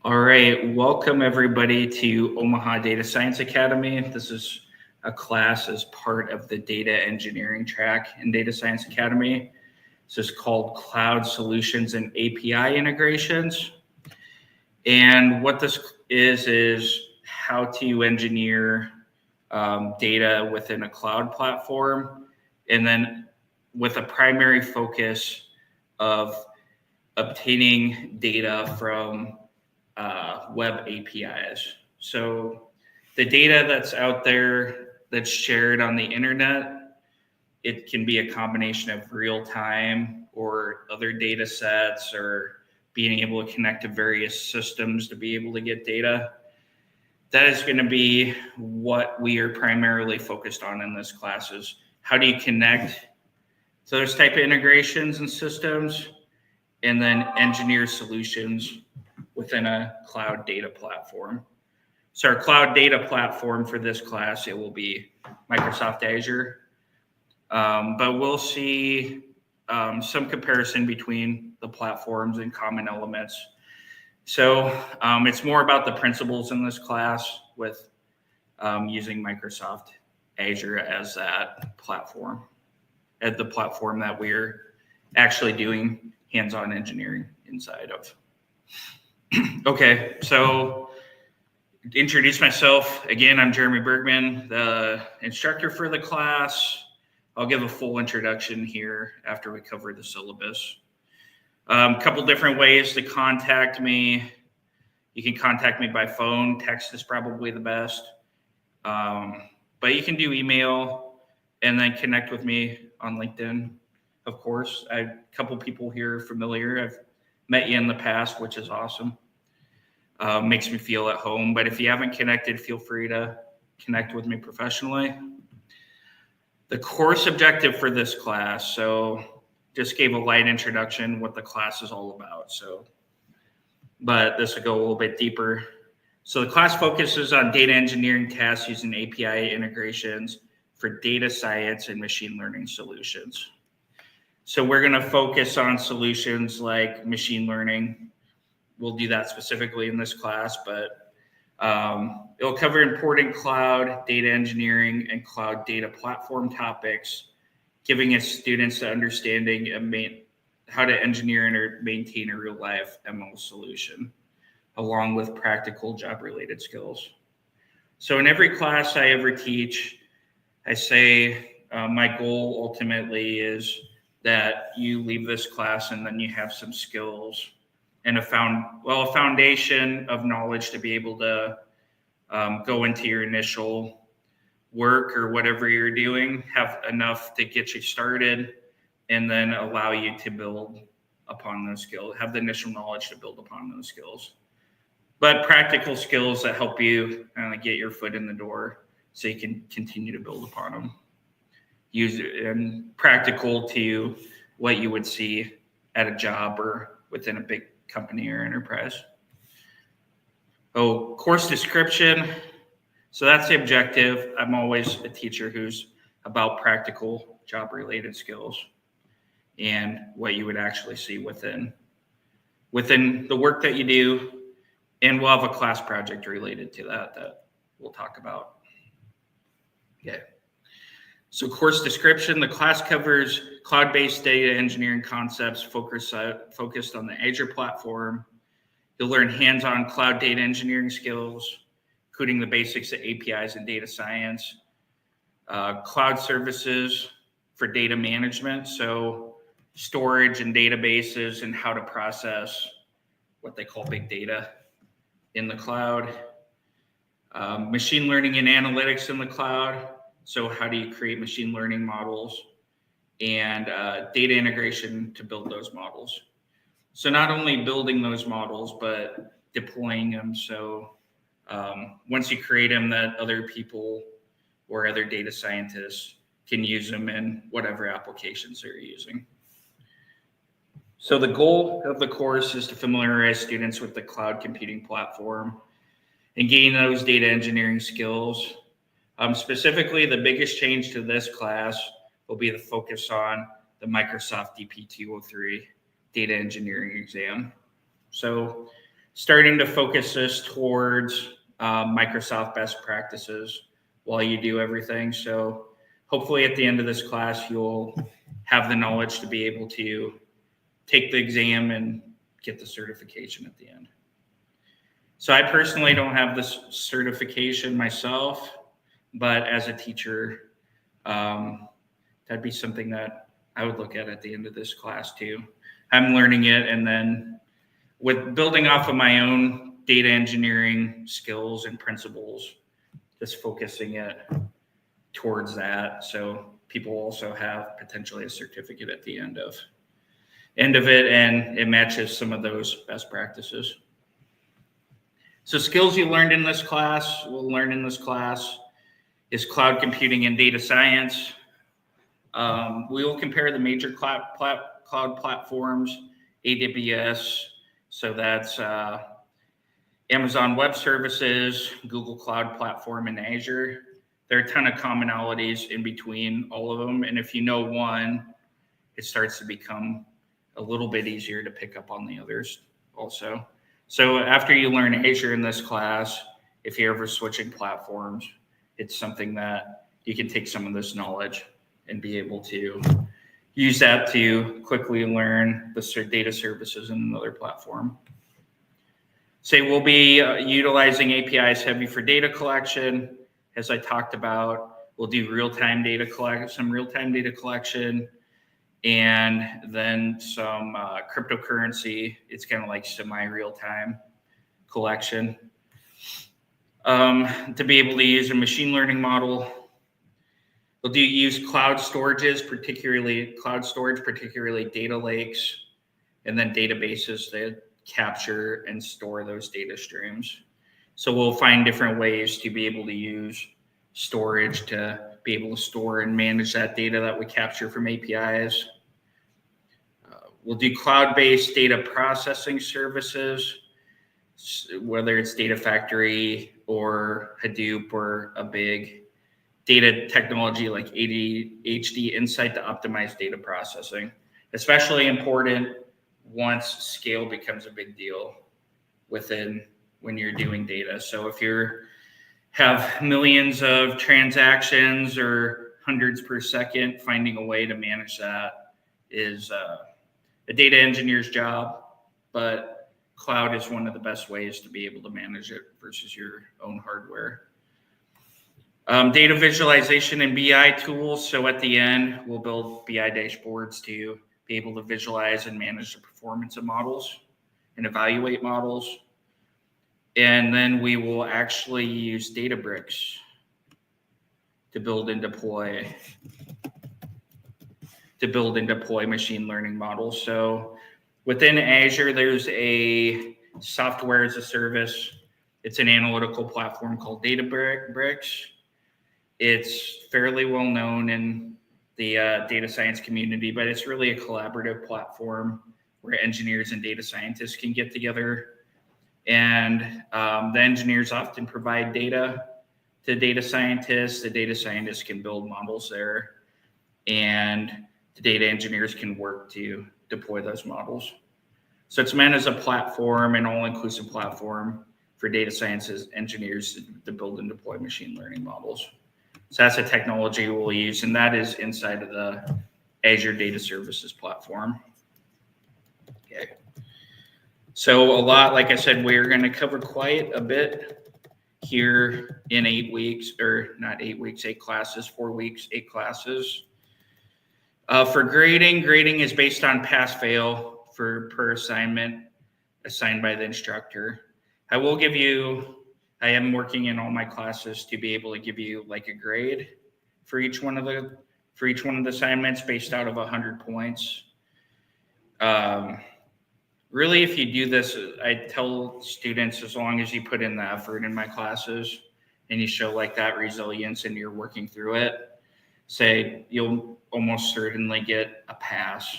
All right, welcome everybody to Omaha Data Science Academy. This is a class as part of the data engineering track in Data Science Academy. This is called Cloud Solutions and API Integrations. And what this is how to engineer data within a cloud platform, and then with a primary focus of obtaining data from web APIs. So the data that's out there that's shared on the internet, it can be a combination of real time or other data sets or being able to connect to various systems to be able to get data. That is going to be what we are primarily focused on in this class is how do you connect to those type of integrations and systems and then engineer solutions within a cloud data platform. So our cloud data platform for this class, it will be Microsoft Azure. But we'll see some comparison between the platforms and common elements. So it's more about the principles in this class with using Microsoft Azure as that platform, as the platform that we're actually doing hands-on engineering inside of. Okay, so to introduce myself, again, I'm Jeremy Bergman, the instructor for the class. I'll give a full introduction here after we cover the syllabus. A couple different ways to contact me. You can contact me by phone. Text is probably the best. But you can do email and then connect with me on LinkedIn, of course. A couple people here familiar. I've met you in the past, which is awesome. Makes me feel at home. But if you haven't connected, feel free to connect with me professionally. The course objective for this class, so just gave a light introduction what the class is all about. But this will go a little bit deeper. So the class focuses on data engineering tasks using API integrations for data science and machine learning solutions. So we're going to focus on solutions like machine learning. We'll do that specifically in this class, but it'll cover important cloud data engineering and cloud data platform topics, giving its students the understanding of how to engineer and maintain a real-life ML solution, along with practical job-related skills. So in every class I ever teach, I say my goal ultimately is that you leave this class and then you have some skills and a foundation of knowledge to be able to go into your initial work or whatever you're doing, have enough to get you started, and then allow you to build upon those skills, have the initial knowledge to build upon those skills. But practical skills that help you get your foot in the door so you can continue to build upon them. Use it and practical to what you would see at a job or within a big company or enterprise. Oh, course description. So that's the objective. I'm always a teacher who's about practical job-related skills and what you would actually see within the work that you do. And we'll have a class project related to that we'll talk about. Okay. So course description, the class covers cloud-based data engineering concepts focused on the Azure platform. You'll learn hands-on cloud data engineering skills, including the basics of APIs and data science, cloud services for data management, so storage and databases and how to process what they call big data in the cloud, machine learning and analytics in the cloud. So how do you create machine learning models and data integration to build those models? So not only building those models, but deploying them. So once you create them, that other people or other data scientists can use them in whatever applications they're using. So the goal of the course is to familiarize students with the cloud computing platform and gain those data engineering skills. Specifically, the biggest change to this class will be the focus on the Microsoft DP203 data engineering exam. So starting to focus this towards Microsoft best practices while you do everything. So hopefully at the end of this class, you'll have the knowledge to be able to take the exam and get the certification at the end. So I personally don't have this certification myself, but as a teacher, that'd be something that I would look at the end of this class too. I'm learning it, and then with building off of my own data engineering skills and principles, just focusing it towards that. So people also have potentially a certificate at the end of it, and it matches some of those best practices. So skills you learned in this class, is cloud computing and data science. We will compare the major cloud platforms, AWS, so that's Amazon Web Services, Google Cloud Platform, and Azure. There are a ton of commonalities in between all of them, and if you know one, it starts to become a little bit easier to pick up on the others also. So after you learn Azure in this class, if you're ever switching platforms, it's something that you can take some of this knowledge and be able to use that to quickly learn the data services in another platform. So we'll be utilizing APIs heavy for data collection. As I talked about, we'll do real-time data collection, and then some cryptocurrency. It's kind of like semi-real-time collection. To be able to use a machine learning model, we'll use cloud storage, particularly data lakes, and then databases that capture and store those data streams. So we'll find different ways to be able to use storage to be able to store and manage that data that we capture from APIs. We'll do cloud-based data processing services, whether it's Data Factory or Hadoop or a big data technology like HD Insight to optimize data processing. Especially important once scale becomes a big deal when you're doing data. So if you have millions of transactions or hundreds per second, finding a way to manage that is a data engineer's job, but cloud is one of the best ways to be able to manage it versus your own hardware. Data visualization and BI tools. So at the end, we'll build BI dashboards to be able to visualize and manage the performance of models and evaluate models. And then we will actually use Databricks to build and deploy machine learning models. So within Azure, there's a software as a service. It's an analytical platform called Databricks. It's fairly well known in the data science community, but it's really a collaborative platform where engineers and data scientists can get together. And the engineers often provide data to data scientists. The data scientists can build models there, and the data engineers can work to deploy those models. So it's meant as a platform, an all-inclusive platform for data sciences engineers to build and deploy machine learning models. So that's a technology we'll use, and that is inside of the Azure Data Services platform. Okay. So like I said, we're going to cover quite a bit here in 8 weeks, or not 8 weeks, 8 classes, 4 weeks, 8 classes. For grading is based on pass-fail per assignment assigned by the instructor. I am working in all my classes to be able to give you like a grade for each one of the assignments based out of 100 points. Really, if you do this, I tell students, as long as you put in the effort in my classes and you show like that resilience and you're working through it, say you'll almost certainly get a pass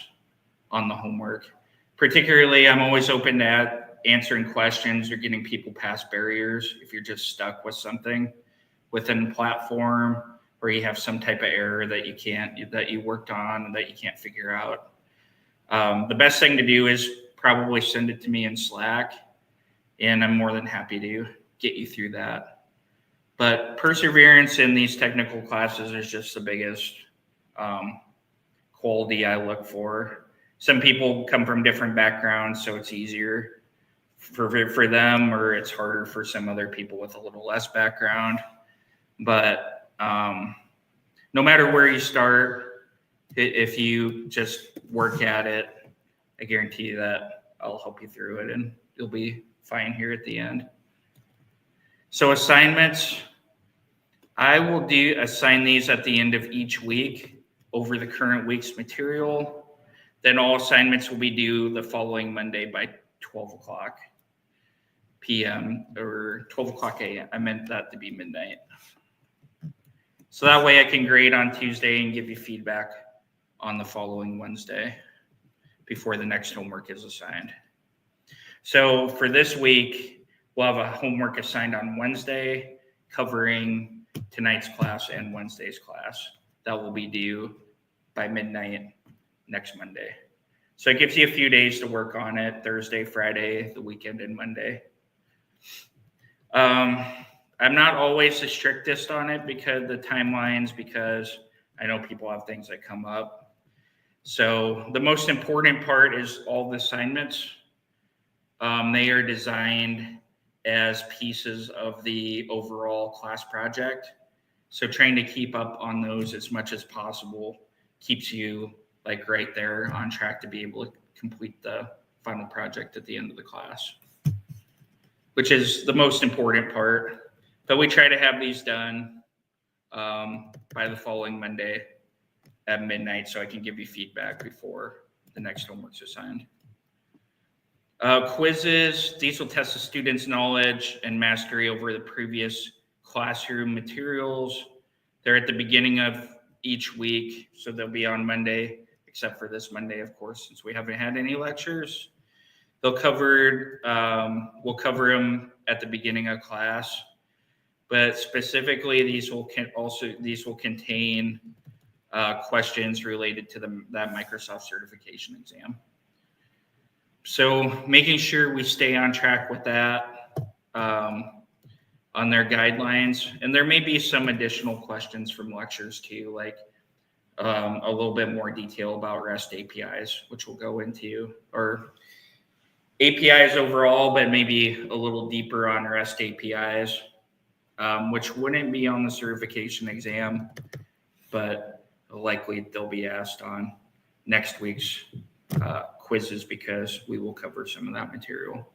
on the homework. Particularly, I'm always open to answering questions or getting people past barriers if you're just stuck with something within the platform, or you have some type of error that you worked on and that you can't figure out. The best thing to do is probably send it to me in Slack, and I'm more than happy to get you through that. But perseverance in these technical classes is just the biggest quality I look for. Some people come from different backgrounds, so it's easier for them, or it's harder for some other people with a little less background. But no matter where you start, if you just work at it, I guarantee you that I'll help you through it and you'll be fine here at the end. So assignments, I will assign these at the end of each week over the current week's material. Then all assignments will be due the following Monday by 12 o'clock p.m. or 12 o'clock a.m. I meant that to be midnight. So that way I can grade on Tuesday and give you feedback on the following Wednesday before the next homework is assigned. So for this week, we'll have a homework assigned on Wednesday covering tonight's class and Wednesday's class. That will be due by midnight next Monday. So it gives you a few days to work on it, Thursday, Friday, the weekend, and Monday. I'm not always the strictest on it because the timelines, because I know people have things that come up. So the most important part is all the assignments. They are designed as pieces of the overall class project. So trying to keep up on those as much as possible keeps you like right there on track to be able to complete the final project at the end of the class, which is the most important part. But we try to have these done by the following Monday at midnight so I can give you feedback before the next homework's assigned. Quizzes, these will test the students' knowledge and mastery over the previous classroom materials. They're at the beginning of each week, so they'll be on Monday, except for this Monday, of course, since we haven't had any lectures. We'll cover them at the beginning of class, but specifically these will contain questions related to that Microsoft certification exam. So making sure we stay on track with that on their guidelines. And there may be some additional questions from lectures too, like a little bit more detail about REST APIs, which we'll go into, or APIs overall, but maybe a little deeper on REST APIs, which wouldn't be on the certification exam, but likely they'll be asked on next week's quizzes because we will cover some of that material,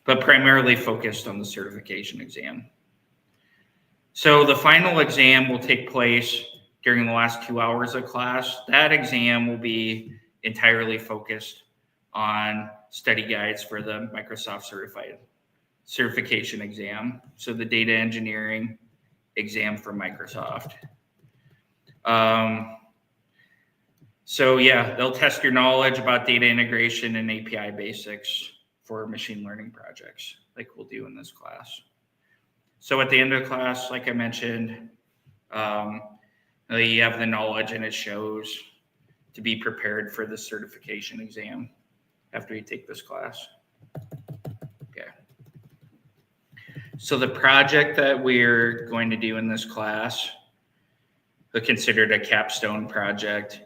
but primarily focused on the certification exam. So the final exam will take place during the last 2 hours of class. That exam will be entirely focused on study guides for the Microsoft certification exam. So the data engineering exam for Microsoft. So yeah, they'll test your knowledge about data integration and API basics for machine learning projects like we'll do in this class. So at the end of the class, like I mentioned, you have the knowledge and it shows to be prepared for the certification exam after you take this class. Okay. So the project that we're going to do in this class, considered a capstone project,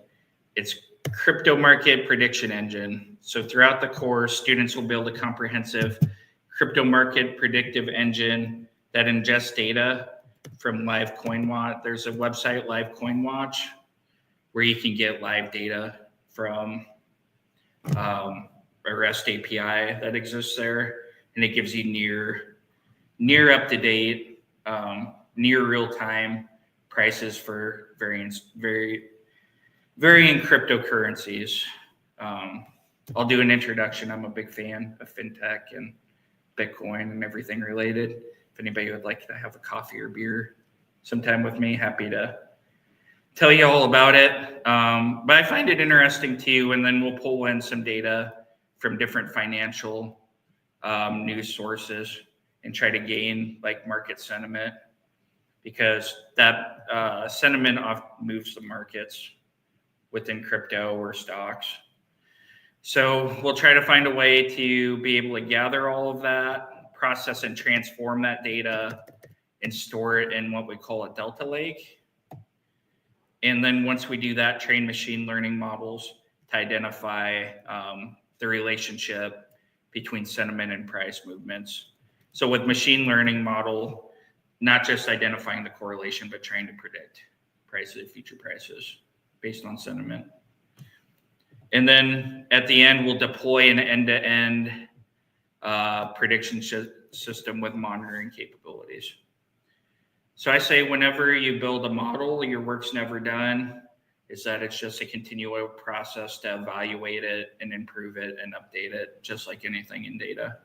it's crypto market prediction engine. So throughout the course, students will build a comprehensive crypto market predictive engine that ingests data from Live Coin Watch. There's a website, Live Coin Watch, where you can get live data from a REST API that exists there, and it gives you near up to date, near real time prices for varying cryptocurrencies. I'll do an introduction. I'm a big fan of fintech and Bitcoin and everything related. If anybody would like to have a coffee or beer sometime with me, happy to tell you all about it. But I find it interesting too. And then we'll pull in some data from different financial news sources and try to gain like market sentiment, because that sentiment often moves the markets within crypto or stocks. So we'll try to find a way to be able to gather all of that, process and transform that data, and store it in what we call a Delta Lake. And then once we do that, train machine learning models to identify the relationship between sentiment and price movements. So with machine learning model, not just identifying the correlation, but trying to predict prices, future prices based on sentiment. And then at the end, we'll deploy an end-to-end prediction system with monitoring capabilities. So I say whenever you build a model, your work's never done, is that it's just a continual process to evaluate it and improve it and update it, just like anything in data.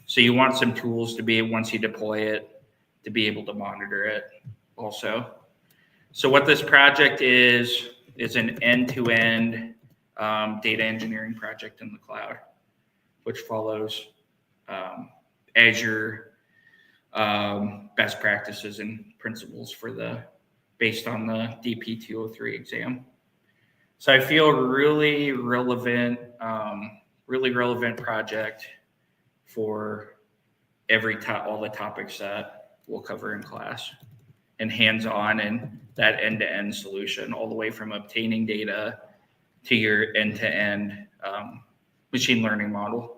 So you want some tools to be, once you deploy it, to be able to monitor it also. So what this project is an end-to-end data engineering project in the cloud, which follows Azure best practices and principles based on the DP203 exam. So I feel really relevant project for all the topics that we'll cover in class, and hands-on and that end-to-end solution, all the way from obtaining data to your end-to-end machine learning model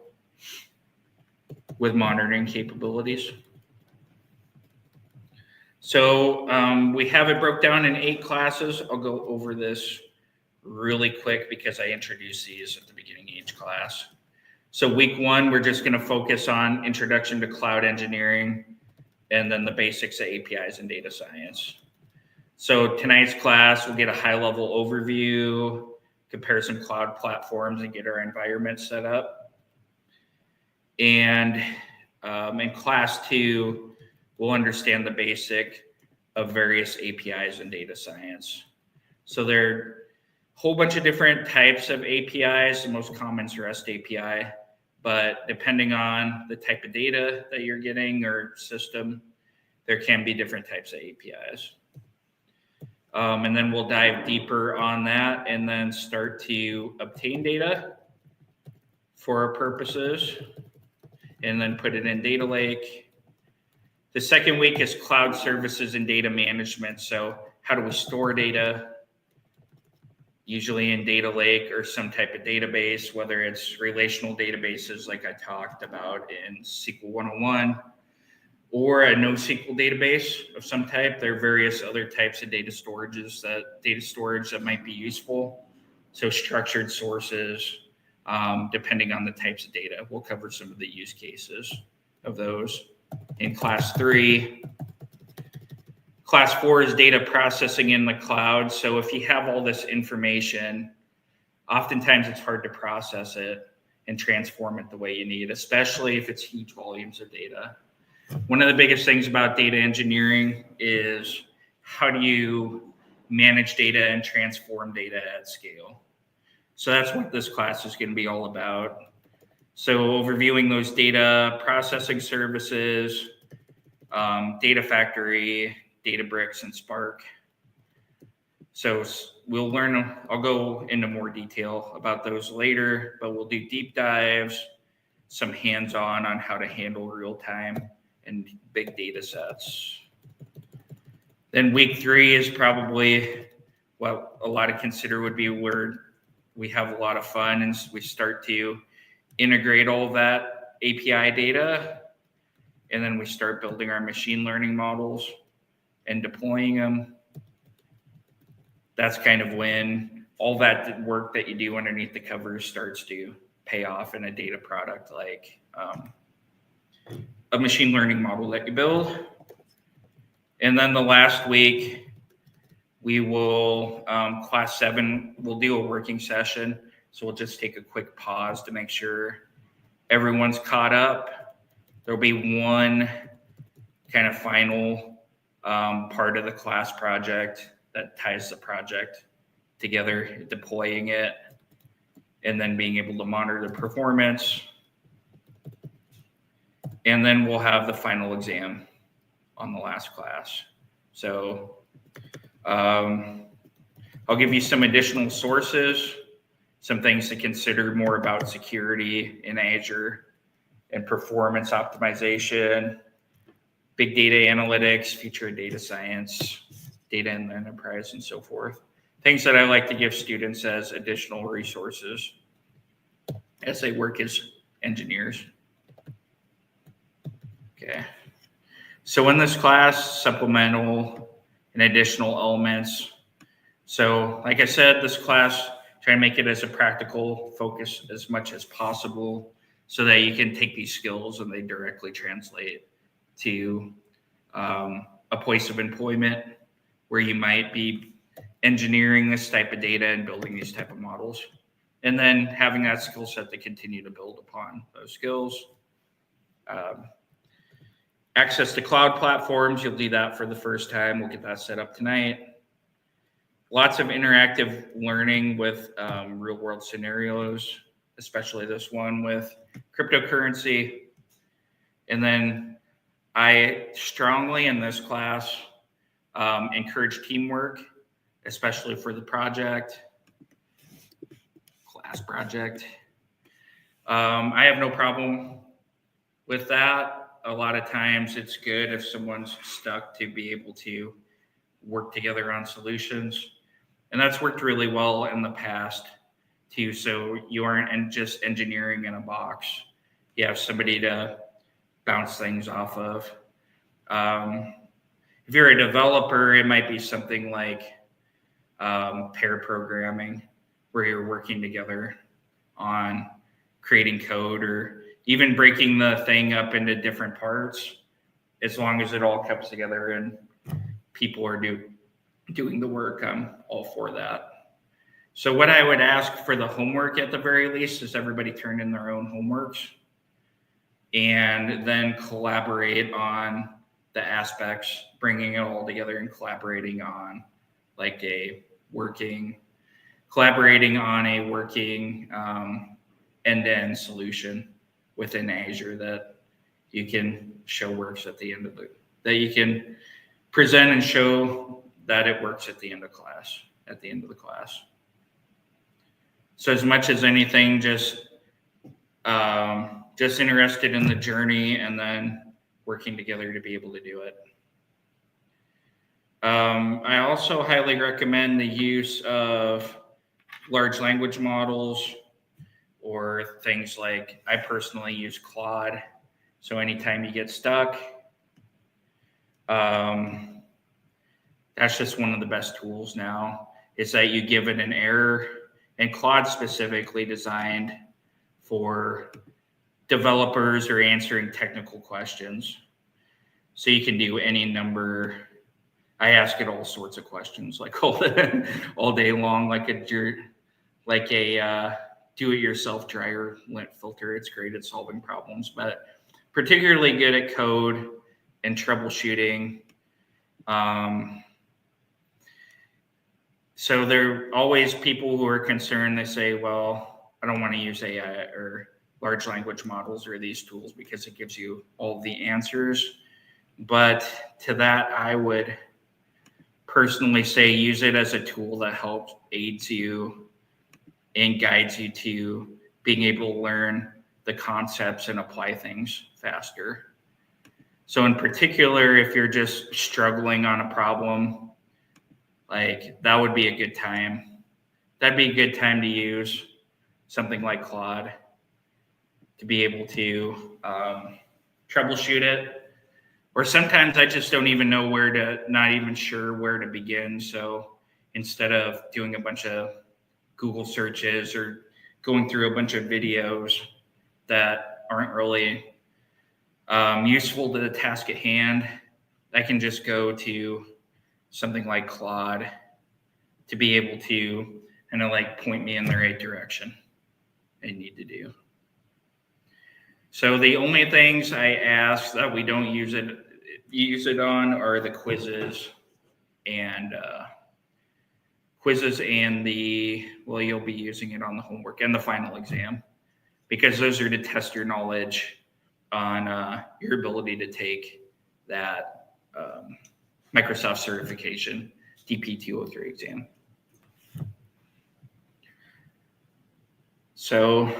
with monitoring capabilities. So we have it broke down in 8 classes. I'll go over this really quick because I introduced these at the beginning of each class. So week 1, we're just going to focus on introduction to cloud engineering and then the basics of APIs and data science. So tonight's class, we'll get a high-level overview, compare some cloud platforms, and get our environment set up. And in class 2, we'll understand the basic of various APIs and data science. So there are a whole bunch of different types of APIs. The most common is REST API, but depending on the type of data that you're getting or system, there can be different types of APIs. And then we'll dive deeper on that and then start to obtain data for our purposes and then put it in Data Lake. The second week is cloud services and data management. So how do we store data? Usually in Data Lake or some type of database, whether it's relational databases like I talked about in SQL 101, or a NoSQL database of some type. There are various other types of data storage that might be useful. So structured sources, depending on the types of data. We'll cover some of the use cases of those in class 3. Class 4 is data processing in the cloud. So if you have all this information, oftentimes it's hard to process it and transform it the way you need, especially if it's huge volumes of data. One of the biggest things about data engineering is how do you manage data and transform data at scale? So that's what this class is going to be all about. So overviewing those data processing services, Data Factory, Databricks, and Spark. So we'll learn, I'll go into more detail about those later, but we'll do deep dives, some hands-on on how to handle real-time and big data sets. Then week 3 is probably what a lot of consider would be where we have a lot of fun and we start to integrate all of that API data, and then we start building our machine learning models and deploying them. That's kind of when all that work that you do underneath the covers starts to pay off in a data product like a machine learning model that you build. And then the last week, we will, class 7, we'll do a working session. So we'll just take a quick pause to make sure everyone's caught up. There'll be one kind of final part of the class project that ties the project together, deploying it, and then being able to monitor the performance. And then we'll have the final exam on the last class. So I'll give you some additional sources some things to consider more about security in Azure and performance optimization, big data analytics, future of data science, data in the enterprise, and so forth. Things that I like to give students as additional resources as they work as engineers. Okay. So in this class, supplemental and additional elements. So like I said, this class, try to make it as a practical focus as much as possible so that you can take these skills and they directly translate to a place of employment where you might be engineering this type of data and building these type of models, and then having that skill set to continue to build upon those skills. Access to cloud platforms, you'll do that for the first time. We'll get that set up tonight. Lots of interactive learning with real world scenarios, especially this one with cryptocurrency. And then I strongly in this class encourage teamwork, especially for the class project. I have no problem with that. A lot of times it's good if someone's stuck to be able to work together on solutions. And that's worked really well in the past too. So you aren't just engineering in a box. You have somebody to bounce things off of. If you're a developer, it might be something like pair programming, where you're working together on creating code or even breaking the thing up into different parts. As long as it all comes together and people are doing the work, I'm all for that. So what I would ask for the homework at the very least is everybody turn in their own homeworks and then collaborate on the aspects, bringing it all together and collaborating on collaborating on a working end-to-end solution within Azure that you can show works at the end of that you can present and show that it works at the end of the class. So as much as anything, just interested in the journey and then working together to be able to do it. I also highly recommend the use of large language models or things like, I personally use Claude. So anytime you get stuck, that's just one of the best tools now, is that you give it an error, and Claude specifically designed for developers or answering technical questions. So you can do any number. I ask it all sorts of questions, like all day long, like a do-it-yourself dryer lint filter. It's great at solving problems, but particularly good at code and troubleshooting. So there are always people who are concerned. They say, well, I don't want to use AI or large language models or these tools because it gives you all the answers. But to that, I would personally say use it as a tool that helps aids you and guides you to being able to learn the concepts and apply things faster. So in particular, if you're just struggling on a problem, like that would be a good time. That'd be a good time to use something like Claude to be able to troubleshoot it. Or sometimes I just don't even know not even sure where to begin. So instead of doing a bunch of Google searches or going through a bunch of videos that aren't really useful to the task at hand, I can just go to something like Claude to be able to kind of like point me in the right direction I need to do. So the only things I ask that we don't use it on are the quizzes and you'll be using it on the homework and the final exam, because those are to test your knowledge on your ability to take that Microsoft certification DP203 exam. So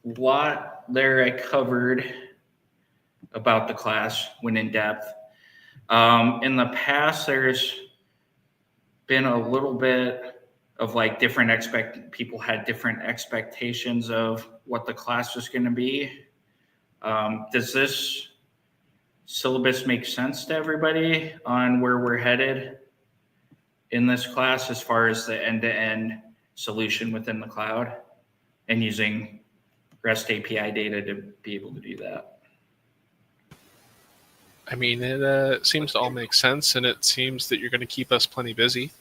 a lot there I covered about the class, went in depth. In the past, there's been a little bit of like people had different expectations of what the class was going to be. Does this syllabus make sense to everybody on where we're headed in this class as far as the end-to-end solution within the cloud and using REST API data to be able to do that? I mean, it seems to all make sense, and it seems that you're going to keep us plenty busy.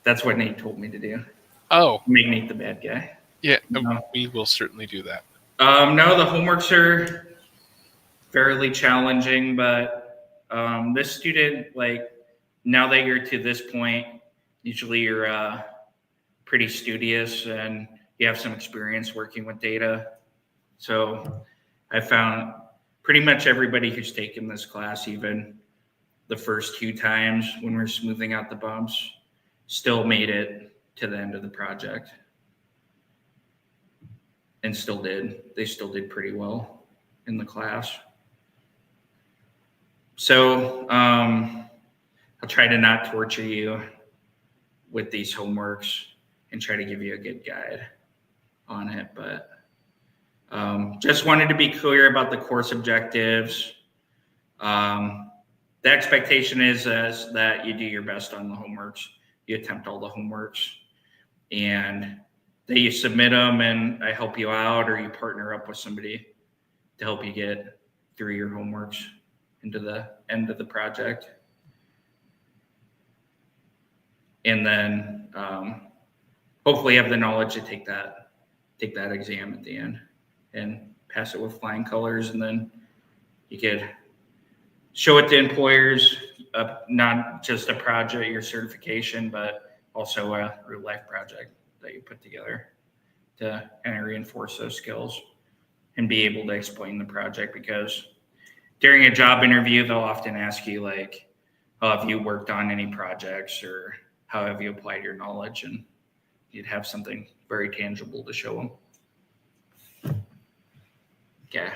That's what Nate told me to do. Oh. Make Nate the bad guy. Yeah, we will certainly do that. No, the homeworks are fairly challenging, but this student, like, now that you're to this point, usually you're pretty studious and you have some experience working with data. So I found pretty much everybody who's taken this class, even the first 2 times when we're smoothing out the bumps, still made it to the end of the project. And they still did pretty well in the class. So I'll try to not torture you with these homeworks and try to give you a good guide on it. But just wanted to be clear about the course objectives. The expectation is that you do your best on the homeworks. You attempt all the homeworks and that you submit them and I help you out, or you partner up with somebody to help you get through your homeworks into the end of the project. And then hopefully have the knowledge to take that exam at the end and pass it with flying colors. And then you could show it to employers, not just a project, your certification, but also a real life project that you put together to kind of reinforce those skills and be able to explain the project. Because during a job interview, they'll often ask you like, oh, have you worked on any projects, or how have you applied your knowledge? And you'd have something very tangible to show them. Okay.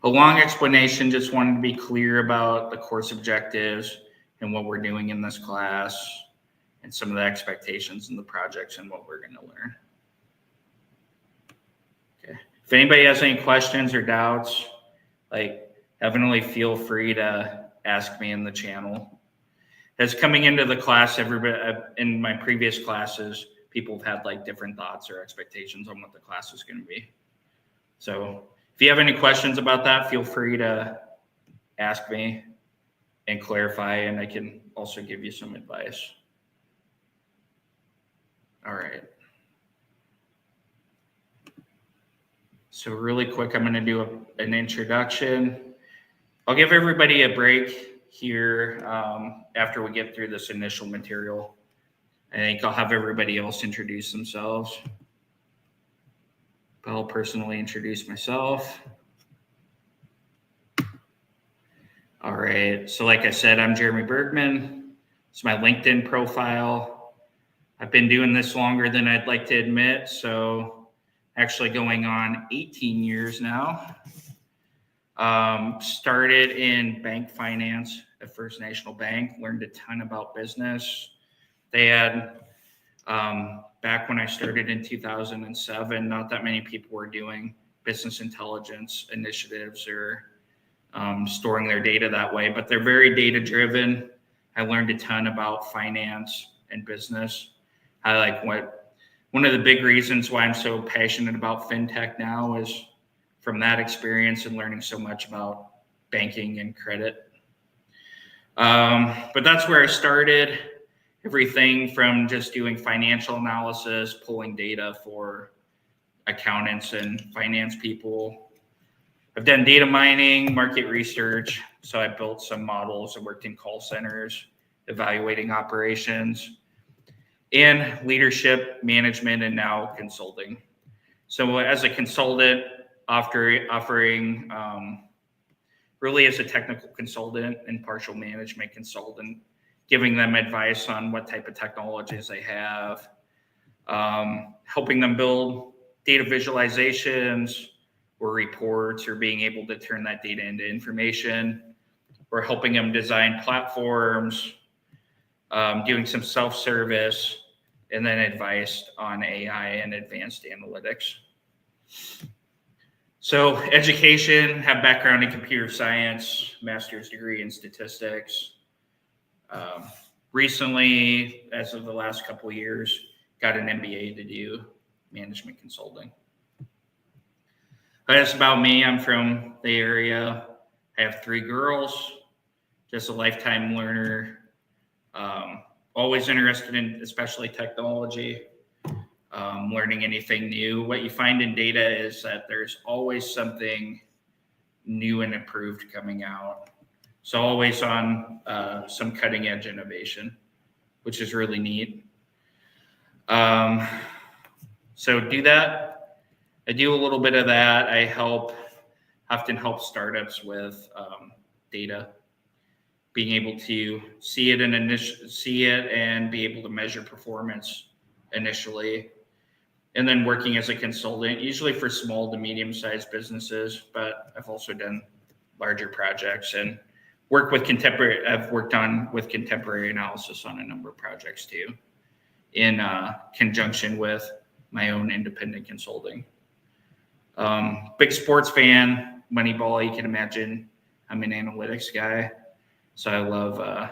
A long explanation, just wanted to be clear about the course objectives and what we're doing in this class and some of the expectations in the projects and what we're going to learn. Okay. If anybody has any questions or doubts, like, definitely feel free to ask me in the channel. As coming into the class, everybody in my previous classes, people have had like different thoughts or expectations on what the class is going to be. So if you have any questions about that, feel free to ask me and clarify, and I can also give you some advice. All right. So really quick, I'm going to do an introduction. I'll give everybody a break here after we get through this initial material. I think I'll have everybody else introduce themselves. I'll personally introduce myself. All right, so like I said, I'm Jeremy Bergman. It's my LinkedIn profile. I've been doing this longer than I'd like to admit, so actually going on 18 years now. Started in bank finance at First National Bank, learned a ton about business. They had, back when I started in 2007, not that many people were doing business intelligence initiatives or storing their data that way, but they're very data driven. I learned a ton about finance and business. One of the big reasons why I'm so passionate about fintech now is from that experience and learning so much about banking and credit. But that's where I started. Everything from just doing financial analysis, pulling data for accountants and finance people. I've done data mining, market research. So I built some models. I worked in call centers, evaluating operations, and leadership, management, and now consulting. So as a consultant, offering really as a technical consultant and partial management consultant, giving them advice on what type of technologies they have, helping them build data visualizations or reports, or being able to turn that data into information, or helping them design platforms, doing some self-service, and then advice on AI and advanced analytics. So education, have background in computer science, master's degree in statistics. Recently, as of the last couple of years, got an MBA to do management consulting. But that's about me. I'm from the area. I have 3 girls, just a lifetime learner. Always interested in especially technology, learning anything new. What you find in data is that there's always something new and improved coming out. So always on some cutting edge innovation, which is really neat. So do that. I do a little bit of that. I often help startups with data, being able to see it and be able to measure performance initially, and then working as a consultant, usually for small to medium-sized businesses. But I've also done larger projects and I've worked on with contemporary analysis on a number of projects too, in conjunction with my own independent consulting. Big sports fan, Moneyball, you can imagine. I'm an analytics guy. So I love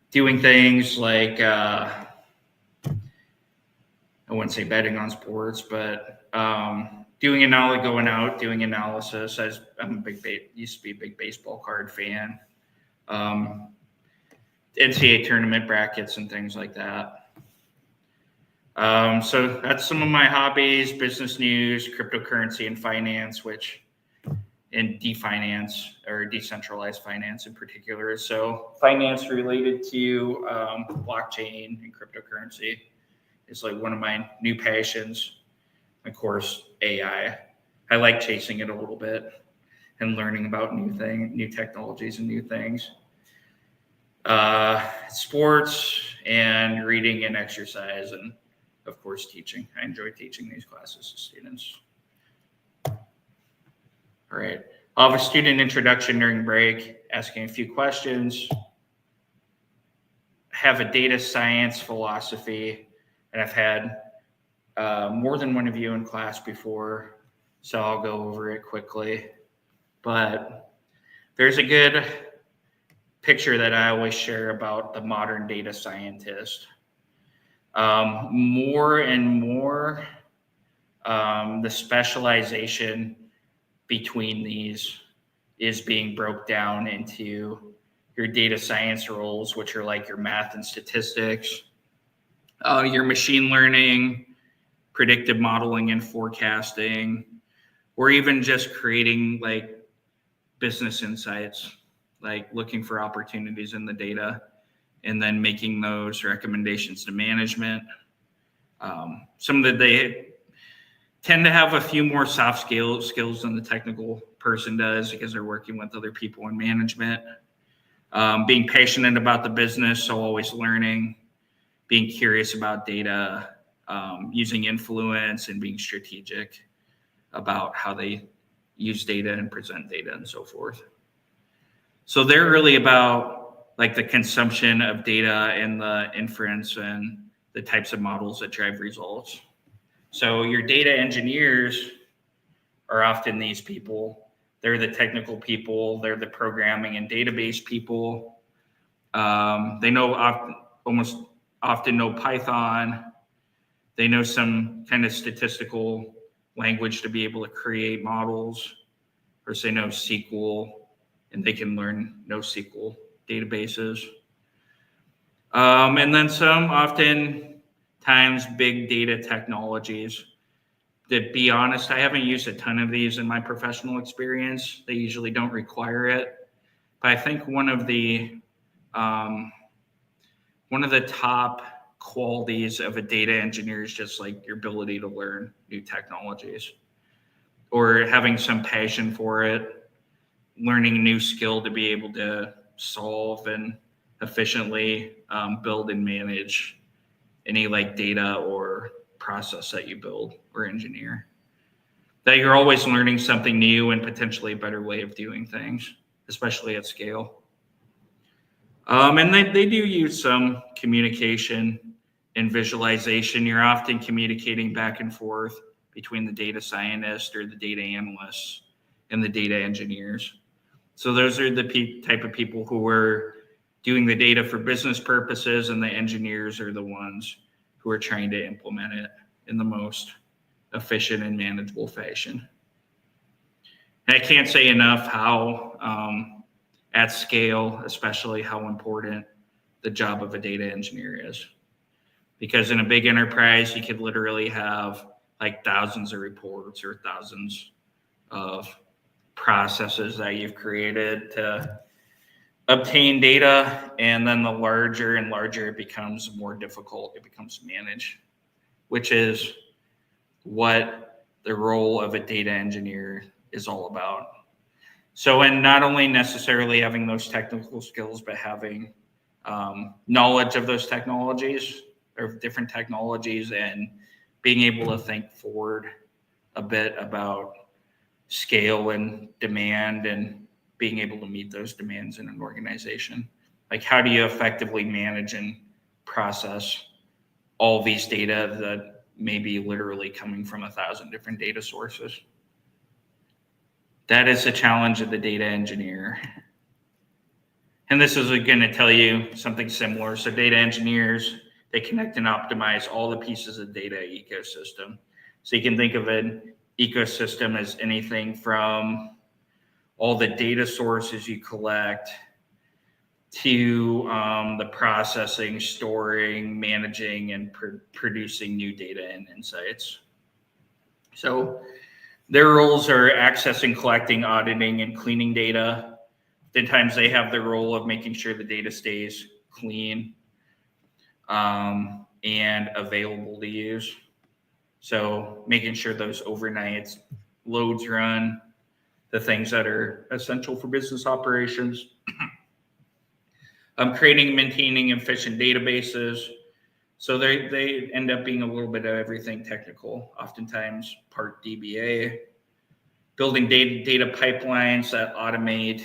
doing things like, I wouldn't say betting on sports, but doing analysis. Used to be a big baseball card fan. NCAA tournament brackets and things like that. So that's some of my hobbies: business news, cryptocurrency, and finance, and definance, or decentralized finance in particular. So finance related to blockchain and cryptocurrency is like one of my new passions. Of course, AI. I like chasing it a little bit and learning about new technologies and new things. Sports and reading and exercise, and of course teaching. I enjoy teaching these classes to students. All right. I'll have a student introduction during break, asking a few questions. Have a data science philosophy, and I've had more than one of you in class before, so I'll go over it quickly. But there's a good picture that I always share about the modern data scientist. More and more, the specialization between these is being broke down into your data science roles, which are like your math and statistics, your machine learning, predictive modeling and forecasting, or even just creating like business insights, like looking for opportunities in the data and then making those recommendations to management. They tend to have a few more soft skills than the technical person does, because they're working with other people in management. Being passionate about the business, so always learning, being curious about data, using influence, and being strategic about how they use data and present data and so forth. So they're really about like the consumption of data and the inference and the types of models that drive results. So your data engineers are often these people. They're the technical people. They're the programming and database people. They almost often know Python. They know some kind of statistical language to be able to create models, or say know SQL, and they can learn NoSQL databases. And then some oftentimes big data technologies. To be honest, I haven't used a ton of these in my professional experience. They usually don't require it. But I think one of the top qualities of a data engineer is just like your ability to learn new technologies, or having some passion for it, learning a new skill to be able to solve and efficiently build and manage any like data or process that you build or engineer. That you're always learning something new and potentially a better way of doing things, especially at scale. And they do use some communication and visualization. You're often communicating back and forth between the data scientist or the data analysts and the data engineers. So those are the type of people who are doing the data for business purposes, and the engineers are the ones who are trying to implement it in the most efficient and manageable fashion. And I can't say enough how, at scale, especially how important the job of a data engineer is. Because in a big enterprise, you could literally have like thousands of reports or thousands of processes that you've created to obtain data. And then the larger and larger it becomes, the more difficult it becomes to manage, which is what the role of a data engineer is all about. So, and not only necessarily having those technical skills, but having knowledge of those technologies or different technologies, and being able to think forward a bit about scale and demand, and being able to meet those demands in an organization. Like, how do you effectively manage and process all these data that may be literally coming from 1,000 different data sources? That is the challenge of the data engineer. And this is going to tell you something similar. So data engineers, they connect and optimize all the pieces of data ecosystem. So you can think of an ecosystem as anything from all the data sources you collect to the processing, storing, managing, and producing new data and insights. So their roles are accessing, collecting, auditing, and cleaning data. Oftentimes they have the role of making sure the data stays clean and available to use. So making sure those overnight loads run, the things that are essential for business operations. Creating and maintaining efficient databases. So they end up being a little bit of everything technical, oftentimes part DBA. Building data pipelines that automate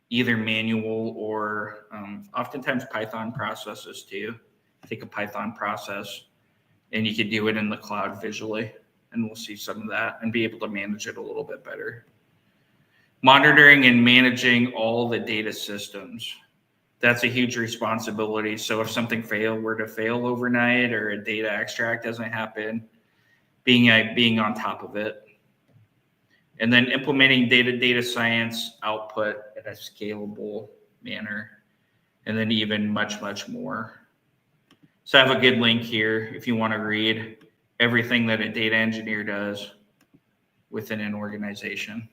either manual or oftentimes Python processes too. Take a Python process and you could do it in the cloud visually, and we'll see some of that and be able to manage it a little bit better. Monitoring and managing all the data systems. That's a huge responsibility. So if something were to fail overnight, or a data extract doesn't happen, being on top of it. And then implementing data science output in a scalable manner, and then even much, much more. So I have a good link here if you want to read everything that a data engineer does within an organization.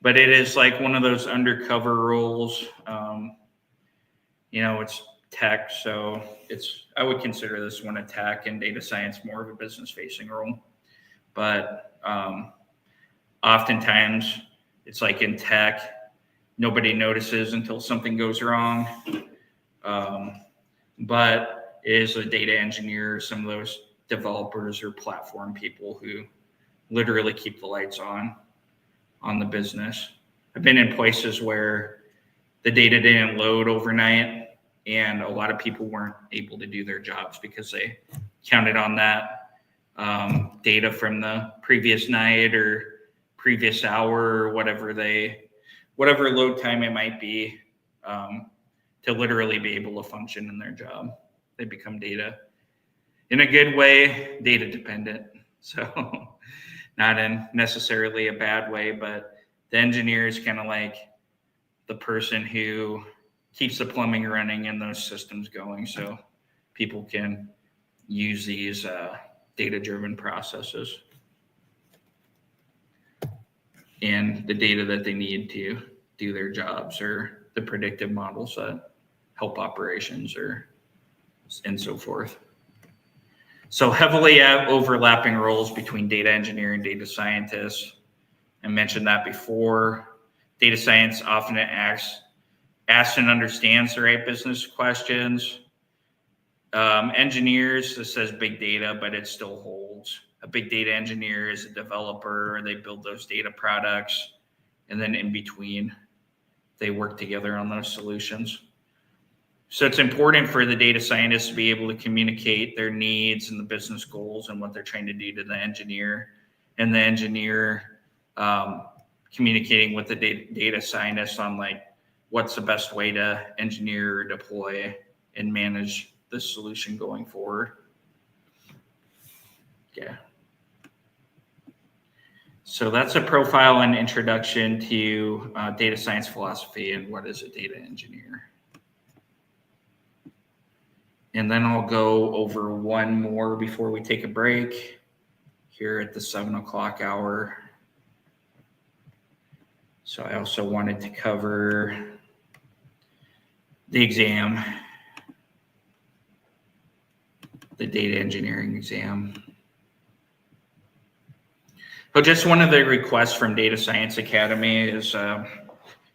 But it is like one of those undercover roles. It's tech, so I would consider this one a tech, and data science more of a business-facing role. But oftentimes, it's like in tech, nobody notices until something goes wrong. But it is a data engineer, some of those developers or platform people who literally keep the lights on the business. I've been in places where the data didn't load overnight, and a lot of people weren't able to do their jobs because they counted on that data from the previous night or previous hour or whatever load time it might be, to literally be able to function in their job. They become data, in a good way, data dependent. So not in necessarily a bad way, but the engineer is kind of like the person who keeps the plumbing running and those systems going, so people can use these data-driven processes and the data that they need to do their jobs, or the predictive models that help operations, and so forth. So heavily overlapping roles between data engineer and data scientists. I mentioned that before. Data science often asks and understands the right business questions. Engineers, this says big data, but it still holds. A big data engineer is a developer. They build those data products. And then in between, they work together on those solutions. So it's important for the data scientists to be able to communicate their needs and the business goals and what they're trying to do to the engineer, and the engineer communicating with the data scientist on like what's the best way to engineer, deploy, and manage the solution going forward. Yeah. So that's a profile and introduction to data science philosophy and what is a data engineer. And then I'll go over one more before we take a break here at the 7 o'clock hour. So I also wanted to cover the exam, the data engineering exam. So just one of the requests from Data Science Academy is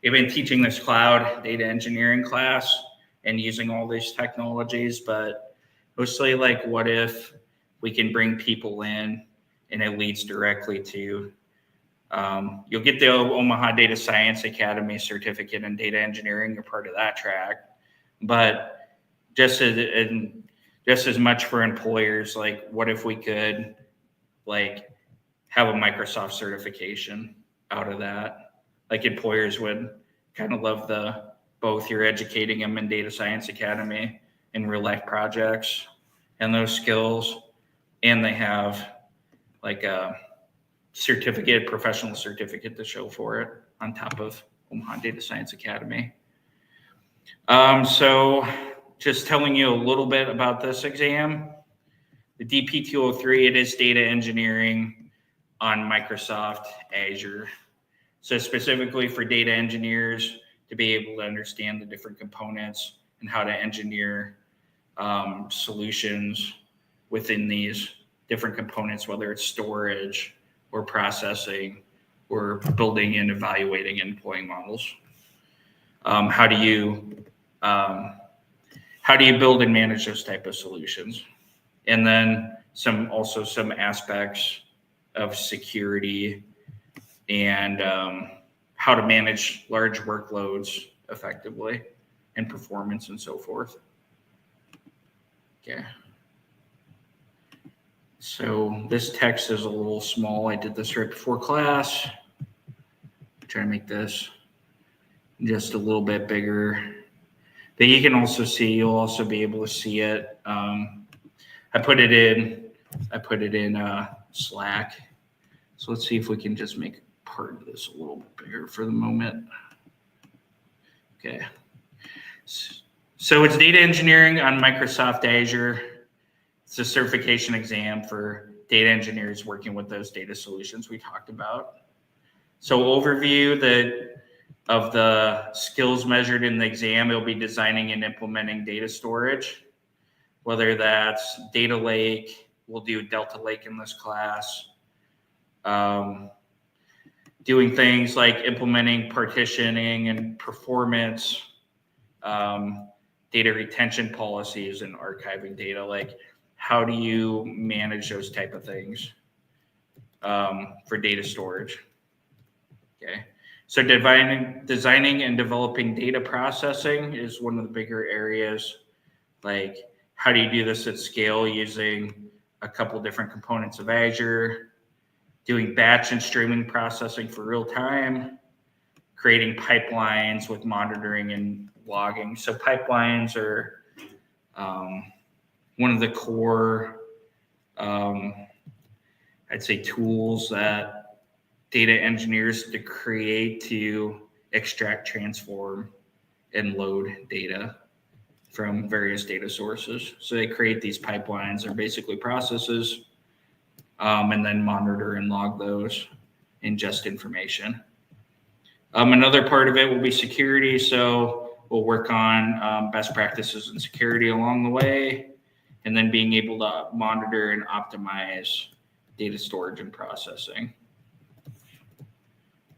we've been teaching this cloud data engineering class and using all these technologies, but mostly like what if we can bring people in and it leads directly to, you'll get the Omaha Data Science Academy certificate in data engineering, you're part of that track, but just as much for employers, like what if we could like have a Microsoft certification out of that? Like employers would kind of love both you're educating them in Data Science Academy in real life projects and those skills, and they have like a certificate, professional certificate to show for it on top of Omaha Data Science Academy. So just telling you a little bit about this exam. The DP203, it is data engineering on Microsoft Azure. So specifically for data engineers to be able to understand the different components and how to engineer solutions within these different components, whether it's storage or processing or building and evaluating and deploying models. How do you build and manage those type of solutions? And then some aspects of security and how to manage large workloads effectively and performance and so forth. Okay. So this text is a little small. I did this right before class. Try to make this just a little bit bigger. But you can also see, you'll also be able to see it. I put it in Slack. So let's see if we can just make part of this a little bit bigger for the moment. Okay. So it's data engineering on Microsoft Azure. It's a certification exam for data engineers working with those data solutions we talked about. So overview of the skills measured in the exam, it'll be designing and implementing data storage, whether that's data lake, we'll do Delta Lake in this class, doing things like implementing partitioning and performance, data retention policies and archiving data. Like how do you manage those type of things for data storage? Okay. So designing and developing data processing is one of the bigger areas. Like how do you do this at scale using a couple different components of Azure, doing batch and streaming processing for real time, creating pipelines with monitoring and logging. So pipelines are one of the core, I'd say, tools that data engineers to create to extract, transform, and load data from various data sources. So they create these pipelines. They're basically processes, and then monitor and log those, ingest information. Another part of it will be security. So we'll work on best practices in security along the way, and then being able to monitor and optimize data storage and processing.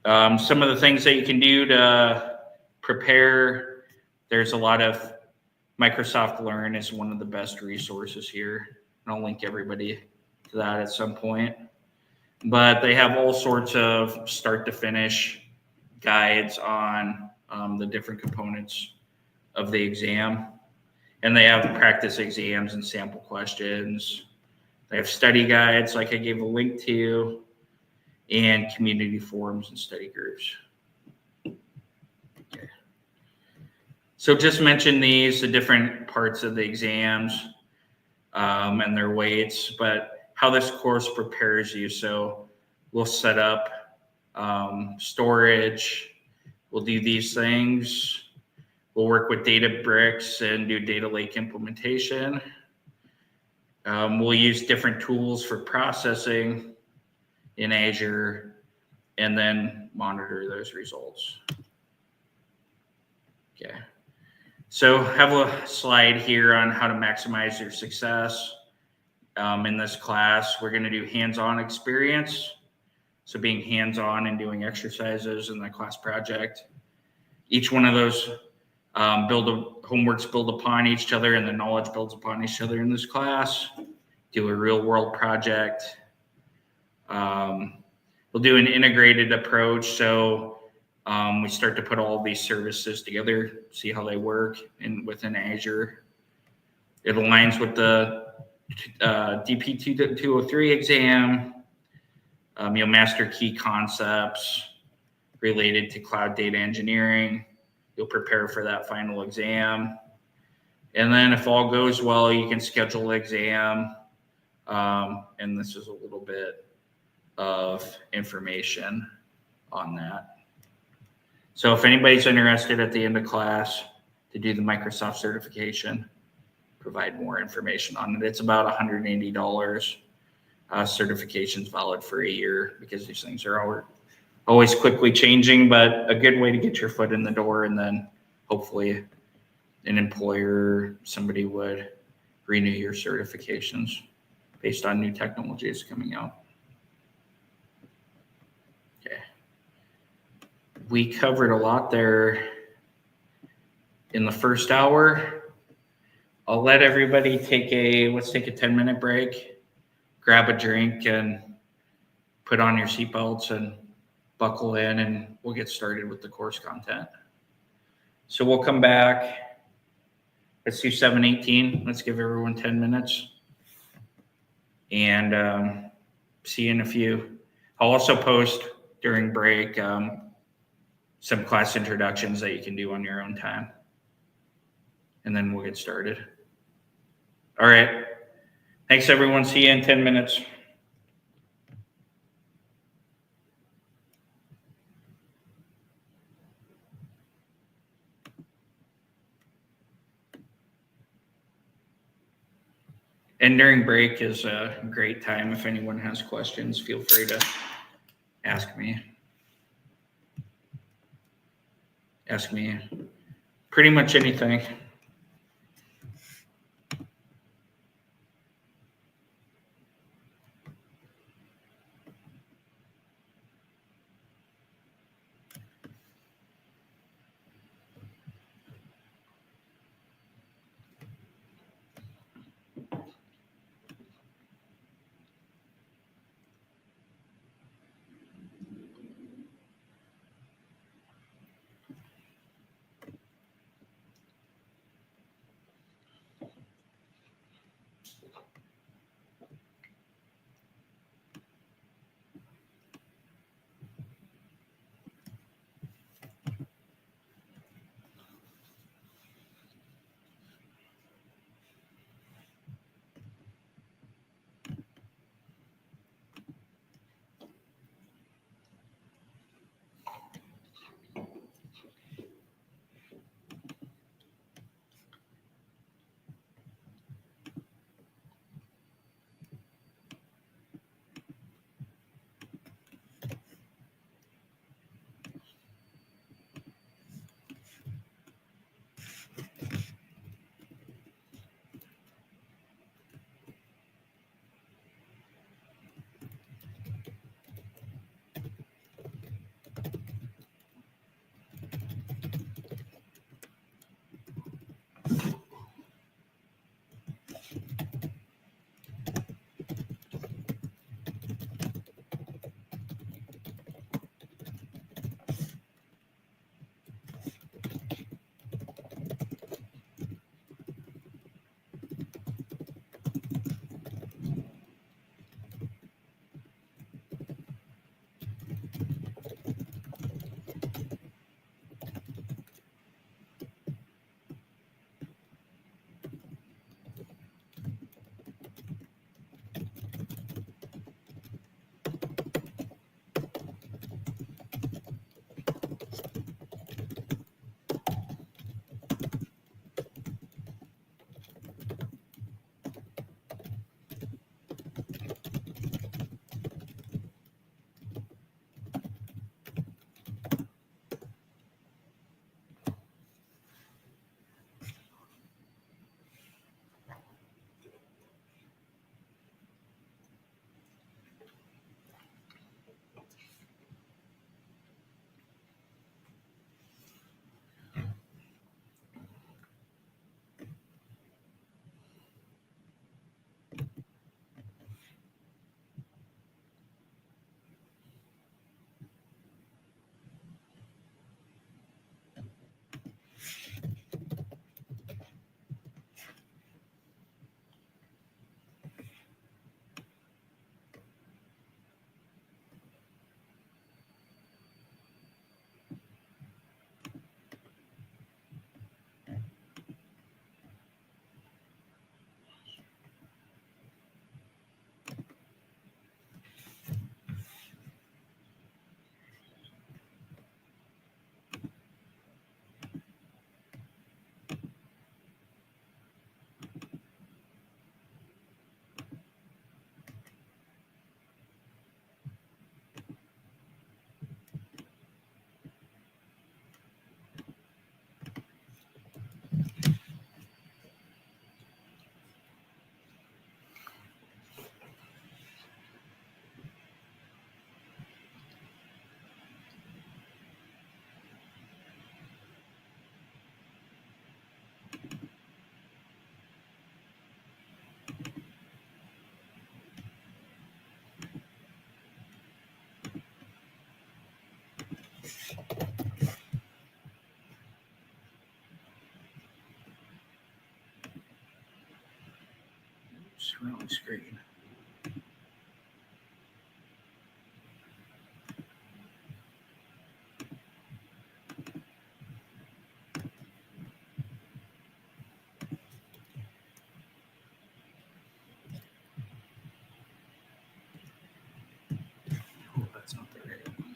Some of the things that you can do to prepare, there's a lot of Microsoft Learn is one of the best resources here. And I'll link everybody to that at some point. But they have all sorts of start to finish guides on the different components of the exam. And they have practice exams and sample questions. They have study guides, like I gave a link to, and community forums and study groups. Okay. So just mention these, the different parts of the exams and their weights, but how this course prepares you. So we'll set up storage. We'll do these things. We'll work with Databricks and do data lake implementation. We'll use different tools for processing in Azure and then monitor those results. Okay. So I have a slide here on how to maximize your success in this class. We're going to do hands-on experience. So being hands-on and doing exercises in the class project. Each one of those homeworks build upon each other, and the knowledge builds upon each other in this class. Do a real world project. We'll do an integrated approach. So we start to put all these services together, see how they work within Azure. It aligns with the DP 203 exam. You'll master key concepts related to cloud data engineering. You'll prepare for that final exam. And then if all goes well, you can schedule an exam. And this is a little bit of information on that. So if anybody's interested at the end of class to do the Microsoft certification, provide more information on it. It's about $180. Certification's valid for a year because these things are always quickly changing, but a good way to get your foot in the door, and then hopefully an employer, somebody would renew your certifications based on new technologies coming out. Okay. We covered a lot there in the first hour. I'll let everybody let's take a 10-minute break, grab a drink, and put on your seatbelts and buckle in, and we'll get started with the course content. So we'll come back. Let's do 7:18. Let's give everyone 10 minutes. And see you in a few. I'll also post during break some class introductions that you can do on your own time. And then we'll get started. All right. Thanks, everyone. See you in 10 minutes. And during break is a great time. If anyone has questions, feel free to ask me. Ask me pretty much anything. Wrong screen. Oh, that's not the right one.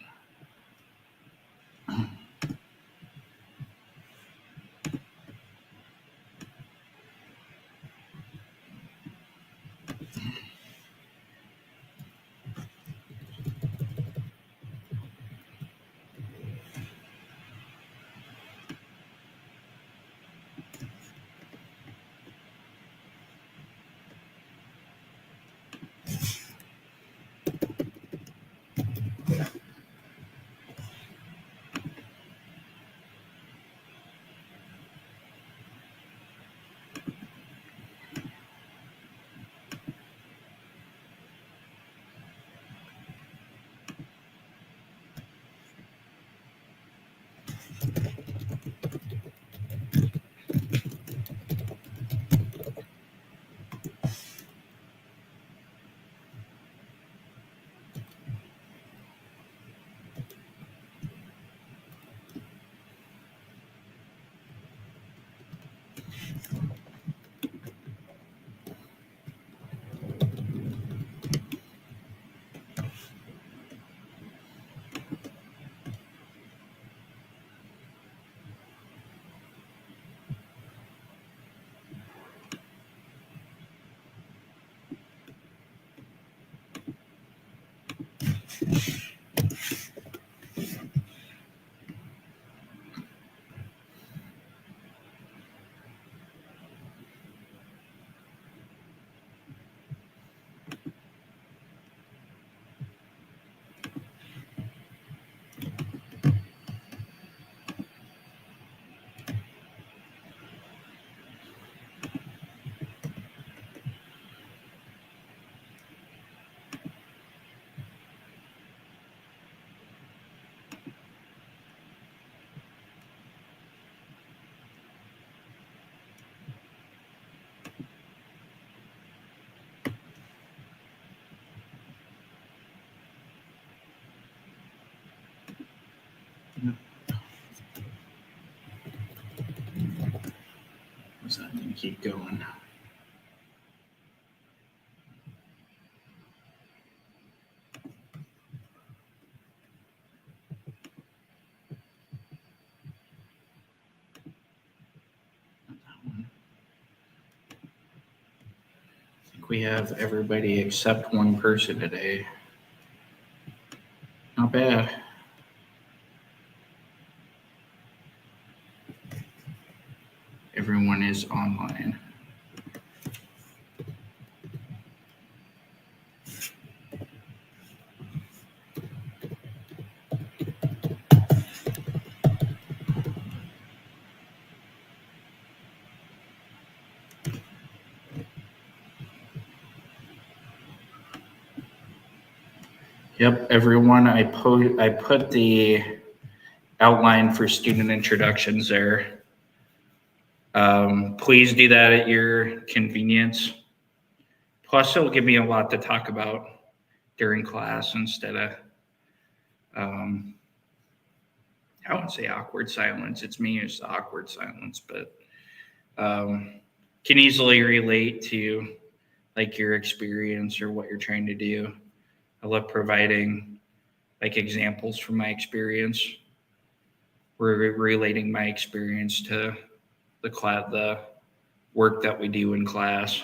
Was that going to keep going? Not that one. I think we have everybody except one person today. Not bad. Everyone is online. Yep, everyone, I put the outline for student introductions there. Please do that at your convenience. Plus, it'll give me a lot to talk about during class instead of, I wouldn't say awkward silence. It's me who's the awkward silence, but can easily relate to like your experience or what you're trying to do. I love providing like examples from my experience. We're relating my experience to the work that we do in class.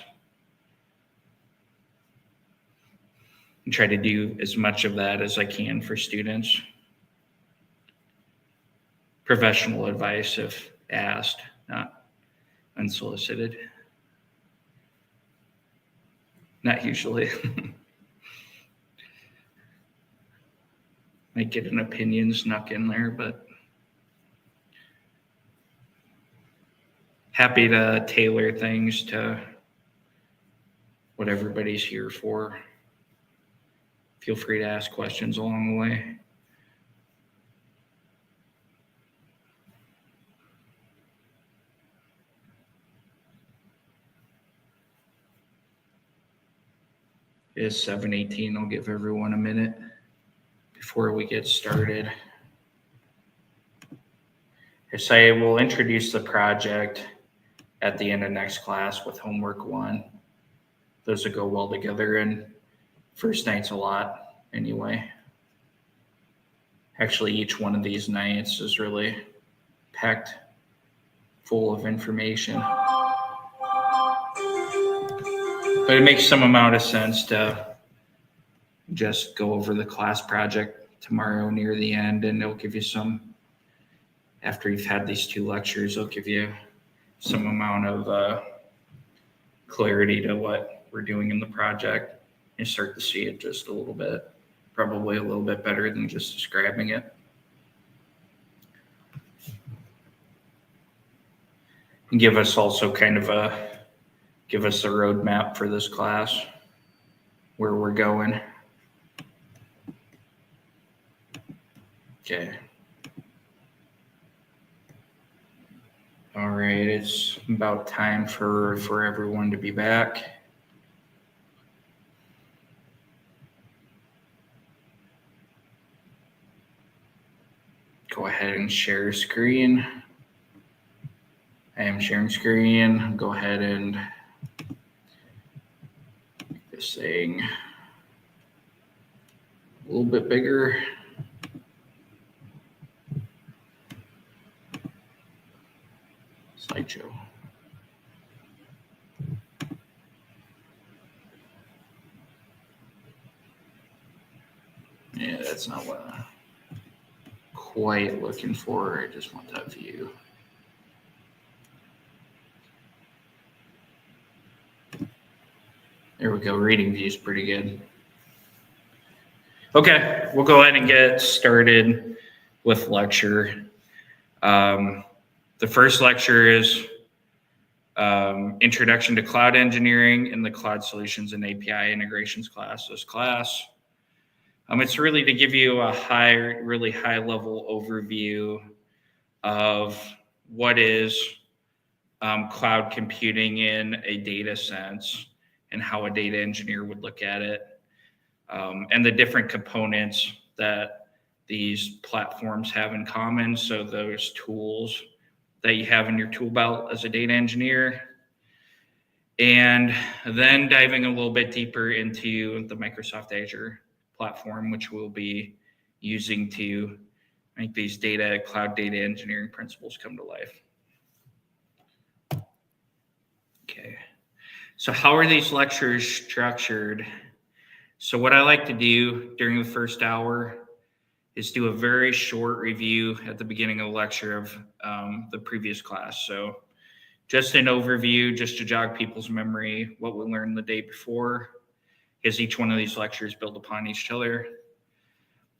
And try to do as much of that as I can for students. Professional advice if asked, not unsolicited. Not usually. Might get an opinion snuck in there, but happy to tailor things to what everybody's here for. Feel free to ask questions along the way. It is 7:18. I'll give everyone a minute before we get started. So I will introduce the project at the end of next class with homework 1. Those will go well together, and first night's a lot anyway. Actually, each one of these nights is really packed full of information. But it makes some amount of sense to just go over the class project tomorrow near the end, and it'll give you some, after you've had these 2 lectures, it'll give you some amount of clarity to what we're doing in the project. You start to see it just a little bit, probably a little bit better than just describing it. And give us also kind of give us a roadmap for this class, where we're going. Okay. All right, it's about time for everyone to be back. Go ahead and share screen. I am sharing screen. Go ahead and make this thing a little bit bigger. Slideshow. Yeah, that's not what I'm quite looking for. I just want that view. There we go. Reading view is pretty good. Okay, we'll go ahead and get started with lecture. The first lecture is Introduction to Cloud Engineering in the Cloud Solutions and API Integrations class. This class, it's really to give you a really high level overview of what is cloud computing in a data sense and how a data engineer would look at it, and the different components that these platforms have in common. So those tools that you have in your tool belt as a data engineer, and then diving a little bit deeper into the Microsoft Azure platform, which we'll be using to make these cloud data engineering principles come to life. Okay, so how are these lectures structured? So what I like to do during the first hour is do a very short review at the beginning of the lecture of the previous class. So just an overview, just to jog people's memory, what we learned the day before, as each one of these lectures build upon each other.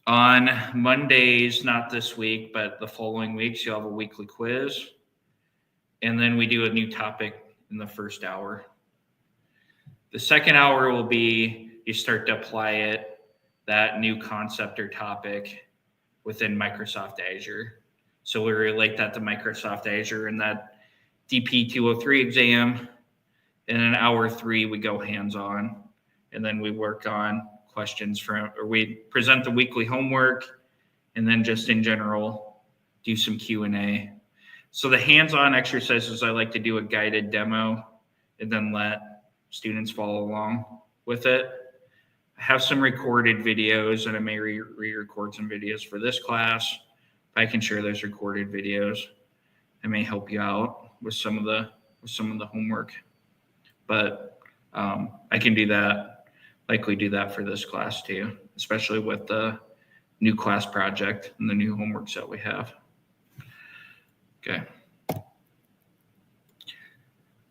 On Mondays, not this week, but the following weeks, you'll have a weekly quiz. And then we do a new topic in the first hour. The second hour will be, you start to apply that new concept or topic within Microsoft Azure. So we relate that to Microsoft Azure in that DP 203 exam. And in hour 3, we go hands-on. And then we work on questions or we present the weekly homework, and then just in general, do some Q&A. So the hands-on exercises, I like to do a guided demo and then let students follow along with it. I have some recorded videos, and I may re-record some videos for this class. If I can share those recorded videos, I may help you out with some of the homework. But I can do that, likely do that for this class too, especially with the new class project and the new homeworks that we have. Okay.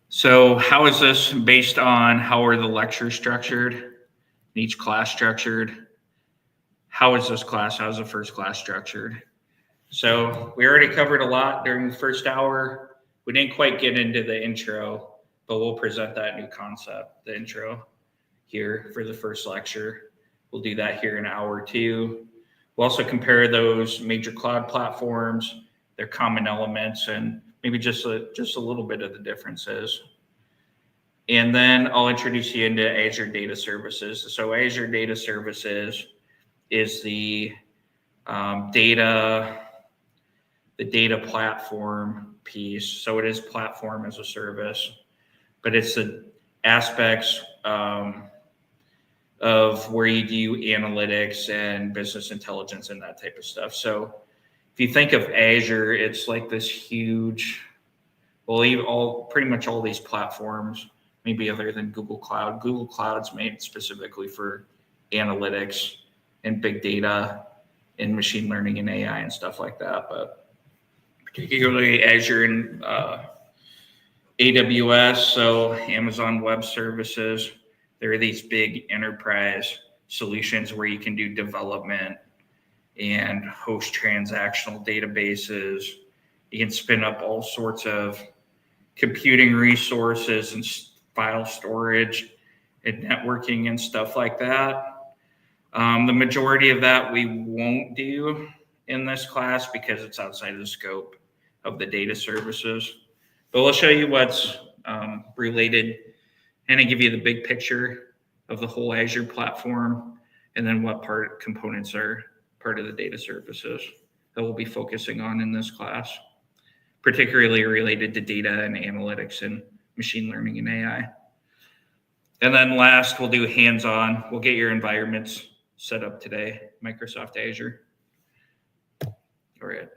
So how is this based on how are the lectures structured? Each class structured? How is this class? How is the first class structured? So we already covered a lot during the first hour. We didn't quite get into the intro, but we'll present that new concept, the intro, here for the first lecture. We'll do that here in hour 2. We'll also compare those major cloud platforms, their common elements, and maybe just a little bit of the differences. And then I'll introduce you into Azure Data Services. So Azure Data Services is the data platform piece. So it is platform as a service, but it's the aspects of where you do analytics and business intelligence and that type of stuff. So if you think of Azure, it's like this huge, well, pretty much all these platforms, maybe other than Google Cloud. Google Cloud's made specifically for analytics and big data and machine learning and AI and stuff like that. But particularly Azure and AWS, so Amazon Web Services, there are these big enterprise solutions where you can do development and host transactional databases. You can spin up all sorts of computing resources and file storage and networking and stuff like that. The majority of that we won't do in this class because it's outside of the scope of the data services. But we'll show you what's related and I give you the big picture of the whole Azure platform and then what components are part of the data services that we'll be focusing on in this class, particularly related to data and analytics and machine learning and AI. And then last, we'll do hands-on. We'll get your environments set up today, Microsoft Azure. All right.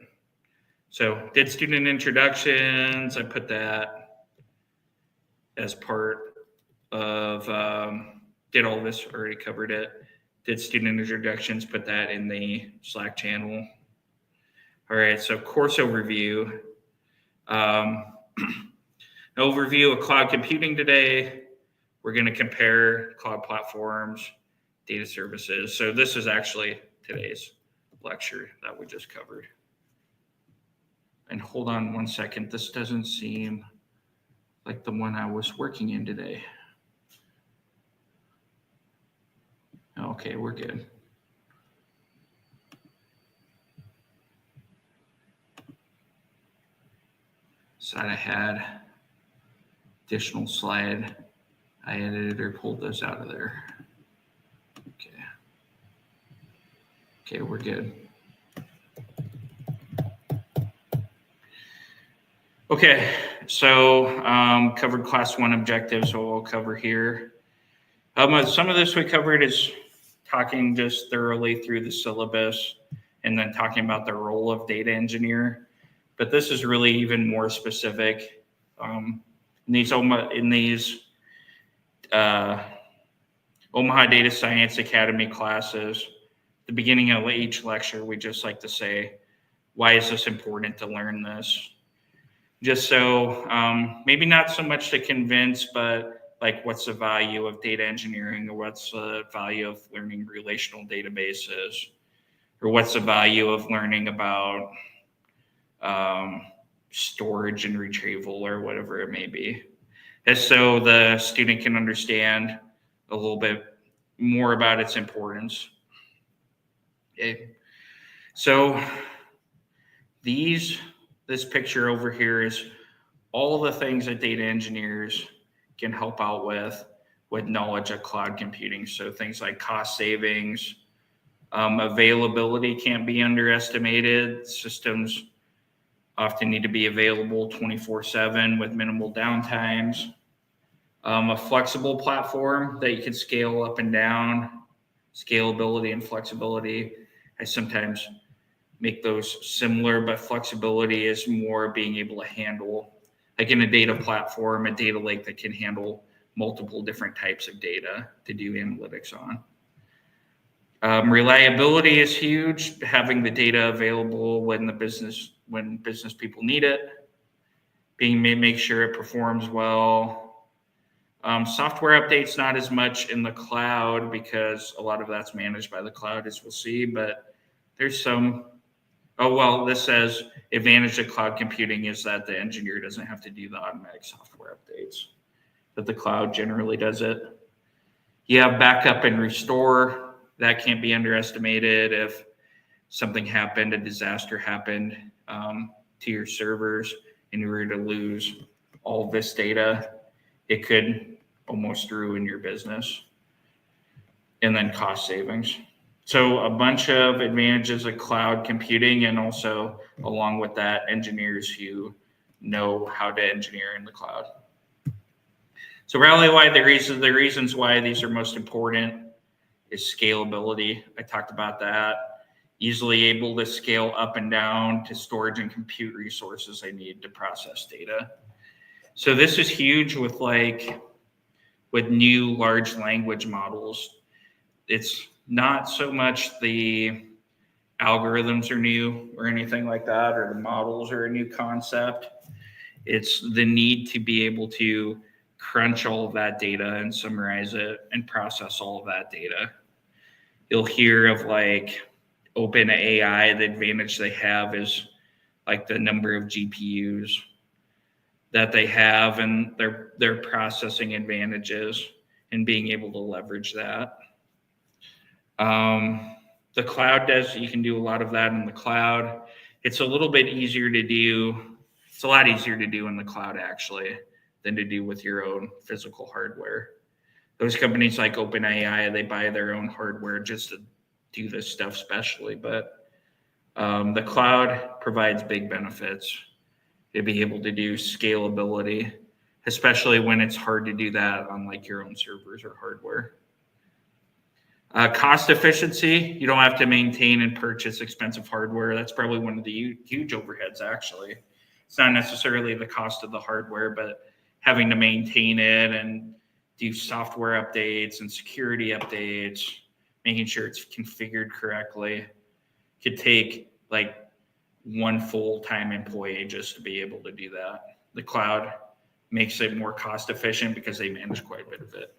So did student introductions. I put that as part of, did all this, already covered it. Did student introductions, put that in the Slack channel. All right, so course overview. Overview of cloud computing today. We're going to compare cloud platforms, data services. So this is actually today's lecture that we just covered. And hold on one second. This doesn't seem like the one I was working in today. Okay, we're good. So I had additional slide. I edited or pulled those out of there. Okay. Okay, we're good. Okay, so covered class 1 objectives, so we'll cover here. Some of this we covered is talking just thoroughly through the syllabus and then talking about the role of data engineer. But this is really even more specific. In these Omaha Data Science Academy classes, the beginning of each lecture, we just like to say, why is this important to learn this? Just so, maybe not so much to convince, but like what's the value of data engineering, or what's the value of learning relational databases, or what's the value of learning about storage and retrieval or whatever it may be. And so the student can understand a little bit more about its importance. Okay. So this picture over here is all the things that data engineers can help out with knowledge of cloud computing. So things like cost savings, availability can't be underestimated. Systems often need to be available 24/7 with minimal downtimes. A flexible platform that you can scale up and down, scalability and flexibility. I sometimes make those similar, but flexibility is more being able to handle, like in a data platform, a data lake that can handle multiple different types of data to do analytics on. Reliability is huge, having the data available when business people need it, make sure it performs well. Software updates, not as much in the cloud because a lot of that's managed by the cloud, as we'll see, but there's some. Oh, well, this says advantage of cloud computing is that the engineer doesn't have to do the automatic software updates, that the cloud generally does it. You have backup and restore. That can't be underestimated. If something happened, a disaster happened to your servers, and you were to lose all of this data, it could almost through in your business. And then cost savings. So a bunch of advantages of cloud computing, and also along with that, engineers who know how to engineer in the cloud. So really why the reasons why these are most important is scalability. I talked about that. Easily able to scale up and down to storage and compute resources I need to process data. So this is huge with new large language models. It's not so much the algorithms are new or anything like that, or the models are a new concept. It's the need to be able to crunch all of that data and summarize it and process all of that data. You'll hear of OpenAI, the advantage they have is the number of GPUs that they have and their processing advantages and being able to leverage that. The cloud you can do a lot of that in the cloud. It's a little bit easier to do. It's a lot easier to do in the cloud actually than to do with your own physical hardware. Those companies like OpenAI, they buy their own hardware just to do this stuff specially. But the cloud provides big benefits to be able to do scalability, especially when it's hard to do that on your own servers or hardware. Cost efficiency, you don't have to maintain and purchase expensive hardware. That's probably one of the huge overheads, actually. It's not necessarily the cost of the hardware, but having to maintain it and do software updates and security updates, making sure it's configured correctly, could take one full-time employee just to be able to do that. The cloud makes it more cost efficient because they manage quite a bit of it.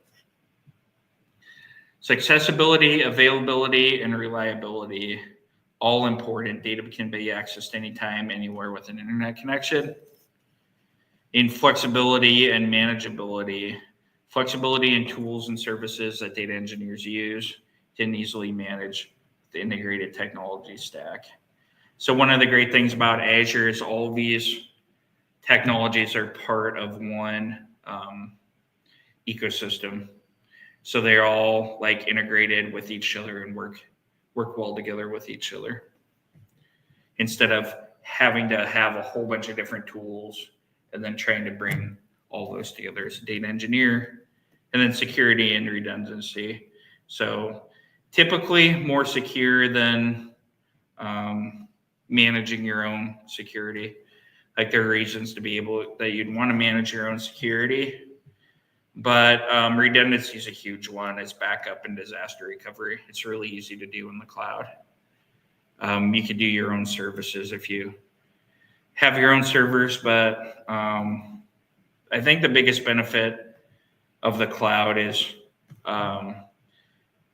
So accessibility, availability, and reliability, all important. Data can be accessed anytime, anywhere with an internet connection. In flexibility and manageability, flexibility in tools and services that data engineers use can easily manage the integrated technology stack. So one of the great things about Azure is all these technologies are part of one ecosystem. So they're all integrated with each other and work well together with each other. Instead of having to have a whole bunch of different tools and then trying to bring all those together as a data engineer. And then security and redundancy. So typically more secure than managing your own security. There are reasons to be that you'd want to manage your own security. But redundancy is a huge one. It's backup and disaster recovery. It's really easy to do in the cloud. You could do your own services if you have your own servers, but I think the biggest benefit of the cloud is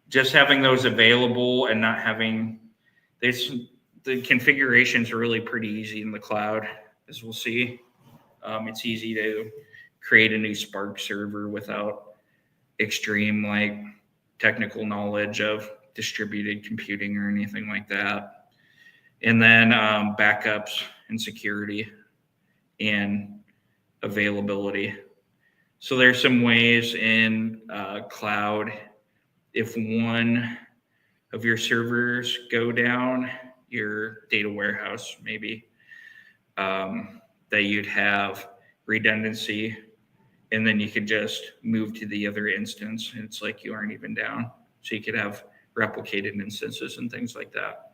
just having those available and not having this. The configurations are really pretty easy in the cloud, as we'll see. It's easy to create a new Spark server without extreme technical knowledge of distributed computing or anything like that. And then backups and security and availability. So there's some ways in cloud, if one of your servers go down, your data warehouse maybe, that you'd have redundancy, and then you could just move to the other instance and it's you aren't even down. So you could have replicated instances and things like that.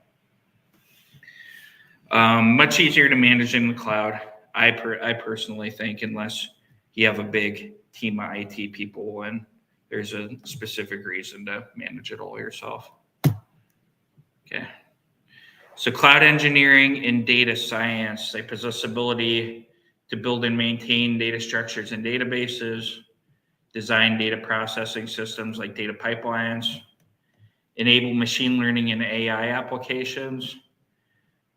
Much easier to manage in the cloud, I personally think, unless you have a big team of IT people and there's a specific reason to manage it all yourself. Okay. So cloud engineering and data science, they possess ability to build and maintain data structures and databases, design data processing systems like data pipelines, enable machine learning and AI applications,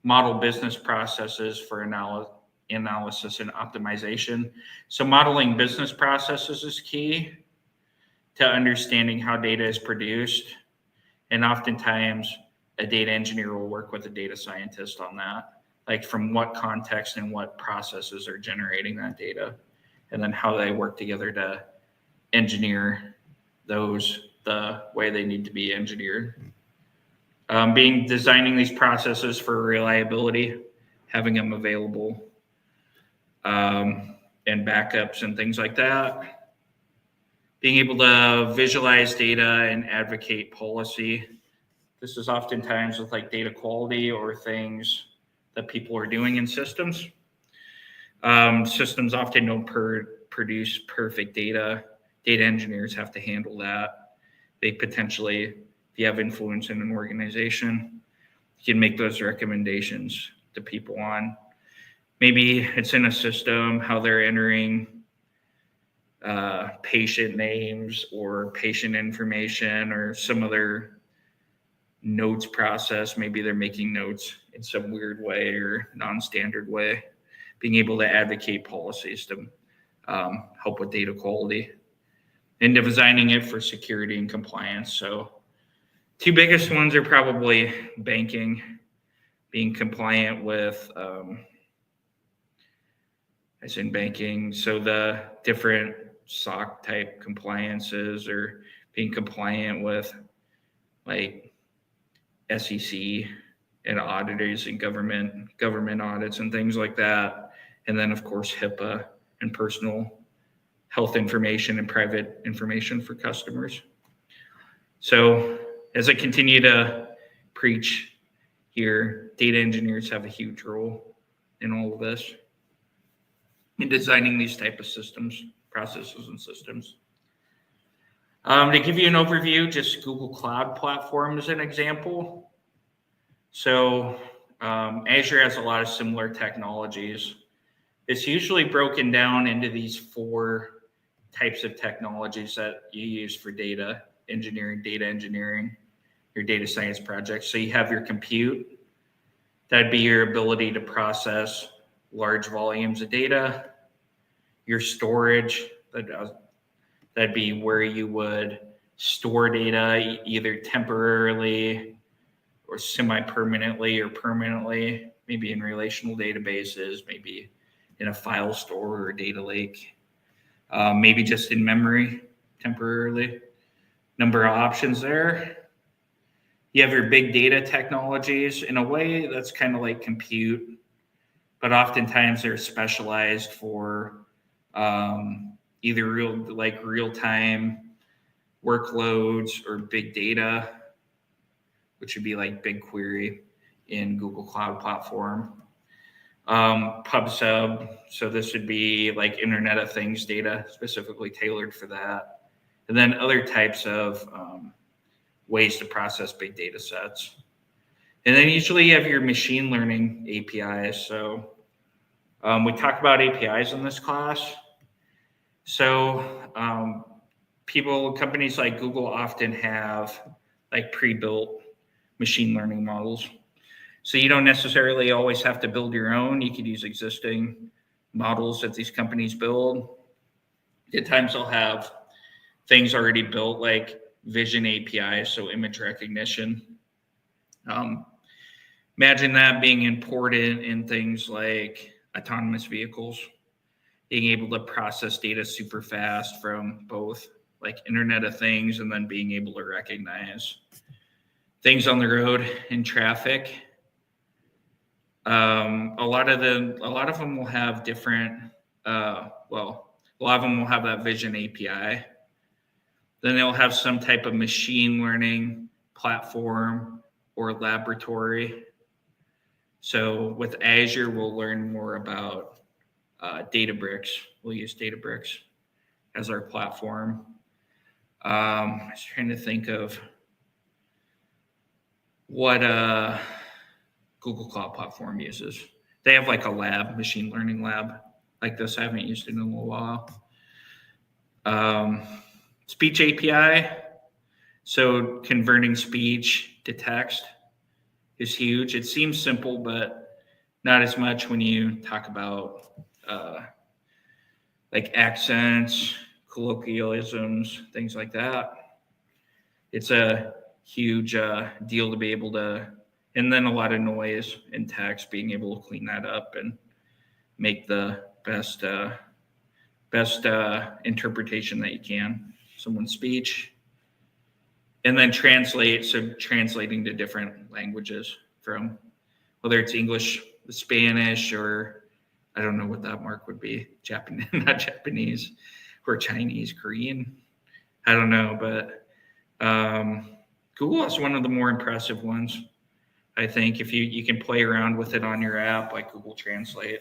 model business processes for analysis and optimization. So modeling business processes is key to understanding how data is produced. And oftentimes a data engineer will work with a data scientist on that, from what context and what processes are generating that data, and then how they work together to engineer those the way they need to be engineered. Designing these processes for reliability, having them available, and backups and things like that. Being able to visualize data and advocate policy. This is oftentimes with like data quality or things that people are doing in systems. Systems often don't produce perfect data. Data engineers have to handle that. They potentially, if you have influence in an organization, you can make those recommendations to people on. Maybe it's in a system, how they're entering patient names or patient information or some other notes process. Maybe they're making notes in some weird way or non-standard way. Being able to advocate policies to help with data quality and designing it for security and compliance. So two biggest ones are probably banking, being compliant with, as in banking, so the different SOC type compliances or being compliant with like SEC and auditors and government audits and things like that. And then of course HIPAA and personal health information and private information for customers. So as I continue to preach here, data engineers have a huge role in all of this, in designing these type of systems, processes and systems. To give you an overview, just Google Cloud Platform is an example. So Azure has a lot of similar technologies. It's usually broken down into these 4 types of technologies that you use for data engineering, your data science projects. So you have your compute. That'd be your ability to process large volumes of data. Your storage, that'd be where you would store data either temporarily or semi-permanently or permanently, maybe in relational databases, maybe in a file store or data lake, maybe just in memory temporarily. Number of options there. You have your big data technologies. In a way, that's kind of like compute, but oftentimes they're specialized for either real-time workloads or big data, which would be like BigQuery in Google Cloud Platform. PubSub, so this would be like Internet of Things data, specifically tailored for that. And then other types of ways to process big data sets. And then usually you have your machine learning APIs. So we talk about APIs in this class. So companies like Google often have like pre-built machine learning models. So you don't necessarily always have to build your own. You could use existing models that these companies build. At times they'll have things already built like vision APIs, so image recognition. Imagine that being important in things like autonomous vehicles, being able to process data super fast from both like Internet of Things and then being able to recognize things on the road in traffic. A lot of them will have different, a lot of them will have that vision API. Then they'll have some type of machine learning platform or laboratory. So with Azure, we'll learn more about Databricks. We'll use Databricks as our platform. I was trying to think of what Google Cloud Platform uses. They have like a lab, machine learning lab like this. I haven't used it in a little while. Speech API. So converting speech to text is huge. It seems simple, but not as much when you talk about like accents, colloquialisms, things like that. It's a huge deal to be able to, and then a lot of noise in text, being able to clean that up and make the best best interpretation that you can, someone's speech, and then translate. So translating to different languages from whether it's English, Spanish, or I don't know what that mark would be, Japanese, not Japanese, or Chinese, Korean. I don't know, but Google is one of the more impressive ones. I think if you can play around with it on your app, like Google Translate.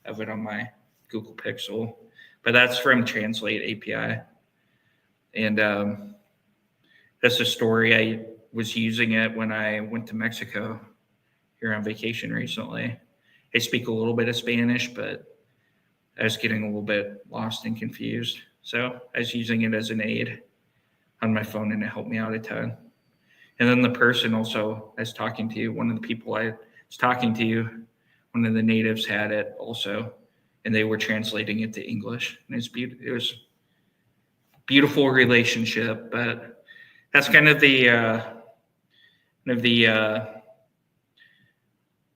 I have it on my Google Pixel, but that's from Translate API. And that's a story. I was using it when I went to Mexico here on vacation recently. I speak a little bit of Spanish, but I was getting a little bit lost and confused. So I was using it as an aid on my phone, and it helped me out a ton. And then the person also I was talking to, one of the people I was talking to, one of the natives had it also, and they were translating it to English. And it was a beautiful relationship, but that's kind of the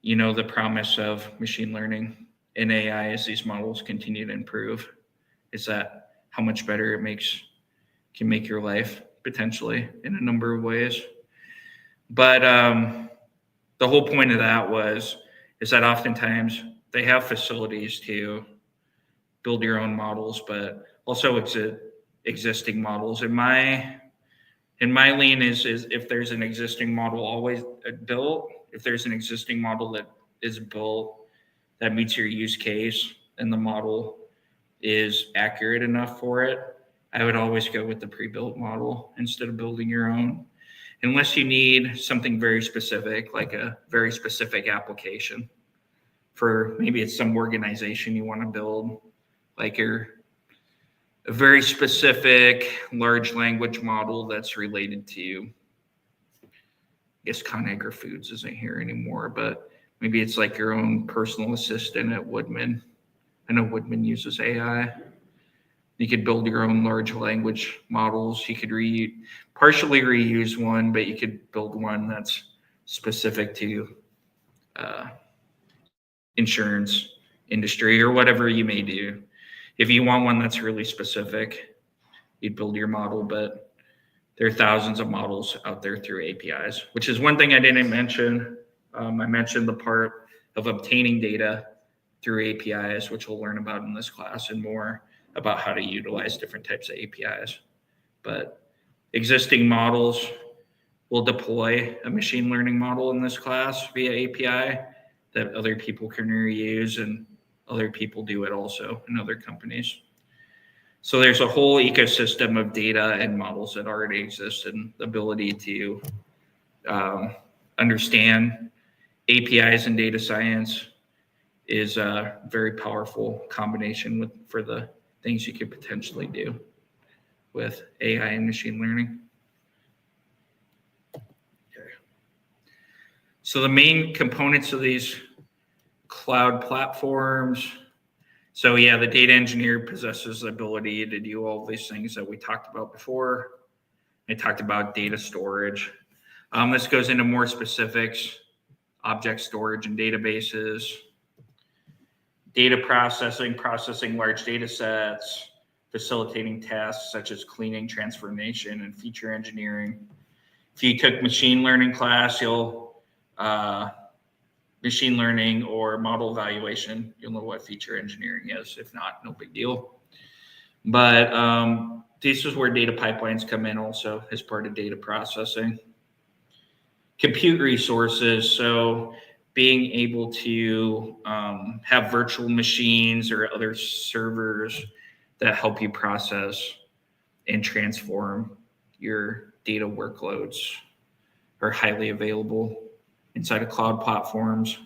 the promise of machine learning and AI as these models continue to improve, is that how much better it can make your life potentially in a number of ways. But the whole point of that is that oftentimes they have facilities to build your own models, but also existing models. And my lean is if there's an existing model always built, if there's an existing model that is built that meets your use case and the model is accurate enough for it, I would always go with the pre-built model instead of building your own. Unless you need something very specific, like a very specific application for maybe it's some organization you want to build, like a very specific large language model that's related to, I guess Conagra Foods isn't here anymore, but maybe it's like your own personal assistant at Woodman. I know Woodman uses AI. You could build your own large language models. You could partially reuse one, but you could build one that's specific to insurance industry or whatever you may do. If you want one that's really specific, you'd build your model, but there are thousands of models out there through APIs, which is one thing I didn't mention. I mentioned the part of obtaining data through APIs, which we'll learn about in this class, and more about how to utilize different types of APIs. But existing models, will deploy a machine learning model in this class via API that other people can reuse, and other people do it also in other companies. So there's a whole ecosystem of data and models that already exist, and the ability to understand APIs and data science is a very powerful combination for the things you could potentially do with AI and machine learning. Okay. So the main components of these cloud platforms. So yeah, the data engineer possesses the ability to do all of these things that we talked about before. I talked about data storage. This goes into more specifics: object storage and databases, data processing large data sets, facilitating tasks such as cleaning, transformation, and feature engineering. If you took machine learning class, machine learning or model evaluation, you'll know what feature engineering is. If not, no big deal. But this is where data pipelines come in also as part of data processing. Compute resources, so being able to have virtual machines or other servers that help you process and transform your data workloads are highly available inside of cloud platforms.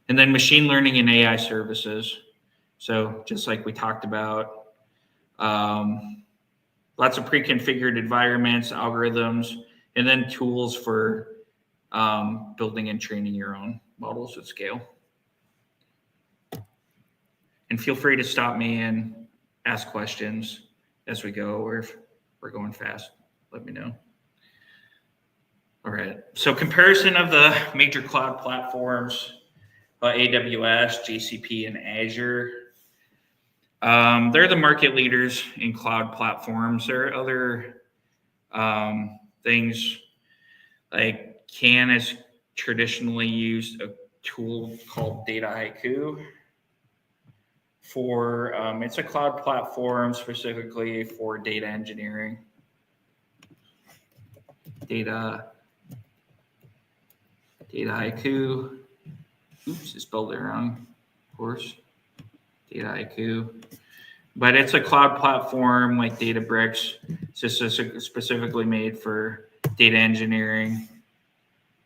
And then machine learning and AI services. So just like we talked about, lots of pre-configured environments, algorithms, and then tools for building and training your own models at scale. And feel free to stop me and ask questions as we go, or if we're going fast, let me know. All right, so comparison of the major cloud platforms, AWS, GCP, and Azure. They're the market leaders in cloud platforms. There are other things like CAN has traditionally used a tool called Data Haiku for it's a cloud platform specifically for data engineering. Data Haiku. Oops, I spelled it wrong, of course. Data Haiku. But it's a cloud platform like Databricks. It's just specifically made for data engineering,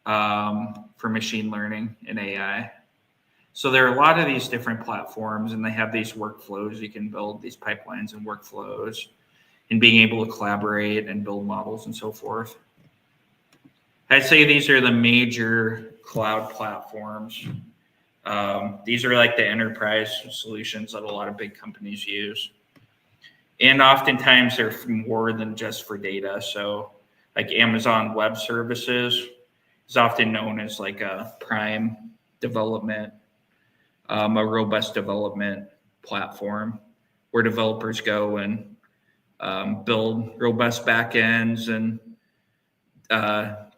for machine learning and AI. So there are a lot of these different platforms, and they have these workflows. You can build these pipelines and workflows, and being able to collaborate and build models and so forth. I'd say these are the major cloud platforms. These are like the enterprise solutions that a lot of big companies use. And oftentimes they're more than just for data. So like Amazon Web Services is often known as like a prime development, a robust development platform where developers go and build robust backends and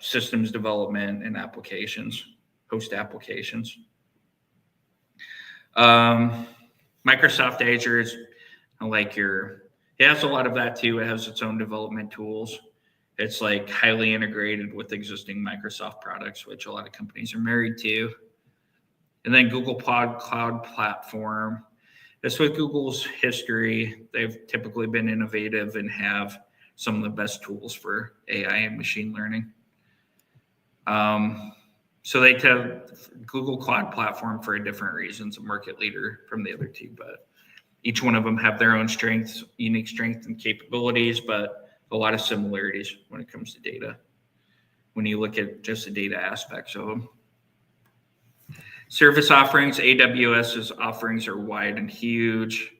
systems development and applications, host applications. Microsoft Azure is like it has a lot of that too. It has its own development tools. It's like highly integrated with existing Microsoft products, which a lot of companies are married to. And then Google Cloud Platform. That's with Google's history. They've typically been innovative and have some of the best tools for AI and machine learning. So they tell Google Cloud Platform for different reasons, a market leader from the other two, but each one of them have their own strengths, unique strengths and capabilities, but a lot of similarities when it comes to data, when you look at just the data aspects of them. Service offerings, AWS's offerings are wide and huge.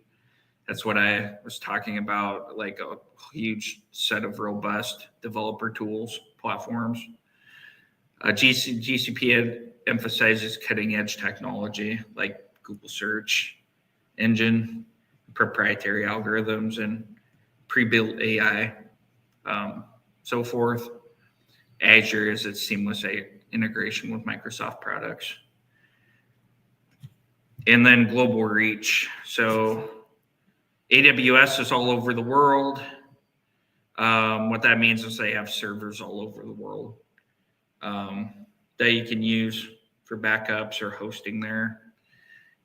That's what I was talking about, like a huge set of robust developer tools, platforms. GCP emphasizes cutting edge technology like Google search engine, proprietary algorithms, and pre-built AI, so forth. Azure is its seamless integration with Microsoft products. And then global reach. So AWS is all over the world. What that means is they have servers all over the world that you can use for backups or hosting there.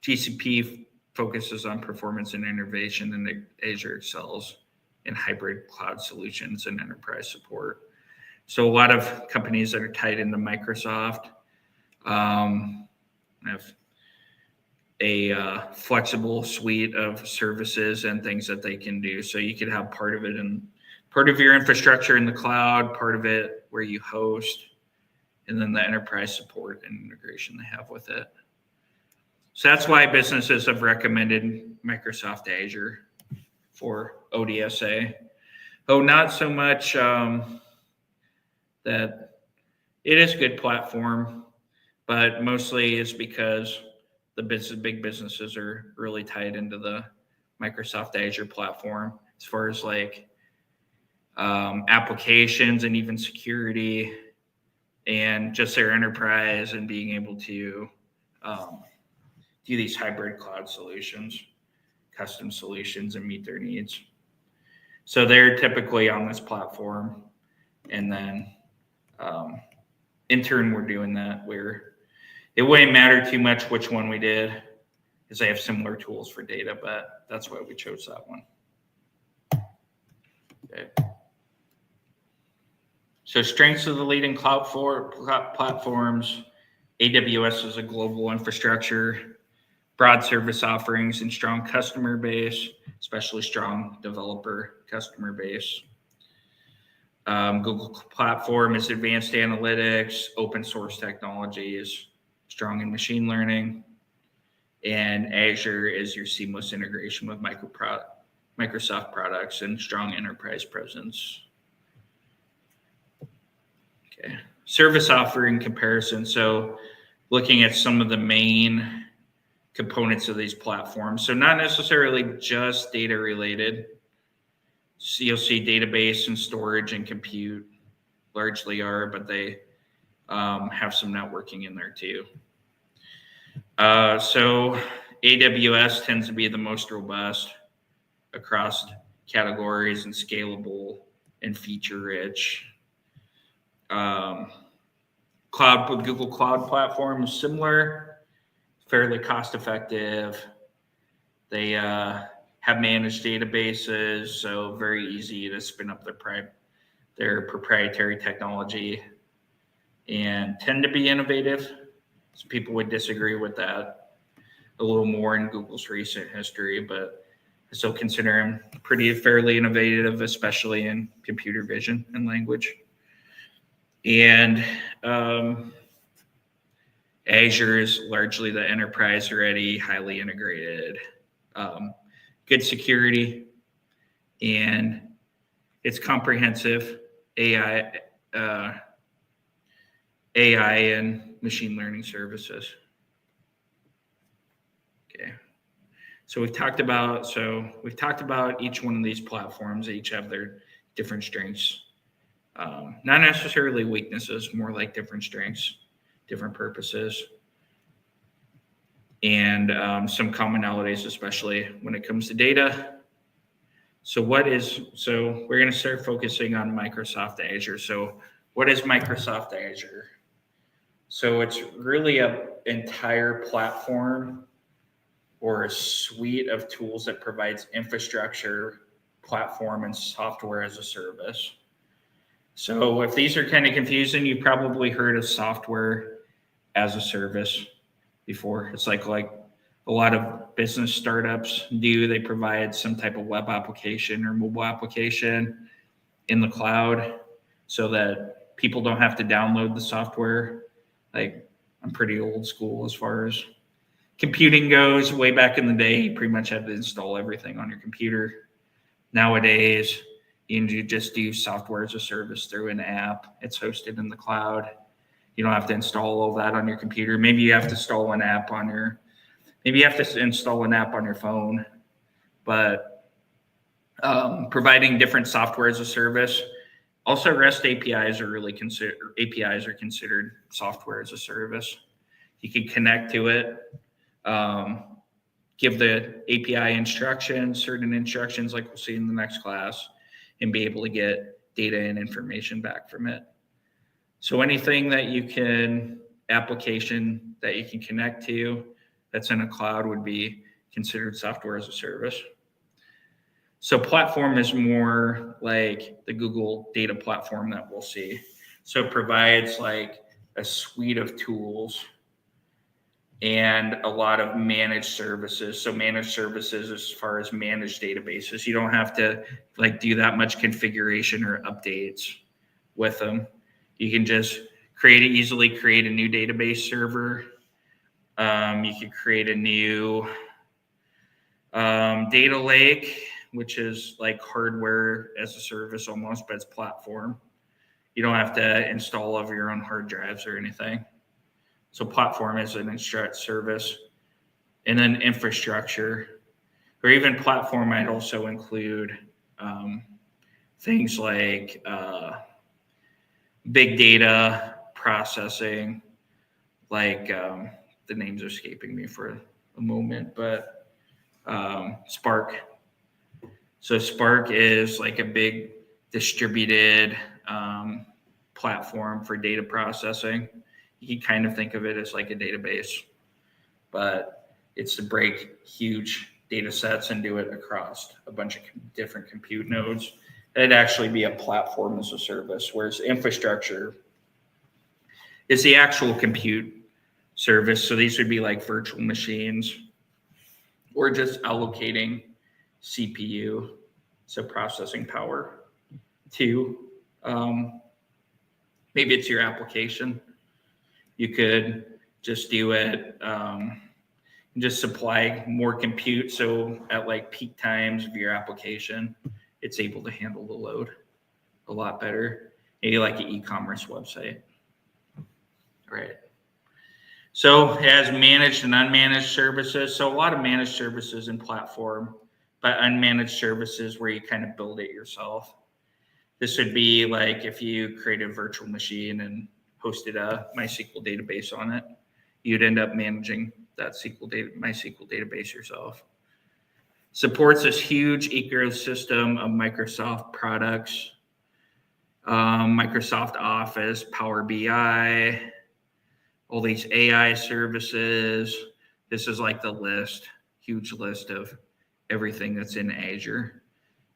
GCP focuses on performance and innovation, and Azure excels in hybrid cloud solutions and enterprise support. So a lot of companies that are tied into Microsoft have a flexible suite of services and things that they can do. So you could have part of it in part of your infrastructure in the cloud, part of it where you host, and then the enterprise support and integration they have with it. So that's why businesses have recommended Microsoft Azure for ODSA. Oh, not so much that it is a good platform, but mostly it's because the big businesses are really tied into the Microsoft Azure platform as far as like applications and even security and just their enterprise and being able to do these hybrid cloud solutions, custom solutions, and meet their needs. So they're typically on this platform. And then in turn, we're doing that where it wouldn't matter too much which one we did because they have similar tools for data, but that's why we chose that one. Okay. So strengths of the leading cloud platforms. AWS is a global infrastructure, broad service offerings, and strong customer base, especially strong developer customer base. Google Platform is advanced analytics, open source technologies, strong in machine learning. And Azure is your seamless integration with Microsoft products and strong enterprise presence. Okay, service offering comparison. So looking at some of the main components of these platforms. So not necessarily just data related. So you'll see database and storage and compute largely are, but they have some networking in there too. So AWS tends to be the most robust across categories and scalable and feature rich. Google Cloud Platform is similar, fairly cost effective. They have managed databases, so very easy to spin up their proprietary technology and tend to be innovative. Some people would disagree with that a little more in Google's recent history, but I still consider them fairly innovative, especially in computer vision and language. And Azure is largely the enterprise ready, highly integrated, good security, and it's comprehensive AI and machine learning services. Okay. So we've talked about each one of these platforms. They each have their different strengths. Not necessarily weaknesses, more like different strengths, different purposes, and some commonalities, especially when it comes to data. So we're going to start focusing on Microsoft Azure. So what is Microsoft Azure? So it's really an entire platform or a suite of tools that provides infrastructure, platform, and software as a service. So if these are kind of confusing, you probably heard of software as a service before. It's like a lot of business startups do. They provide some type of web application or mobile application in the cloud so that people don't have to download the software. Like, I'm pretty old school as far as computing goes. Way back in the day, you pretty much had to install everything on your computer. Nowadays, you just do software as a service through an app. It's hosted in the cloud. You don't have to install all that on your computer. Maybe you have to install an app on your phone, but providing different software as a service. Also, REST APIs are considered software as a service. You can connect to it, give the API certain instructions like we'll see in the next class, and be able to get data and information back from it. So anything application that you can connect to that's in a cloud would be considered software as a service. So platform is more like the Google data platform that we'll see. So it provides like a suite of tools and a lot of managed services. So managed services as far as managed databases, you don't have to do that much configuration or updates with them. You can just easily create a new database server. You could create a new data lake, which is like hardware as a service almost, but it's platform. You don't have to install over your own hard drives or anything. So platform is an instruct service. And then infrastructure, or even platform might also include things like big data processing, like the names are escaping me for a moment, but Spark. So Spark is like a big distributed platform for data processing. You can kind of think of it as like a database, but it's to break huge data sets and do it across a bunch of different compute nodes. It'd actually be a platform as a service, whereas infrastructure is the actual compute service. So these would be like virtual machines or just allocating CPU, so processing power to maybe it's your application. You could just do it, just supply more compute. So at like peak times of your application, it's able to handle the load a lot better. Maybe like an e-commerce website. Right. So it has managed and unmanaged services. So a lot of managed services in platform, but unmanaged services where you kind of build it yourself. This would be like if you created a virtual machine and hosted a MySQL database on it, you'd end up managing that MySQL database yourself. Supports this huge ecosystem of Microsoft products, Microsoft Office, Power BI, all these AI services. This is like the list, huge list of everything that's in Azure.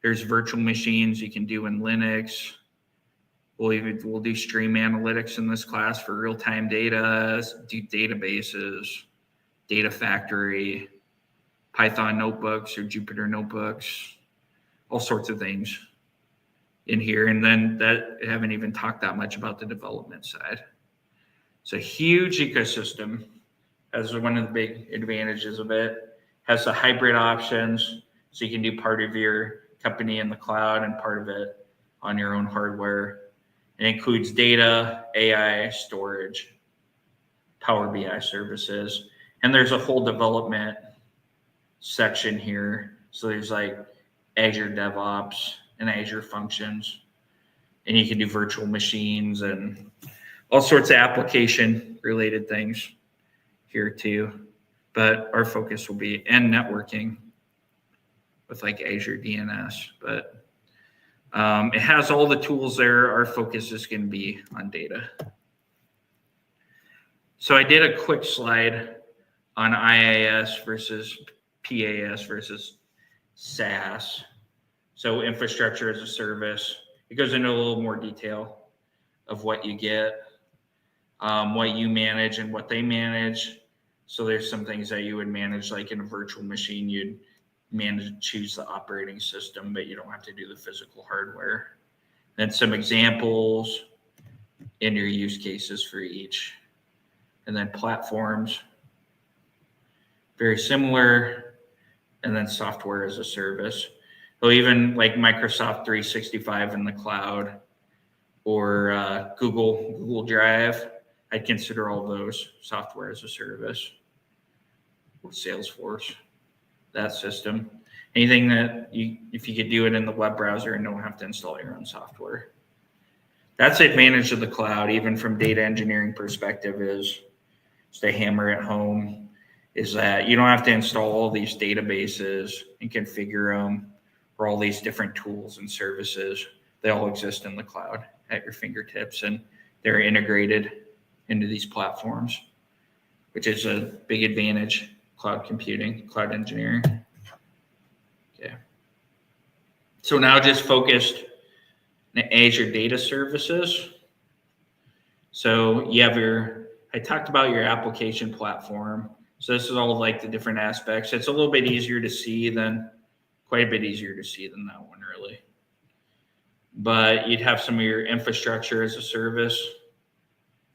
There's virtual machines you can do in Linux. We'll do stream analytics in this class for real-time data, do databases, data factory, Python notebooks or Jupyter notebooks, all sorts of things in here. And then that I haven't even talked that much about the development side. It's a huge ecosystem. As one of the big advantages of it, has the hybrid options, so you can do part of your company in the cloud and part of it on your own hardware. It includes data, AI, storage, Power BI services, and there's a whole development section here. So there's like Azure DevOps and Azure Functions, and you can do virtual machines and all sorts of application related things here too. But our focus will be and networking with like Azure DNS. But it has all the tools there. Our focus is going to be on data. So I did a quick slide on IaaS versus PaaS versus SaaS. So infrastructure as a service. It goes into a little more detail of what you get, what you manage and what they manage. So there's some things that you would manage, like in a virtual machine, you'd choose the operating system, but you don't have to do the physical hardware. Then some examples and your use cases for each. And then platforms, very similar. And then software as a service. So even like Microsoft 365 in the cloud or Google Drive, I'd consider all those software as a service. Or Salesforce, that system. Anything that if you could do it in the web browser and don't have to install your own software. That's the advantage of the cloud, even from data engineering perspective, is to hammer at home, is that you don't have to install all these databases and configure them for all these different tools and services. They all exist in the cloud at your fingertips, and they're integrated into these platforms, which is a big advantage. Cloud computing, cloud engineering. Okay. So now just focused on Azure Data Services. So you have I talked about your application platform. So this is all like the different aspects. It's a little bit easier to see quite a bit easier to see than that one really. But you'd have some of your infrastructure as a service,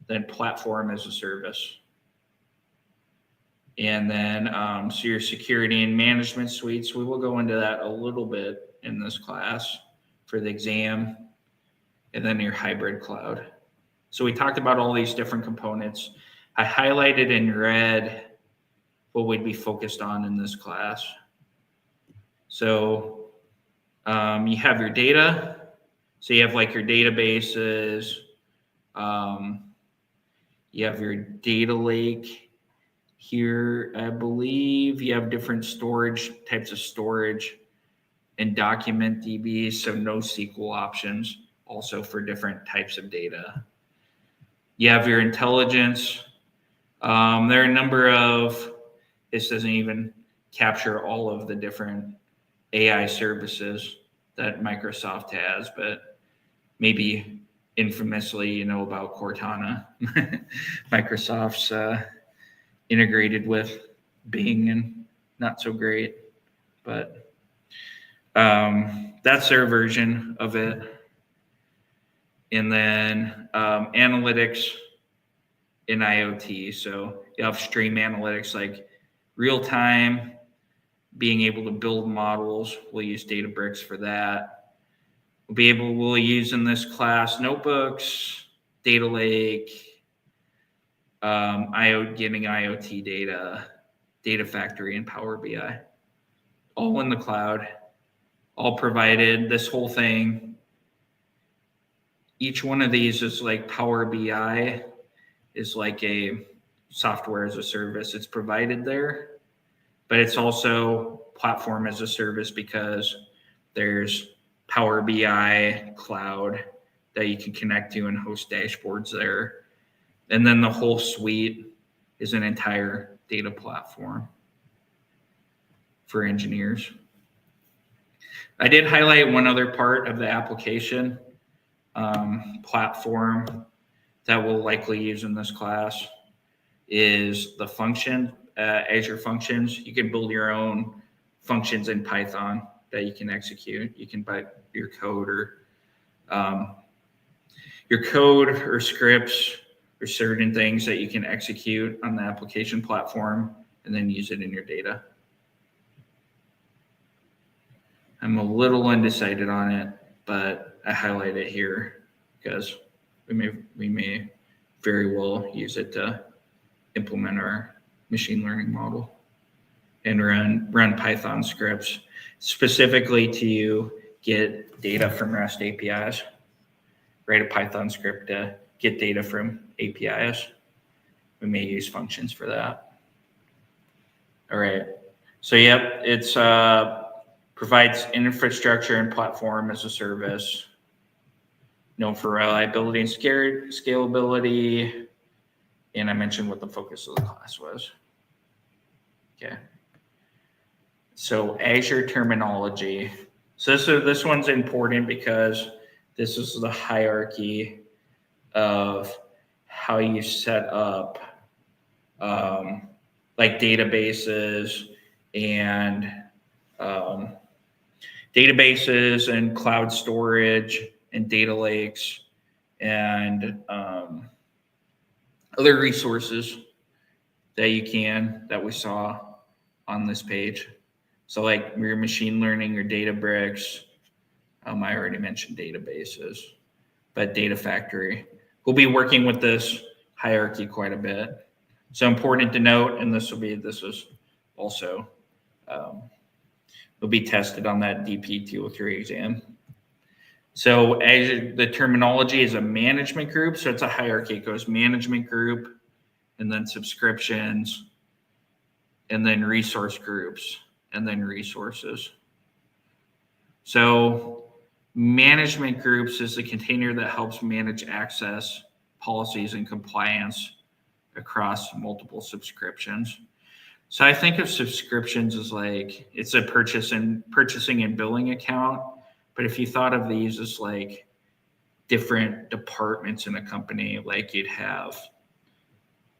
then platform as a service. And then, so your security and management suites, we will go into that a little bit in this class for the exam, and then your hybrid cloud. So we talked about all these different components. I highlighted in red what we'd be focused on in this class. So you have your data. So you have like your databases. You have your data lake. Here, I believe you have different types of storage and document DBs, so NoSQL options also for different types of data. You have your intelligence. There are a number of, this doesn't even capture all of the different AI services that Microsoft has, but maybe infamously, you know about Cortana. Microsoft's integrated with Bing and not so great, but that's their version of it. And then analytics in IoT. So you have stream analytics like real time, being able to build models. We'll use Databricks for that. We'll use in this class notebooks, data lake, getting IoT data factory, and Power BI, all in the cloud, all provided. This whole thing, each one of these is like Power BI is like a software as a service. It's provided there, but it's also platform as a service because there's Power BI cloud that you can connect to and host dashboards there. And then the whole suite is an entire data platform for engineers. I did highlight one other part of the application platform that we'll likely use in this class is the function, Azure Functions. You can build your own functions in Python that you can execute. You can buy your code or scripts or certain things that you can execute on the application platform and then use it in your data. I'm a little undecided on it, but I highlight it here because we may very well use it to implement our machine learning model and run Python scripts specifically to get data from REST APIs. Write a Python script to get data from APIs. We may use functions for that. All right. So yep, it's provides infrastructure and platform as a service, known for reliability and scalability. And I mentioned what the focus of the class was. Okay. So Azure terminology. So this one's important because this is the hierarchy of how you set up like databases and cloud storage and data lakes and other resources that we saw on this page. So like your machine learning or Databricks, I already mentioned databases, but data factory. We'll be working with this hierarchy quite a bit. So important to note, and this is also will be tested on that DP 203 exam. So Azure, the terminology is a management group. So it's a hierarchy. It goes management group, and then subscriptions, and then resource groups, and then resources. So management groups is the container that helps manage access, policies, and compliance across multiple subscriptions. So I think of subscriptions as like it's a purchasing and billing account. But if you thought of these as like different departments in a company, like you'd have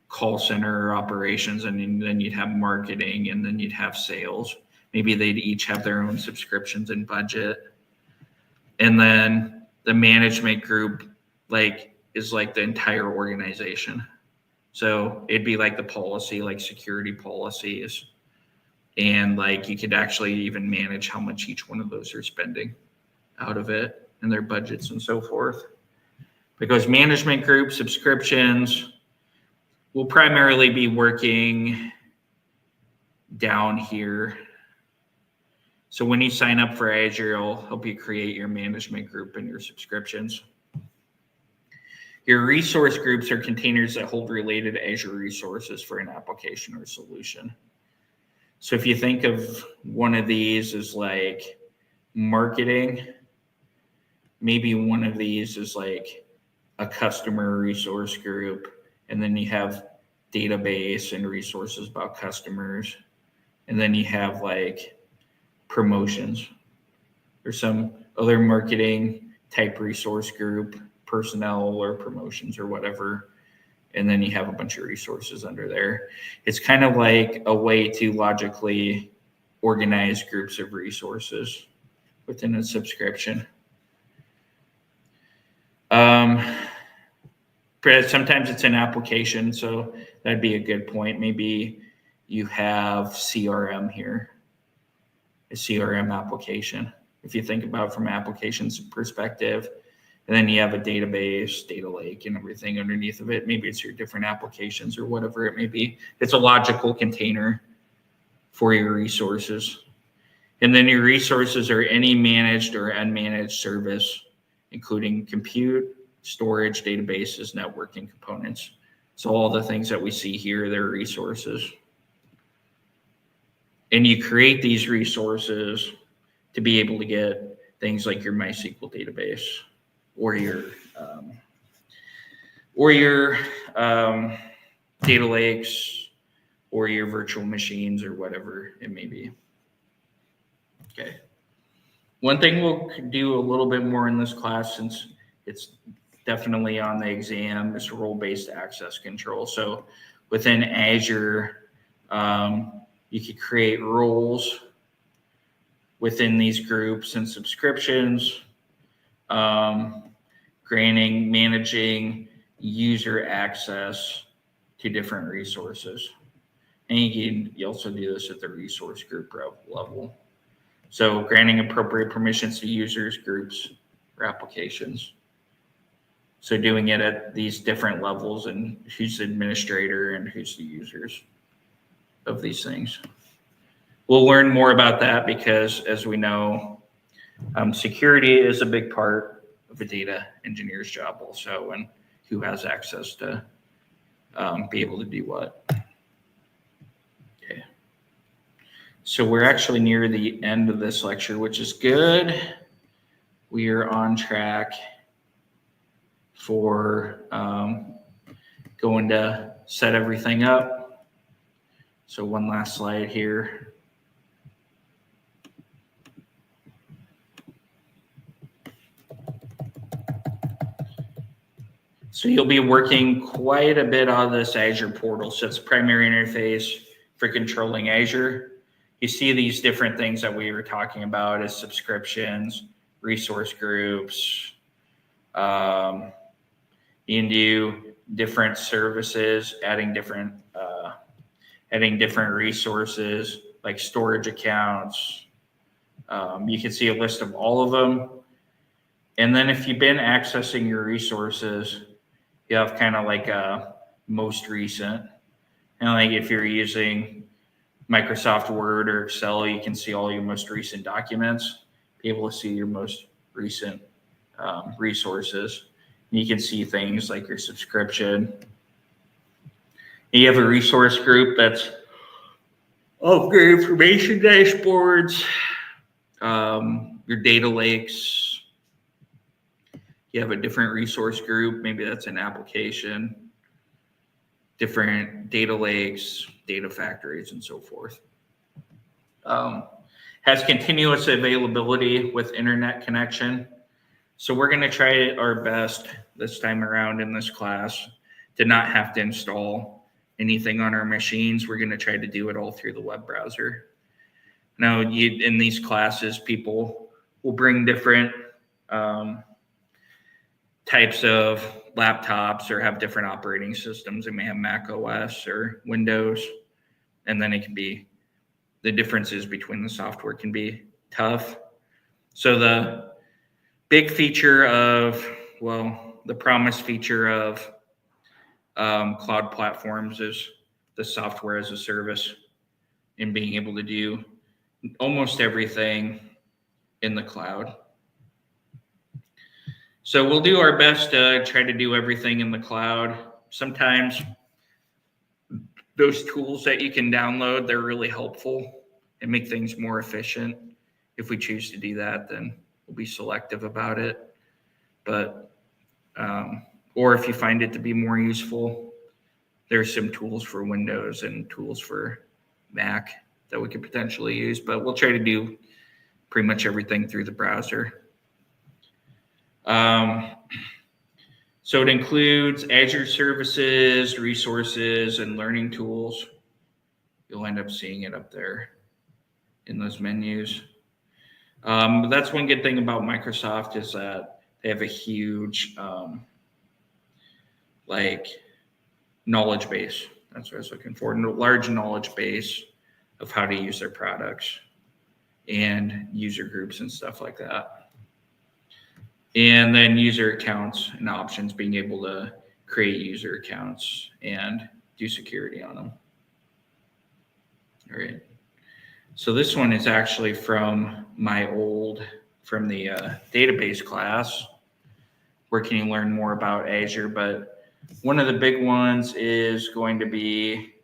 call center operations, and then you'd have marketing, and then you'd have sales. Maybe they'd each have their own subscriptions and budget. And then the management group is like the entire organization. So it'd be like the policy, like security policies. And like you could actually even manage how much each one of those are spending out of it and their budgets and so forth. Because management group subscriptions will primarily be working down here. So when you sign up for Azure, it'll help you create your management group and your subscriptions. Your resource groups are containers that hold related Azure resources for an application or solution. So if you think of one of these as like marketing, maybe one of these is like a customer resource group, and then you have database and resources about customers, and then you have like promotions or some other marketing type resource group, personnel or promotions or whatever, and then you have a bunch of resources under there. It's kind of like a way to logically organize groups of resources within a subscription. But sometimes it's an application, so that'd be a good point. Maybe you have CRM here, a CRM application. If you think about it from an application's perspective, And then you have a database, data lake, and everything underneath of it. Maybe it's your different applications or whatever it may be. It's a logical container for your resources. And then your resources are any managed or unmanaged service, including compute, storage, databases, networking components. So all the things that we see here, they're resources. And you create these resources to be able to get things like your MySQL database or your data lakes or your virtual machines or whatever it may be. Okay. One thing we'll do a little bit more in this class, since it's definitely on the exam, is role-based access control. So within Azure, you could create roles within these groups and subscriptions, managing user access to different resources. And you also do this at the resource group level. So granting appropriate permissions to users, groups, or applications. So doing it at these different levels and who's the administrator and who's the users of these things. We'll learn more about that because, as we know, security is a big part of a data engineer's job also, and who has access to be able to do what. Okay. So we're actually near the end of this lecture, which is good. We are on track for going to set everything up. So one last slide here. So you'll be working quite a bit on this Azure portal. So it's primary interface for controlling Azure. You see these different things that we were talking about as subscriptions, resource groups. You can do different services, adding different resources like storage accounts. You can see a list of all of them. And then if you've been accessing your resources, you have kind of like a most recent. And like if you're using Microsoft Word or Excel, you can see all your most recent documents, be able to see your most recent resources. And you can see things like your subscription. And you have a resource group that's all your information dashboards, your data lakes. You have a different resource group, maybe that's an application, different data lakes, data factories, and so forth. Has continuous availability with internet connection. So we're going to try our best this time around in this class to not have to install anything on our machines. We're going to try to do it all through the web browser. Now, in these classes, people will bring different types of laptops or have different operating systems. They may have Mac OS or Windows, and then it can be, the differences between the software can be tough. So the big feature of, the promised feature of cloud platforms is the software as a service and being able to do almost everything in the cloud. So we'll do our best to try to do everything in the cloud. Sometimes those tools that you can download, they're really helpful and make things more efficient. If we choose to do that, then we'll be selective about it. But, or if you find it to be more useful, there's some tools for Windows and tools for Mac that we could potentially use, but we'll try to do pretty much everything through the browser. So it includes Azure services, resources, and learning tools. You'll end up seeing it up there in those menus. But that's one good thing about Microsoft is that they have a huge knowledge base. That's what I was looking for. A large knowledge base of how to use their products and user groups and stuff like that. And then user accounts and options, being able to create user accounts and do security on them. All right. So this one is actually from from the database class, where can you learn more about Azure. But one of the big ones is going to be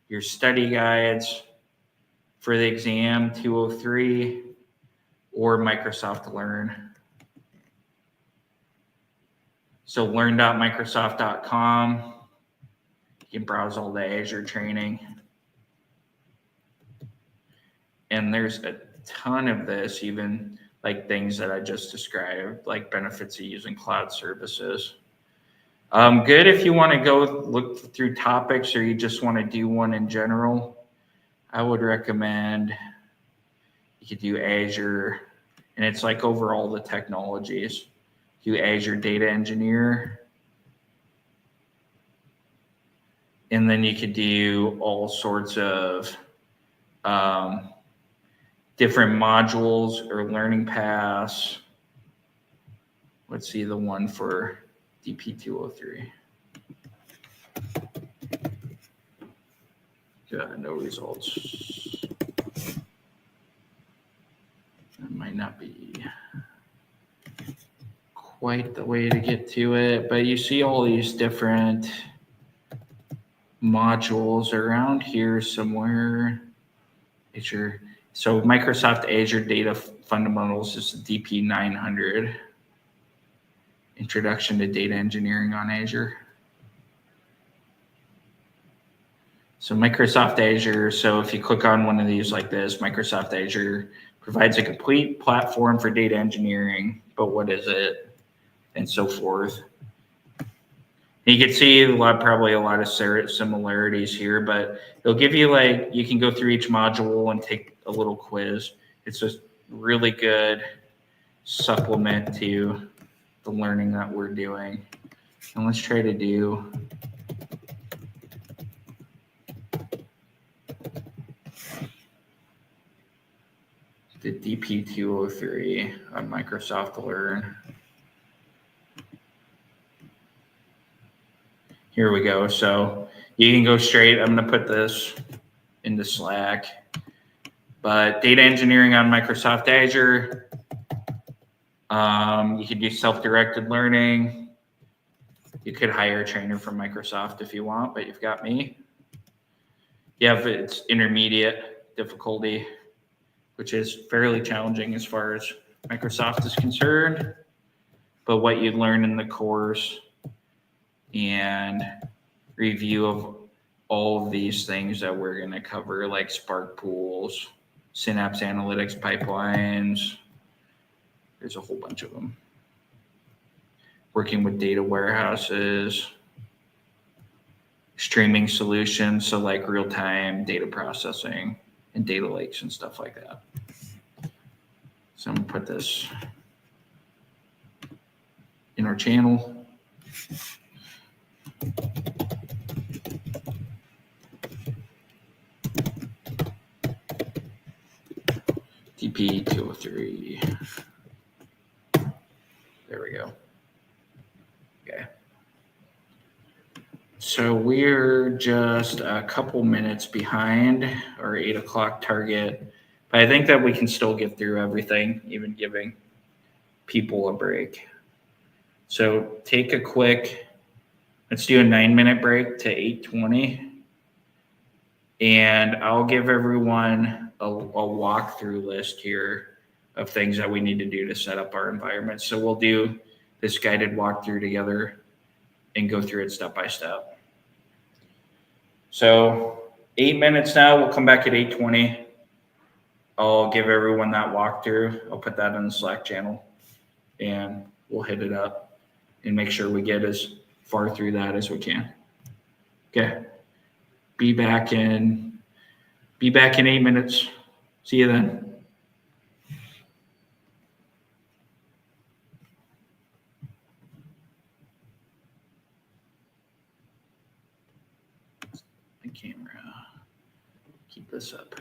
your study guides for the exam 203 or Microsoft Learn. So learn.microsoft.com. You can browse all the Azure training. And there's a ton of this, even like things that I just described, like benefits of using cloud services. Good if you want to go look through topics or you just want to do one in general. I would recommend you could do Azure, and it's like over all the technologies. Do Azure Data Engineer. And then you could do all sorts of different modules or learning paths. Let's see the one for DP203. No results. That might not be quite the way to get to it, but you see all these different modules around here somewhere. Azure. So Microsoft Azure Data Fundamentals is the DP900. Introduction to Data Engineering on Azure. So Microsoft Azure, so if you click on one of these like this, Microsoft Azure provides a complete platform for data engineering, but what is it? And so forth. You can see probably a lot of similarities here, but it'll give you you can go through each module and take a little quiz. It's just really good supplement to the learning that we're doing. And let's try to do the DP203 on Microsoft Learn. Here we go. So you can go straight. I'm going to put this into Slack. But data engineering on Microsoft Azure. You could do self-directed learning. You could hire a trainer from Microsoft if you want, but you've got me. You have its intermediate difficulty, which is fairly challenging as far as Microsoft is concerned. But what you learn in the course and review of all of these things that we're going to cover, like Spark pools, Synapse Analytics pipelines. There's a whole bunch of them. Working with data warehouses, streaming solutions, so like real-time data processing and data lakes and stuff like that. So I'm going to put this in our channel. DP203. There we go. Okay. So we're just a couple minutes behind our 8 o'clock target, but I think that we can still get through everything, even giving people a break. So take a quick, let's do a 9-minute break to 8:20. And I'll give everyone a walkthrough list here of things that we need to do to set up our environment. So we'll do this guided walkthrough together and go through it step by step. So 8 minutes now, we'll come back at 8:20. I'll give everyone that walkthrough. I'll put that in the Slack channel and we'll hit it up and make sure we get as far through that as we can. Okay. Be back in 8 minutes. See you then. The camera. Keep this up.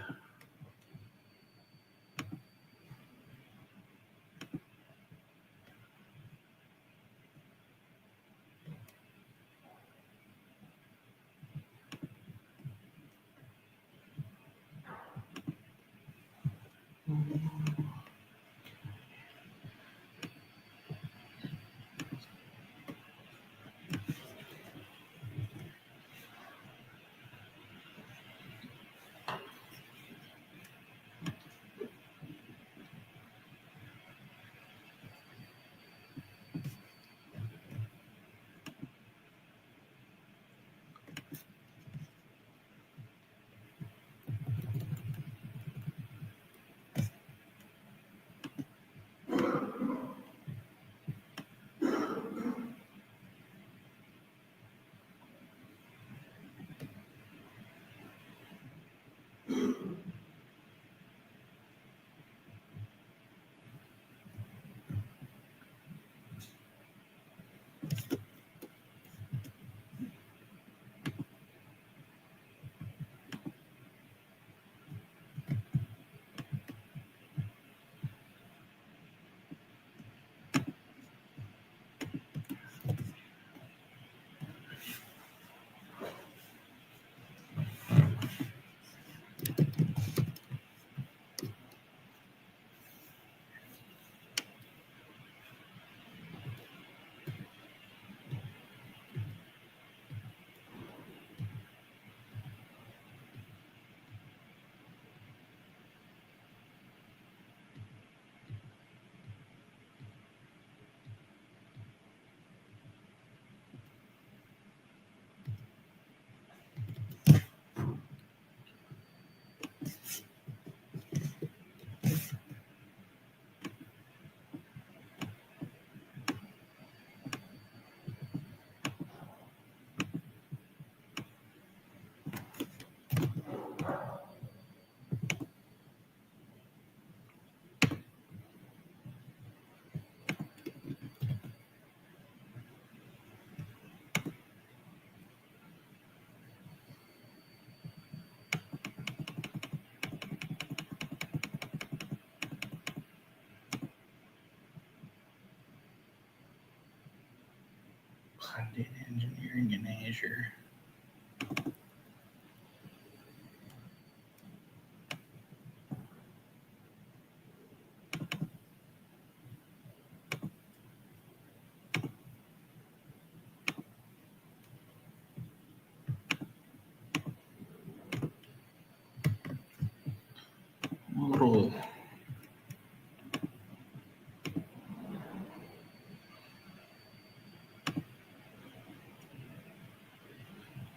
Engineering in Azure. A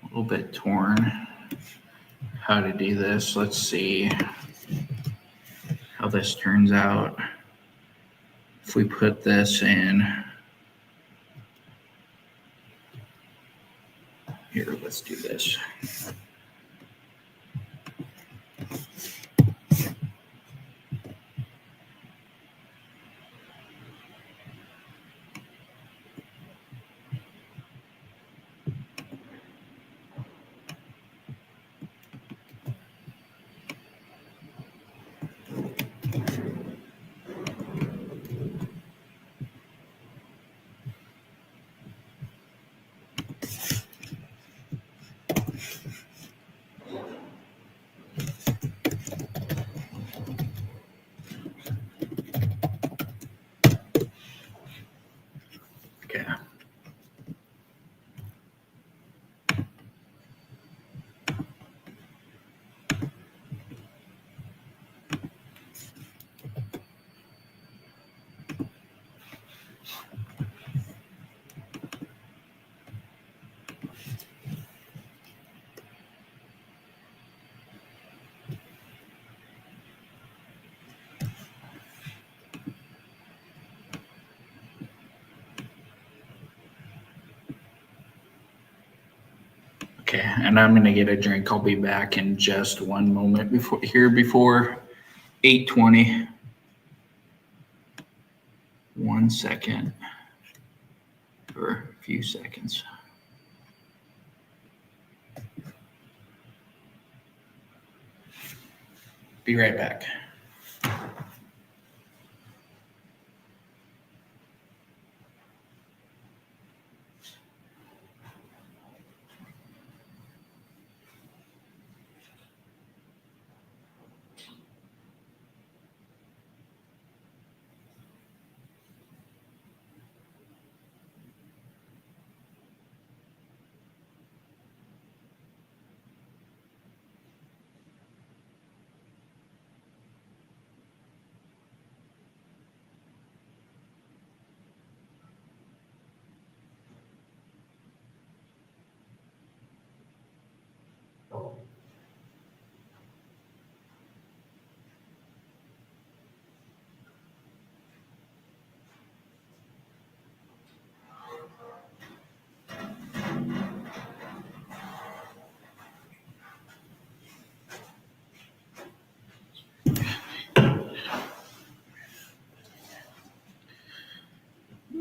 little bit torn how to do this. Let's see how this turns out. If we put this in here, let's do this. Okay. Okay, and I'm gonna get a drink. I'll be back in just one moment before 8:20. 1 second or a few seconds. Be right back.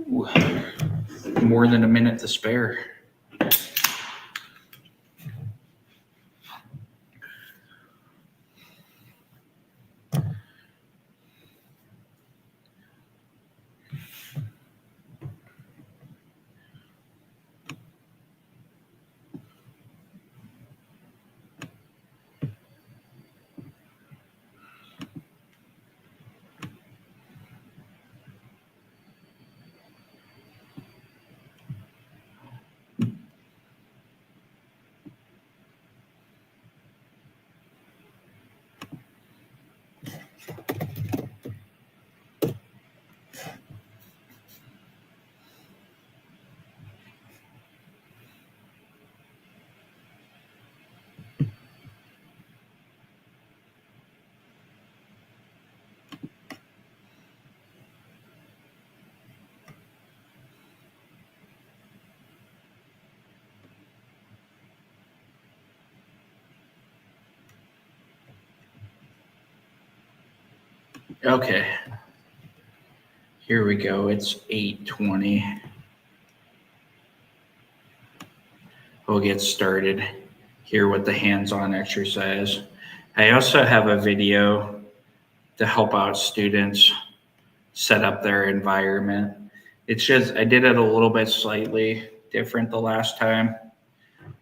Ooh, more than a minute to spare. Okay. Here we go. It's 8:20. We'll get started here with the hands-on exercise. I also have a video to help out students set up their environment. It's just, I did it a little bit slightly different the last time.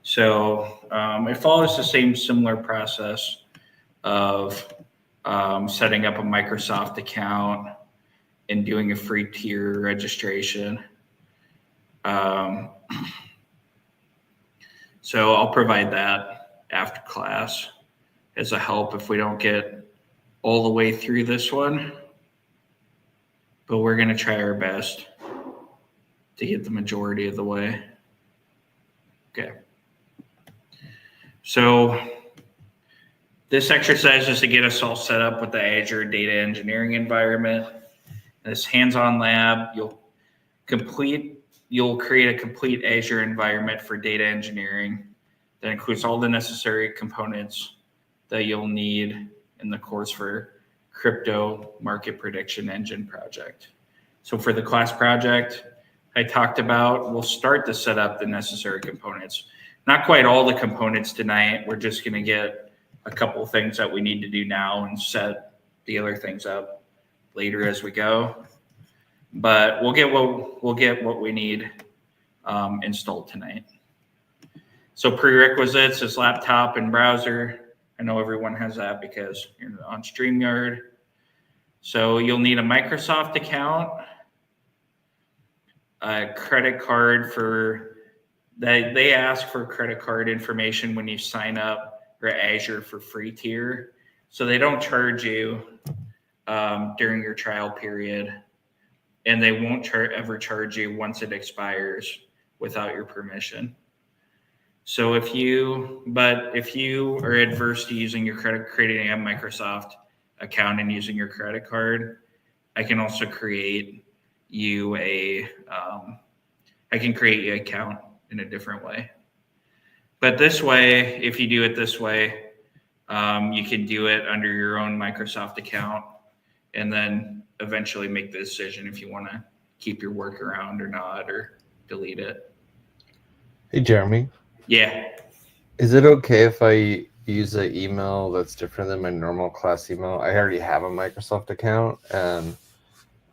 So it follows the same similar process of setting up a Microsoft account and doing a free tier registration. So I'll provide that after class as a help if we don't get all the way through this one. But we're going to try our best to get the majority of the way. Okay. So this exercise is to get us all set up with the Azure Data Engineering environment. In this hands-on lab, you'll create a complete Azure environment for data engineering that includes all the necessary components that you'll need in the course for crypto market prediction engine project. So for the class project I talked about, we'll start to set up the necessary components. Not quite all the components tonight. We're just going to get a couple of things that we need to do now and set the other things up later as we go. But we'll get what we need installed tonight. So prerequisites is laptop and browser. I know everyone has that because you're on StreamYard. So you'll need a Microsoft account, a credit card they ask for credit card information when you sign up for Azure for free tier. So they don't charge you during your trial period, and they won't ever charge you once it expires without your permission. So if you are adverse to using your creating a Microsoft account and using your credit card, I can also create you an account in a different way. But this way, if you do it this way, you can do it under your own Microsoft account and then eventually make the decision if you want to keep your work around or not, or delete it. Hey, Jeremy. Yeah. Is it okay if I use an email that's different than my normal class email? I already have a Microsoft account, and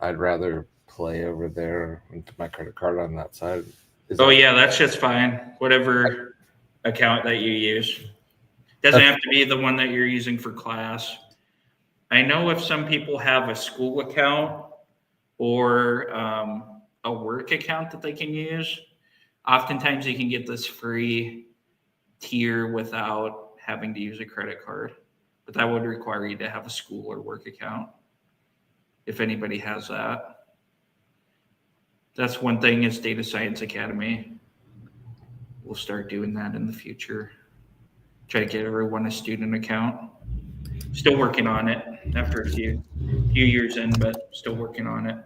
I'd rather play over there with my credit card on that side. Yeah, that's just fine. Whatever account that you use. Doesn't have to be the one that you're using for class. I know if some people have a school account or a work account that they can use, oftentimes you can get this free tier without having to use a credit card. But that would require you to have a school or work account, if anybody has that. That's one thing is Data Science Academy. We'll start doing that in the future. Try to get everyone a student account. Still working on it after a few years in, but still working on it.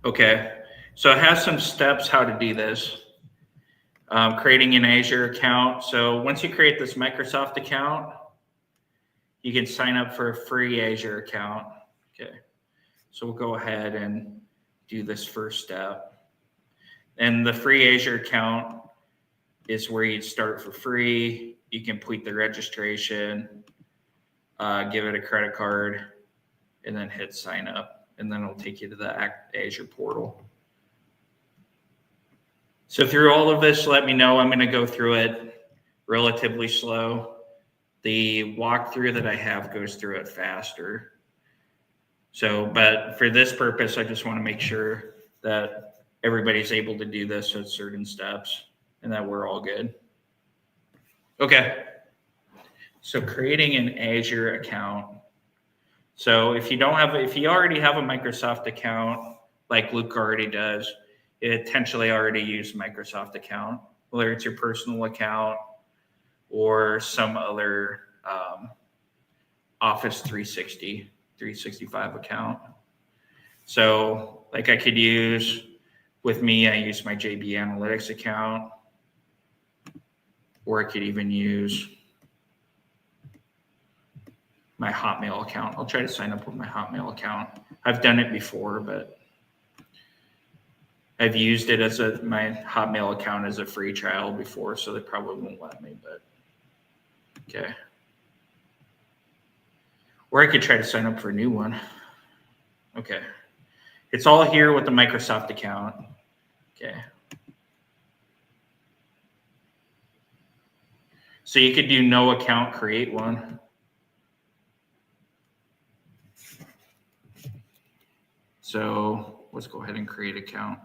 Okay, so it has some steps how to do this. Creating an Azure account. So once you create this Microsoft account, you can sign up for a free Azure account. Okay, so we'll go ahead and do this first step. And the free Azure account is where you start for free. You complete the registration, give it a credit card, and then hit sign up. And then it'll take you to the Azure portal. So through all of this, let me know. I'm going to go through it relatively slow. The walkthrough that I have goes through it faster. So, but for this purpose, I just want to make sure that everybody's able to do this at certain steps and that we're all good. Okay. So creating an Azure account. So if you already have a Microsoft account, like Luke already does, it potentially already used Microsoft account, whether it's your personal account or some other Office 360, 365 account. So like I could use, with me, I use my JB Analytics account, or I could even use my Hotmail account. I'll try to sign up with my Hotmail account. I've done it before, but I've used it as my Hotmail account as a free trial before, so they probably won't let me, but okay. Or I could try to sign up for a new one. Okay. It's all here with the Microsoft account. Okay. So you could do no account, create one. So let's go ahead and create account.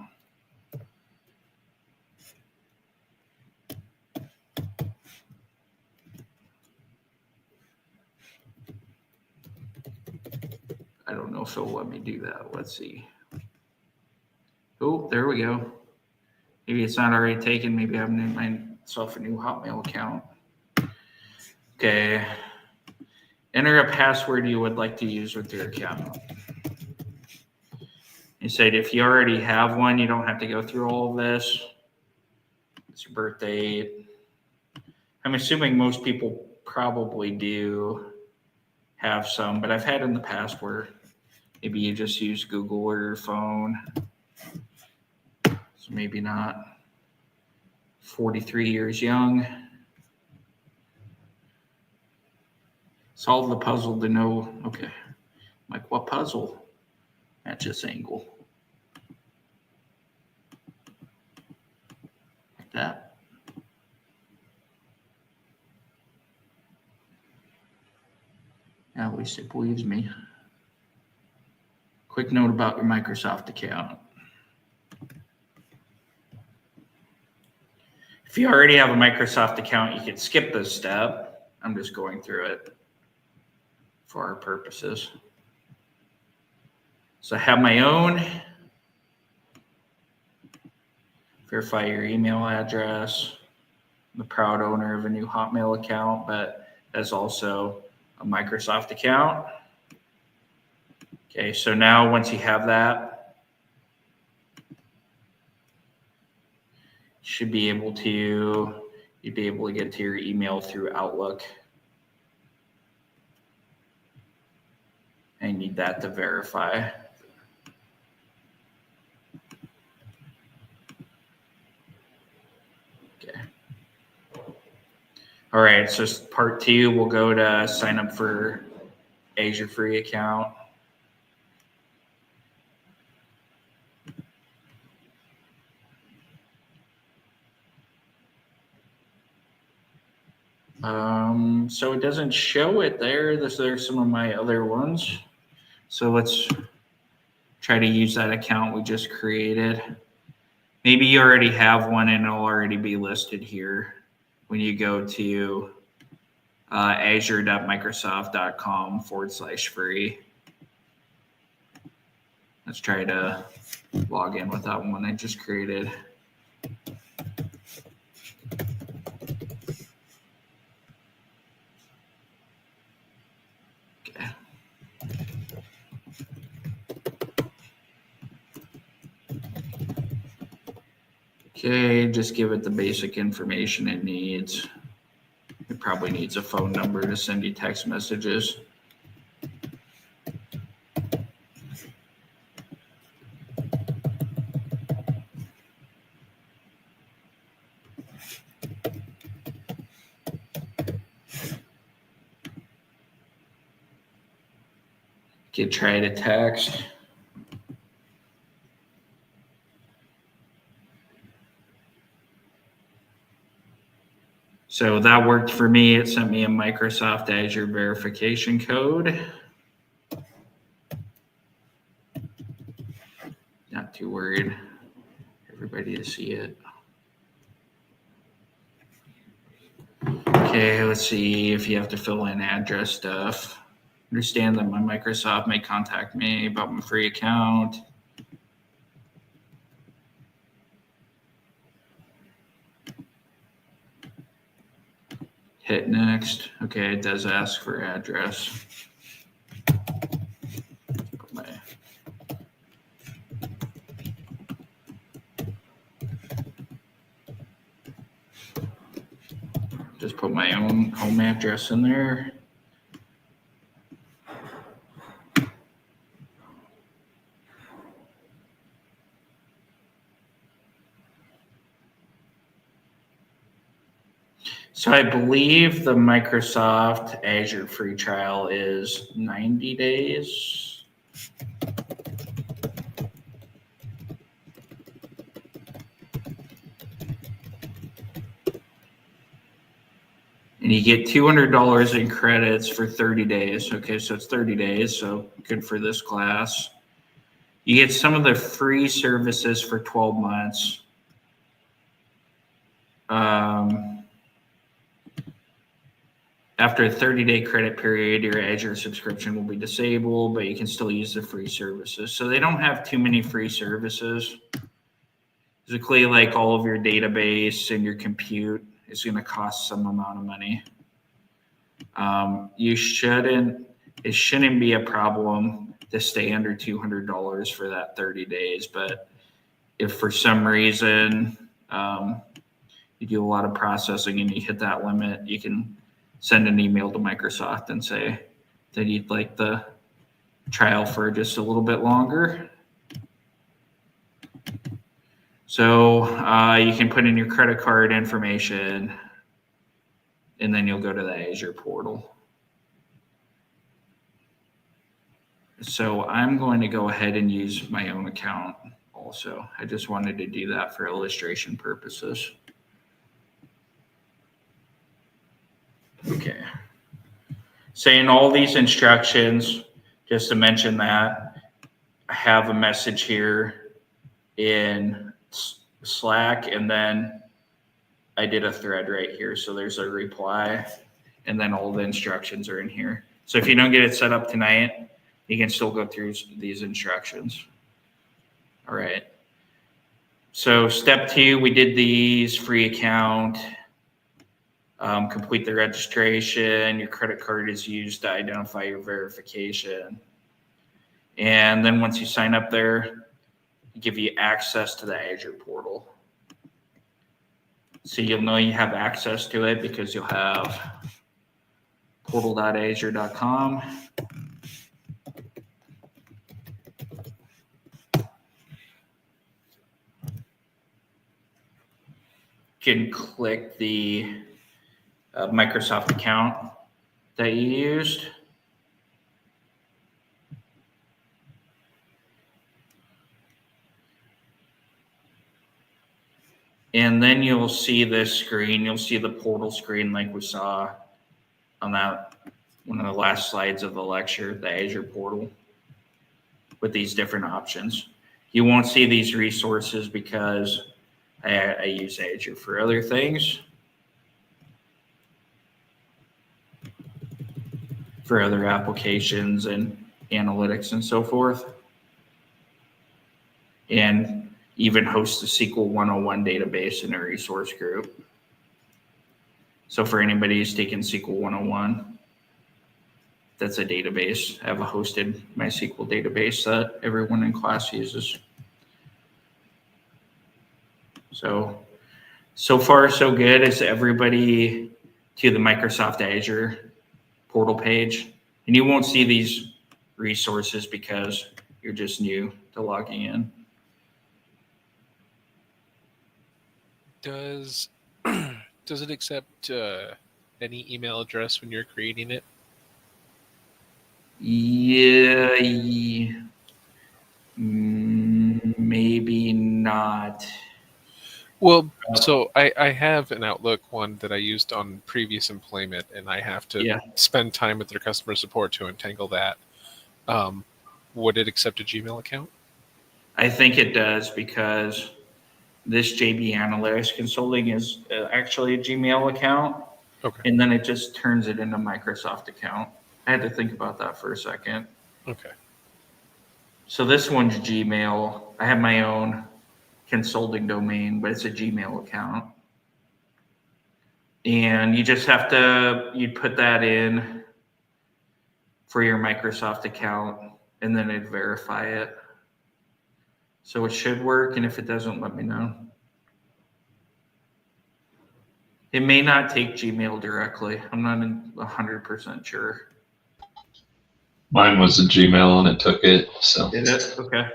I don't know if it'll let me do that. Let's see. Oh, there we go. Maybe it's not already taken. Maybe I haven't named myself a new Hotmail account. Okay. Enter a password you would like to use with your account. You said if you already have one, you don't have to go through all of this. It's your birthday. I'm assuming most people probably do have some, but I've had in the past where maybe you just use Google or your phone. So maybe not. 43 years young. Solve the puzzle to know. Okay. I'm like, what puzzle? Match this angle. Like that. At least it believes me. Quick note about your Microsoft account. If you already have a Microsoft account, you can skip this step. I'm just going through it for our purposes. So I have my own. Verify your email address. I'm the proud owner of a new Hotmail account, but that's also a Microsoft account. Okay, so now once you have that, you'd be able to get to your email through Outlook. I need that to verify. Okay. All right, so part 2, we'll go to sign up for Azure free account. So it doesn't show it there. There's some of my other ones. So let's try to use that account we just created. Maybe you already have one and it'll already be listed here when you go to azure.microsoft.com/free. Let's try to log in with that one I just created. Okay. Okay, just give it the basic information it needs. It probably needs a phone number to send you text messages. You could try to text. So that worked for me. It sent me a Microsoft Azure verification code. Not too worried. Everybody to see it. Okay, let's see if you have to fill in address stuff. Understand that my Microsoft may contact me about my free account. Hit next. Okay, it does ask for address. Just put my own home address in there. So I believe the Microsoft Azure free trial is 90 days. and you get $200 in credits for 30 days. Okay, so it's 30 days, so good for this class. You get some of the free services for 12 months. After a 30-day credit period, your Azure subscription will be disabled, but you can still use the free services. So they don't have too many free services. Basically, like all of your database and your compute is going to cost some amount of money. It shouldn't be a problem to stay under $200 for that 30 days. But if for some reason you do a lot of processing and you hit that limit, you can send an email to Microsoft and say that you'd like the trial for just a little bit longer. So you can put in your credit card information, and then you'll go to the Azure portal. So I'm going to go ahead and use my own account also. I just wanted to do that for illustration purposes. Okay. Saying all these instructions, just to mention that, I have a message here in Slack, and then I did a thread right here. So there's a reply, and then all the instructions are in here. So if you don't get it set up tonight, you can still go through these instructions. All right. So step 2, we did these free account. Complete the registration. Your credit card is used to identify your verification. And then once you sign up there, give you access to the Azure portal. So you'll know you have access to it because you'll have portal.azure.com. You can click the Microsoft account that you used. And then you'll see this screen. You'll see the portal screen like we saw on that one of the last slides of the lecture, the Azure portal, with these different options. You won't see these resources because I use Azure for other things, for other applications and analytics and so forth, and even host a SQL 101 database in a resource group. So for anybody who's taken SQL 101, that's a database. I have a hosted MySQL database that everyone in class uses. So far so good. Is everybody to the Microsoft Azure portal page? And you won't see these resources because you're just new to logging in. Does it accept any email address when you're creating it? Yeah, maybe not. Well, so I have an Outlook one that I used on previous employment, and I have to spend time with their customer support to untangle that. Would it accept a Gmail account? I think it does because this JB Analytics Consulting is actually a Gmail account. Okay. And then it just turns it into Microsoft account. I had to think about that for a second. Okay. So this one's Gmail. I have my own consulting domain, but it's a Gmail account. And you just have to, you'd put that in for your Microsoft account, and then it'd verify it. So it should work, and if it doesn't, let me know. It may not take Gmail directly. I'm not 100% sure. Mine was a Gmail and it took it. So Did it? Okay.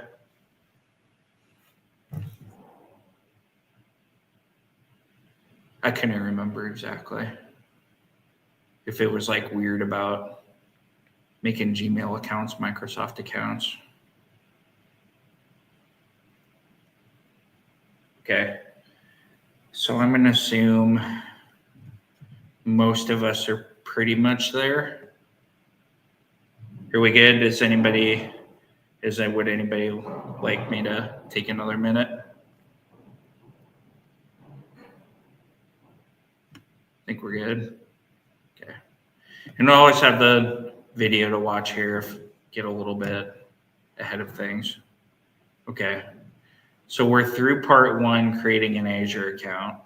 I couldn't remember exactly if it was like weird about making Gmail accounts Microsoft accounts. Okay. So I'm going to assume most of us are pretty much there. Are we good? Would anybody like me to take another minute? I think we're good. Okay. And I always have the video to watch here if get a little bit ahead of things. Okay. So we're through part 1, creating an Azure account.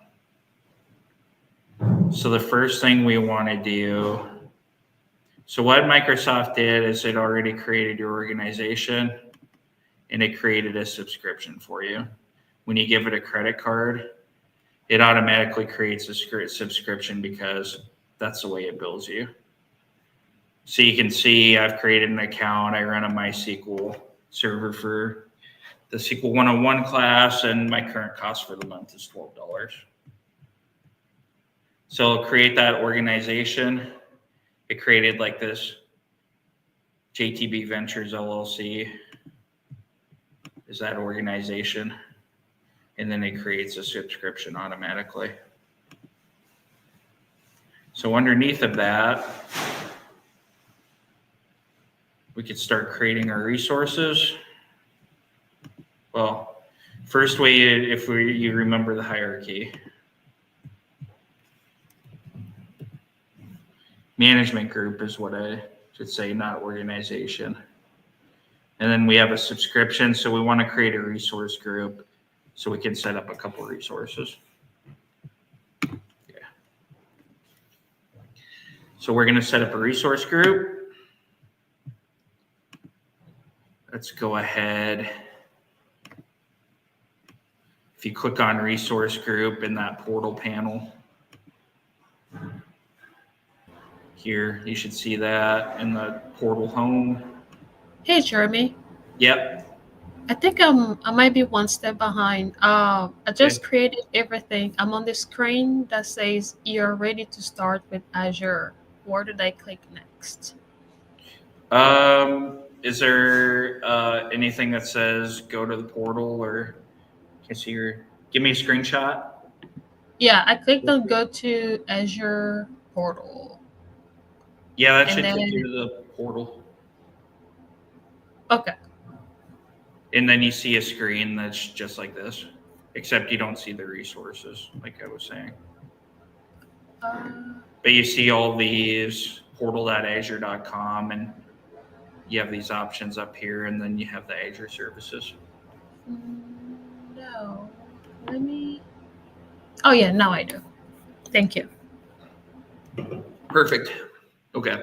So the first thing we want to do, so what Microsoft did is it already created your organization and it created a subscription for you. When you give it a credit card, it automatically creates a subscription because that's the way it bills you. So you can see I've created an account. I run a MySQL server for the SQL 101 class, and my current cost for the month is $12. So I'll create that organization. It created like this JTB Ventures LLC is that organization. And then it creates a subscription automatically. So underneath of that, we could start creating our resources. Well, first way, you remember the hierarchy. Management group is what I should say, not organization. And then we have a subscription. So we want to create a resource group so we can set up a couple resources. Yeah. So we're going to set up a resource group. Let's go ahead. If you click on resource group in that portal panel, here, you should see that in the portal home. Hey, Jeremy. Yep. I think I might be one step behind. I just created everything. I'm on the screen that says you're ready to start with Azure. Where did I click next? Is there anything that says go to the portal, or can see give me a screenshot? Yeah, I clicked on go to Azure portal. Yeah, that should take you to the portal. Okay. And then you see a screen that's just like this, except you don't see the resources, like I was saying. But you see all these portal.azure.com, and you have these options up here, and then you have the Azure services. No, let me. Oh yeah, now I do. Thank you. Perfect. Okay.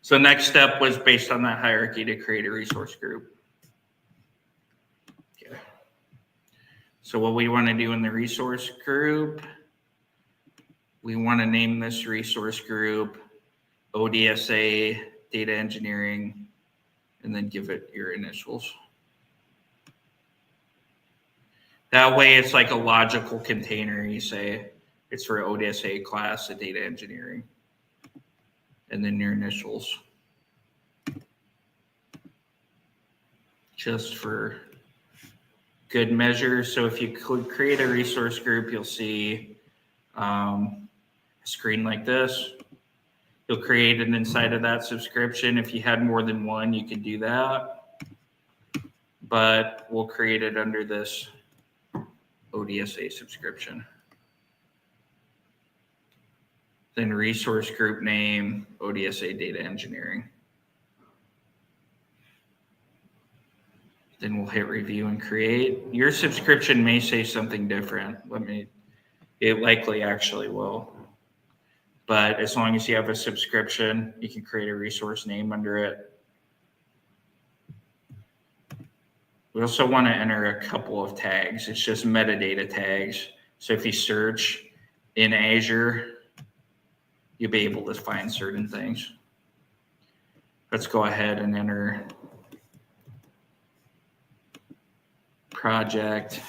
So next step was based on that hierarchy to create a resource group. Okay. So what we want to do in the resource group, we want to name this resource group ODSA Data Engineering, and then give it your initials. That way it's like a logical container. You say it's for ODSA class of data engineering, and then your initials. Just for good measure. So if you create a resource group, you'll see a screen like this. You'll create it inside of that subscription. If you had more than one, you could do that. But we'll create it under this ODSA subscription. Then resource group name, ODSA Data Engineering. Then we'll hit review and create. Your subscription may say something different. It likely actually will. But as long as you have a subscription, you can create a resource name under it. We also want to enter a couple of tags. It's just metadata tags. So if you search in Azure, you'll be able to find certain things. Let's go ahead and enter project,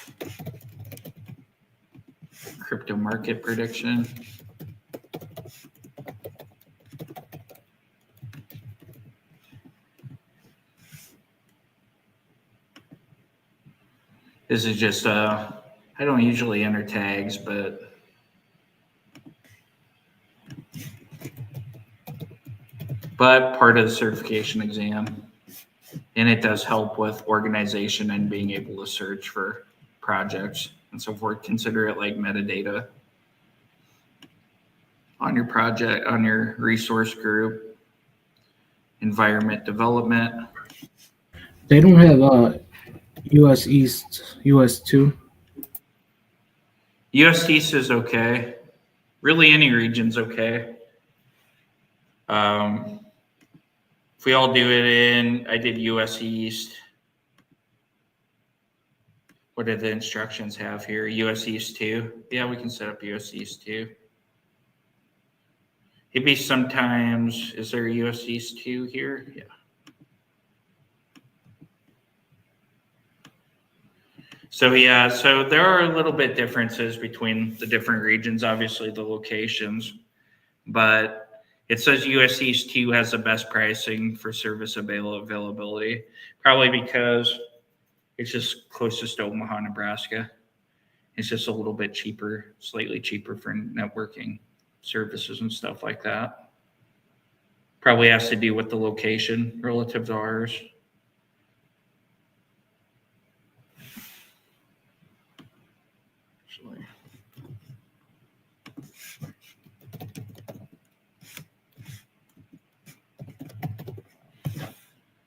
crypto market prediction. This is just, I don't usually enter tags, but but part of the certification exam. And it does help with organization and being able to search for projects and so forth. Consider it like metadata on your project, on your resource group, environment development. They don't have US East, US 2. US East is okay. Really, any region's okay. If we all do it in, I did US East. What did the instructions have here? US East 2. Yeah, we can set up US East 2. Maybe sometimes, is there a US East 2 here? Yeah. So yeah, so there are a little bit differences between the different regions, obviously the locations, but it says US East 2 has the best pricing for service availability, probably because it's just closest to Omaha, Nebraska. It's just a little bit cheaper, slightly cheaper for networking services and stuff like that. Probably has to do with the location relative to ours.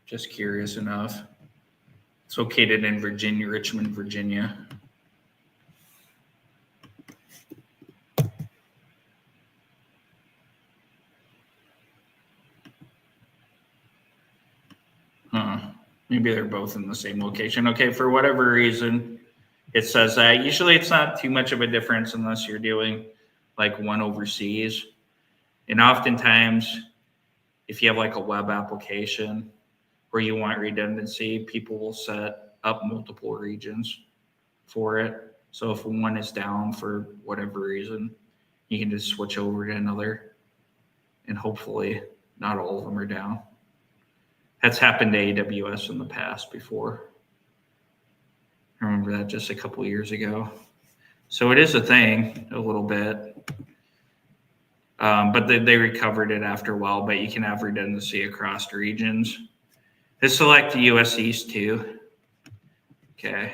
Just curious enough. It's located in Virginia, Richmond, Virginia. Maybe they're both in the same location. Okay, for whatever reason, it says that. Usually it's not too much of a difference unless you're doing like one overseas. And oftentimes, if you have like a web application where you want redundancy, people will set up multiple regions for it. So if one is down for whatever reason, you can just switch over to another, and hopefully not all of them are down. That's happened to AWS in the past before. I remember that just a couple of years ago. So it is a thing a little bit, but they recovered it after a while, but you can have redundancy across regions. Just select the US East 2. Okay.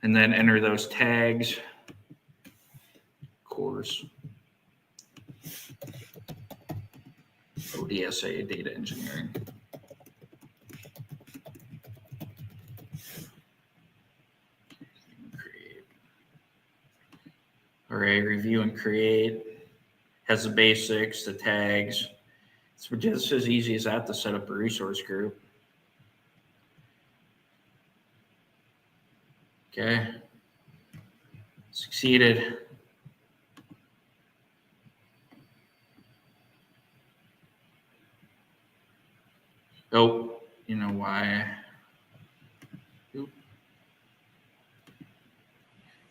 And then enter those tags. Course. ODSA data engineering. Create. All right, review and create. Has the basics, the tags. It's just as easy as that to set up a resource group. Okay. Succeeded. Oh, you know why? Oop.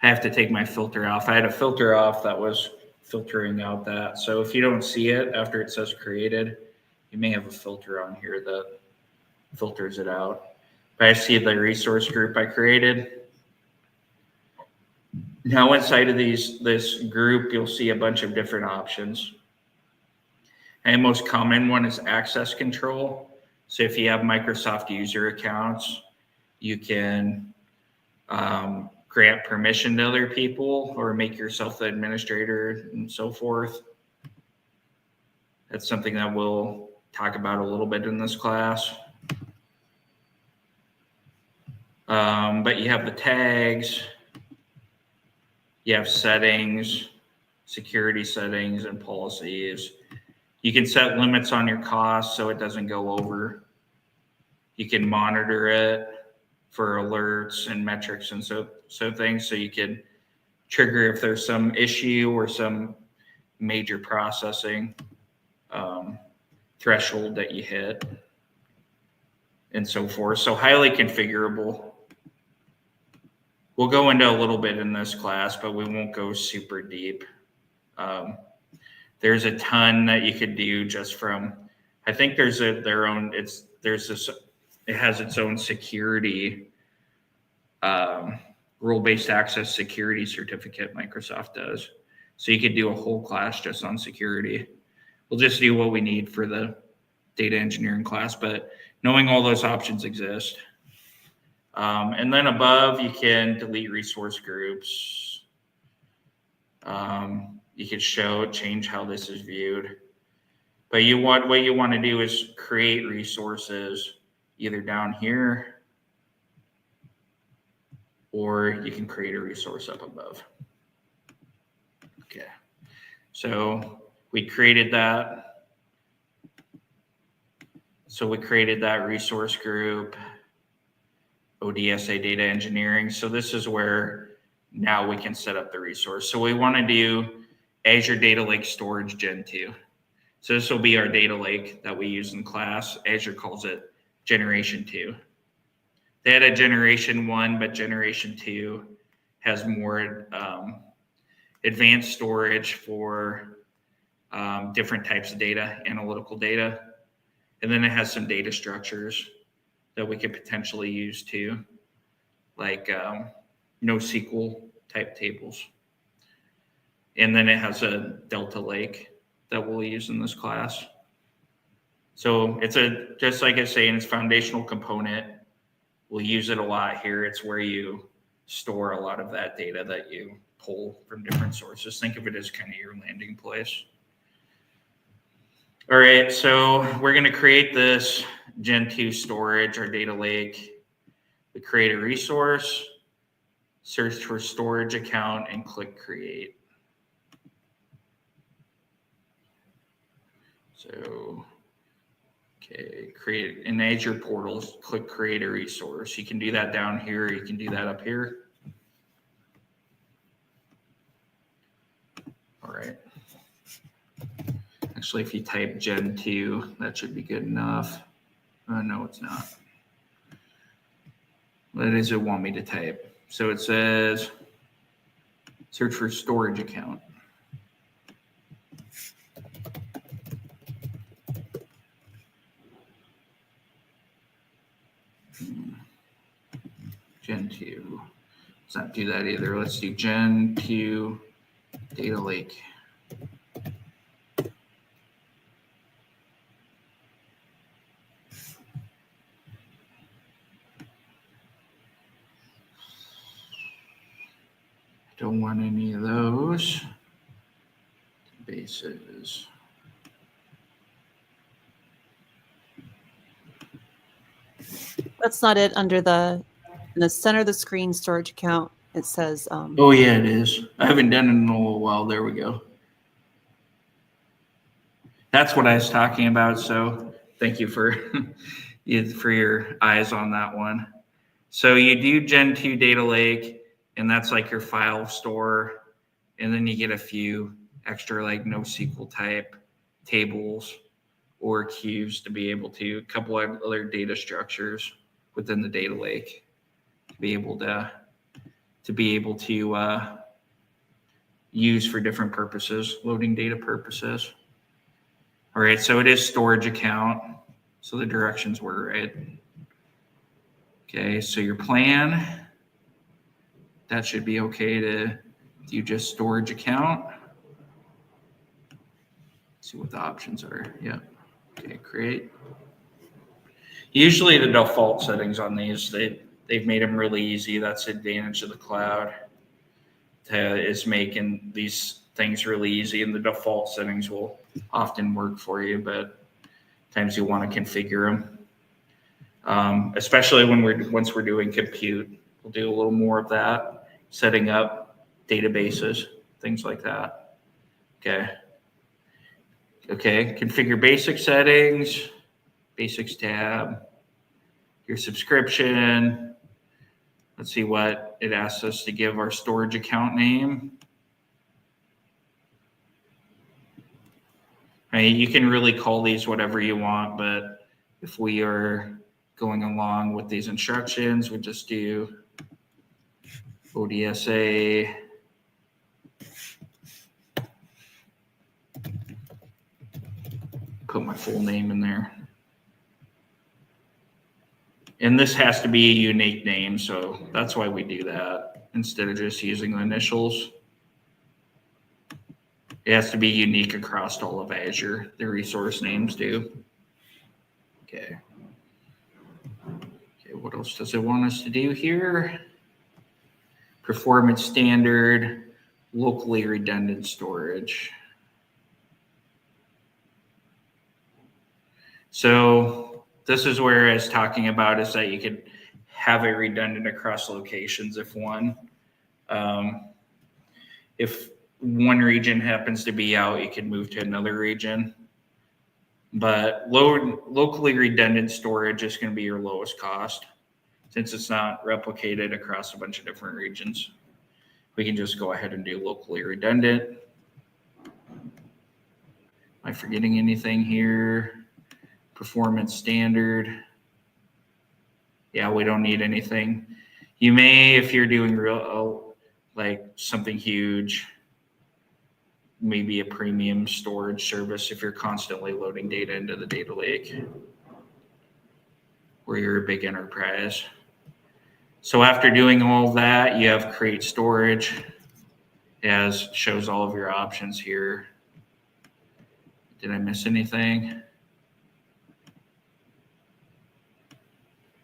I have to take my filter off. I had a filter off that was filtering out that. So if you don't see it after it says created, you may have a filter on here that filters it out. But I see the resource group I created. Now inside of this group, you'll see a bunch of different options. And the most common one is access control. So if you have Microsoft user accounts, you can grant permission to other people or make yourself the administrator and so forth. That's something that we'll talk about a little bit in this class. But you have the tags, you have settings, security settings, and policies. You can set limits on your costs so it doesn't go over. You can monitor it for alerts and metrics and so things. So you can trigger if there's some issue or some major processing threshold that you hit and so forth. So highly configurable. We'll go into a little bit in this class, but we won't go super deep. There's a ton that you could do just from, I think there's it has its own security, role-based access security certificate Microsoft does. So you could do a whole class just on security. we'll just do what we need for the data engineering class, but knowing all those options exist. And then above, you can delete resource groups. You can change how this is viewed. But what you want to do is create resources either down here, or you can create a resource up above. Okay, so we created that. So we created that resource group, ODSA Data Engineering. So this is where now we can set up the resource. So we want to do Azure Data Lake Storage Gen 2. So this will be our data lake that we use in class. Azure calls it Generation 2. They had a Generation 1, but Generation 2 has more advanced storage for different types of data, analytical data. And then it has some data structures that we could potentially use too, like NoSQL type tables. And then it has a Delta Lake that we'll use in this class. So it's just like I was saying, it's foundational component. We'll use it a lot here. It's where you store a lot of that data that you pull from different sources. Think of it as kind of your landing place. All right, so we're going to create this Gen 2 storage, our data lake. We create a resource, search for storage account, and click create. So, okay, create in Azure portals, click create a resource. You can do that down here. You can do that up here. All right. Actually, if you type Gen 2, that should be good enough. No, it's not. What does it want me to type? So it says search for storage account. Gen 2. Let's not do that either. Let's do Gen 2 data lake. Don't want any of those. Bases. That's not it. Under in the center of the screen, storage account, it says. Oh yeah, it is. I haven't done it in a little while. There we go. That's what I was talking about. So thank you for your eyes on that one. So you do Gen 2 data lake, and that's like your file store. And then you get a few extra like NoSQL type tables or queues to be able to, a couple of other data structures within the data lake to be able to use for different purposes, loading data purposes. All right, so it is storage account. So the directions were right. Okay, so your plan, that should be okay to do just storage account. Let's see what the options are. Yeah. Okay, create. Usually the default settings on these, they've made them really easy. That's the advantage of the cloud, is making these things really easy, and the default settings will often work for you, but times you want to configure them. Especially once we're doing compute, we'll do a little more of that, setting up databases, things like that. Okay, configure basic settings, basics tab, your subscription. Let's see what it asks us to give our storage account name. I mean, you can really call these whatever you want, but if we are going along with these instructions, we just do ODSA put my full name in there. And this has to be a unique name, so that's why we do that instead of just using the initials. It has to be unique across all of Azure. The resource names do. Okay. Okay, what else does it want us to do here? Performance standard, locally redundant storage. So this is where I was talking about is that you could have it redundant across locations if one region happens to be out, you can move to another region. But locally redundant storage is going to be your lowest cost since it's not replicated across a bunch of different regions. We can just go ahead and do locally redundant. Am I forgetting anything here? Performance standard. Yeah, we don't need anything. You may, if you're doing like something huge, maybe a premium storage service if you're constantly loading data into the data lake, or you're a big enterprise. So after doing all that, you have create storage. It shows all of your options here. Did I miss anything?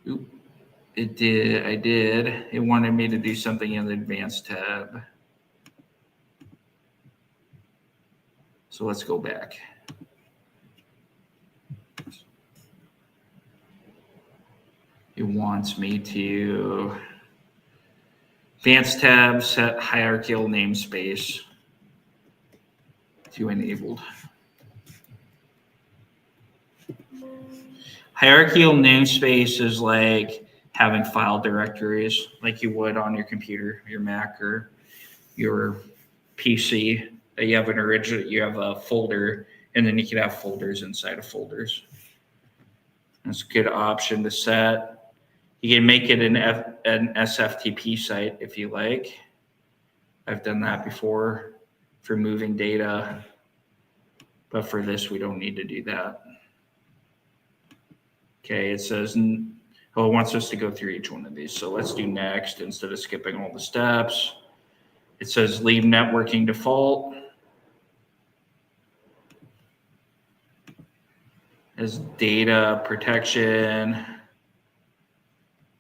Oop, it did. I did. It wanted me to do something in the advanced tab. So let's go back. It wants me to advanced tab, set hierarchical namespace to enabled. Hierarchical namespace is like having file directories like you would on your computer, your Mac or your PC. You have you have a folder, and then you can have folders inside of folders. That's a good option to set. You can make it an SFTP site if you like. I've done that before for moving data, but for this, we don't need to do that. Okay, it says, it wants us to go through each one of these. So let's do next instead of skipping all the steps. It says leave networking default. As data protection,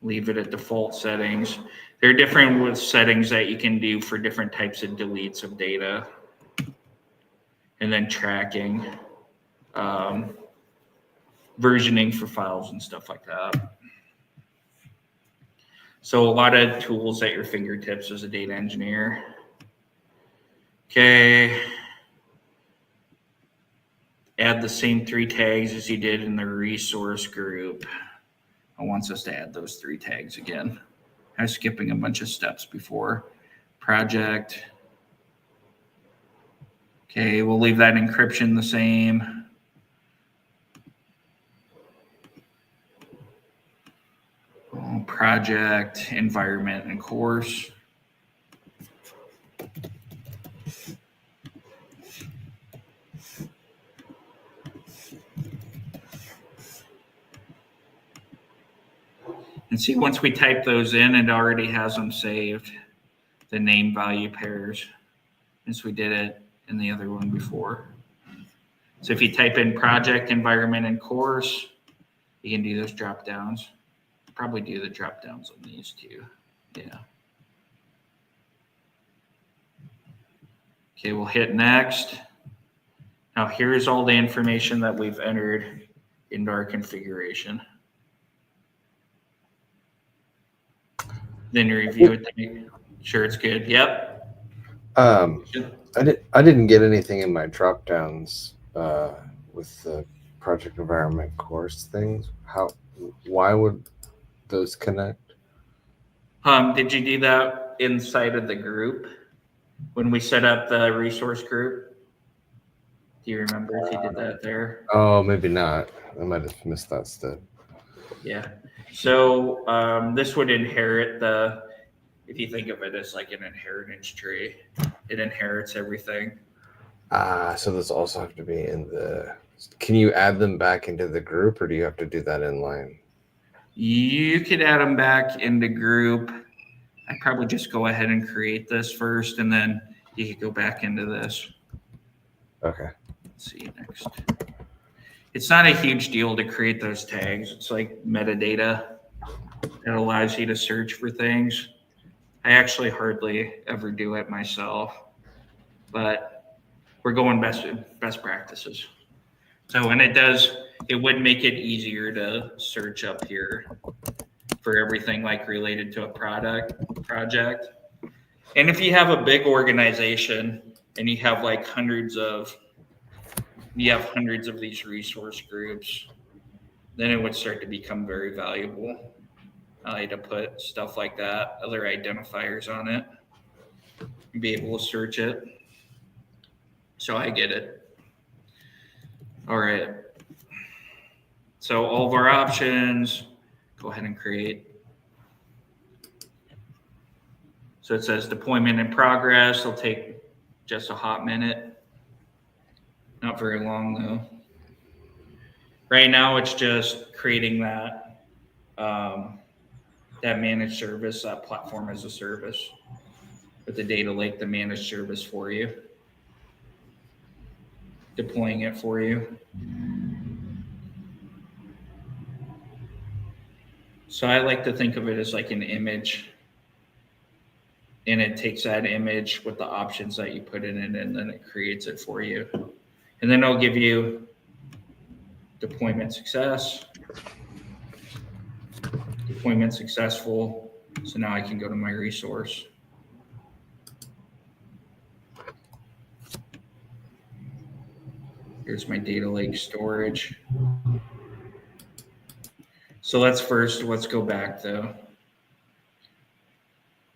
leave it at default settings. There are different settings that you can do for different types of deletes of data. And then tracking, versioning for files and stuff like that. So a lot of tools at your fingertips as a data engineer. Okay. Add the same 3 tags as you did in the resource group. It wants us to add those 3 tags again. I was skipping a bunch of steps before. Project. Okay, we'll leave that encryption the same. Project, environment, and course. And see, once we type those in, it already has them saved, the name value pairs, since we did it in the other one before. So if you type in project, environment, and course, you can do those drop downs. Probably do the drop downs on these too. Yeah. Okay, we'll hit next. Now here's all the information that we've entered into our configuration. Then you review it to make sure it's good. Yep. I didn't get anything in my drop downs with the project environment course things. Why would those connect? Did you do that inside of the group when we set up the resource group? Do you remember if you did that there? Oh, maybe not. I might have missed that step. Yeah. So this would inherit if you think of it as like an inheritance tree, it inherits everything. So those also have to be in the. Can you add them back into the group, or do you have to do that in line? You could add them back into group. I'd probably just go ahead and create this first, and then you could go back into this. Okay. Let's see next. It's not a huge deal to create those tags. It's like metadata that allows you to search for things. I actually hardly ever do it myself, but we're going best practices. So when it would make it easier to search up here for everything like related to a project. And if you have a big organization and you have like hundreds of these resource groups, then it would start to become very valuable to put stuff like that, other identifiers on it, and be able to search it. So I get it. All right. So all of our options, go ahead and create. So it says deployment in progress. It'll take just a hot minute. Not very long though. Right now it's just creating that that managed service, that platform as a service with the data lake, the managed service for you, deploying it for you. So I like to think of it as like an image, and it takes that image with the options that you put in it, and then it creates it for you. And then it'll give you deployment success, deployment successful. So now I can go to my resource. Here's my data lake storage. So let's go back though.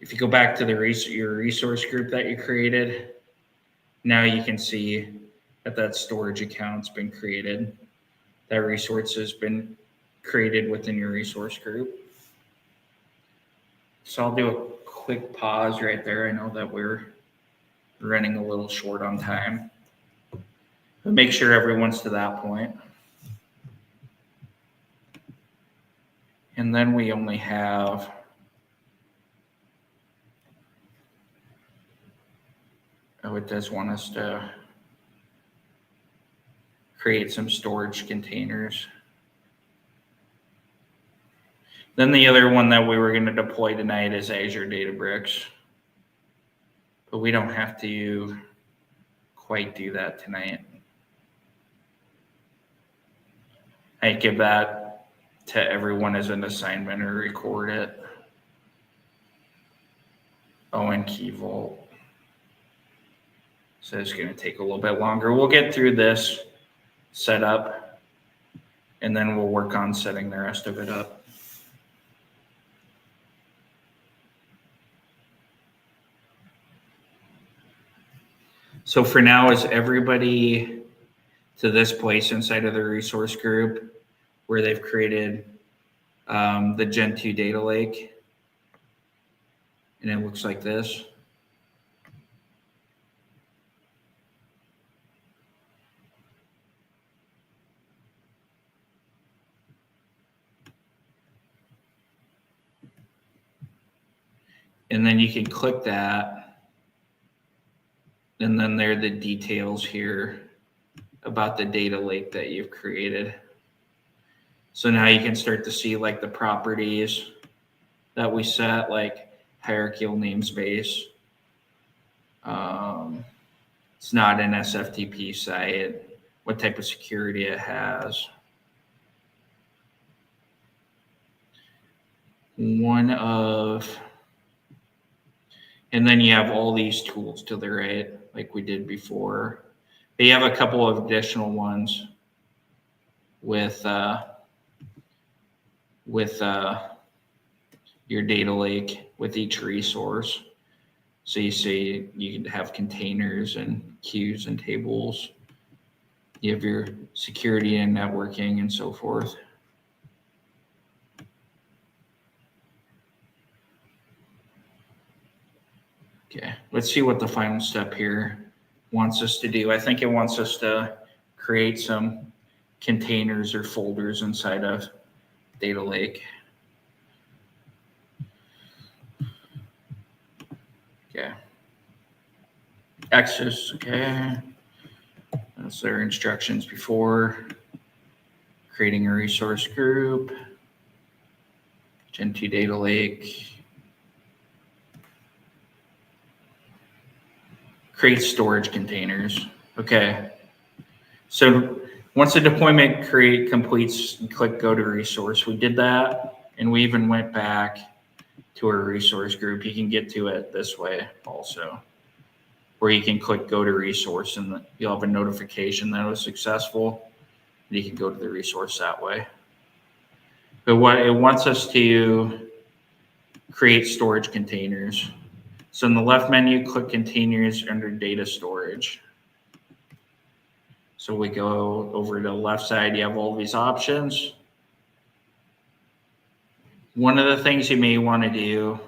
If you go back to your resource group that you created, now you can see that storage account's been created. That resource has been created within your resource group. So I'll do a quick pause right there. I know that we're running a little short on time, but make sure everyone's to that point. And then we only have it does want us to create some storage containers. Then the other one that we were going to deploy tonight is Azure Databricks, but we don't have to quite do that tonight. I'd give that to everyone as an assignment or record it. Oh, and Key Vault. So it's going to take a little bit longer. We'll get through this setup, and then we'll work on setting the rest of it up. So for now, is everybody to this place inside of the resource group where they've created the Gen 2 data lake? And it looks like this. And then you can click that, and then there are the details here about the data lake that you've created. So now you can start to see like the properties that we set, like hierarchical namespace. It's not an SFTP site, what type of security it has. And then you have all these tools to the right, like we did before. But you have a couple of additional ones with your data lake with each resource. So you see you can have containers and queues and tables. You have your security and networking and so forth. Okay, let's see what the final step here wants us to do. I think it wants us to create some containers or folders inside of data lake. Okay. Access, okay. That's their instructions before creating a resource group. Gen 2 data lake. Create storage containers. Okay. So once the deployment completes, click go to resource. We did that, and we even went back to our resource group. You can get to it this way also, where you can click go to resource and you'll have a notification that it was successful. And you can go to the resource that way. But what it wants us to create storage containers. So in the left menu, click containers under data storage. So we go over to the left side, you have all these options. One of the things you may want to do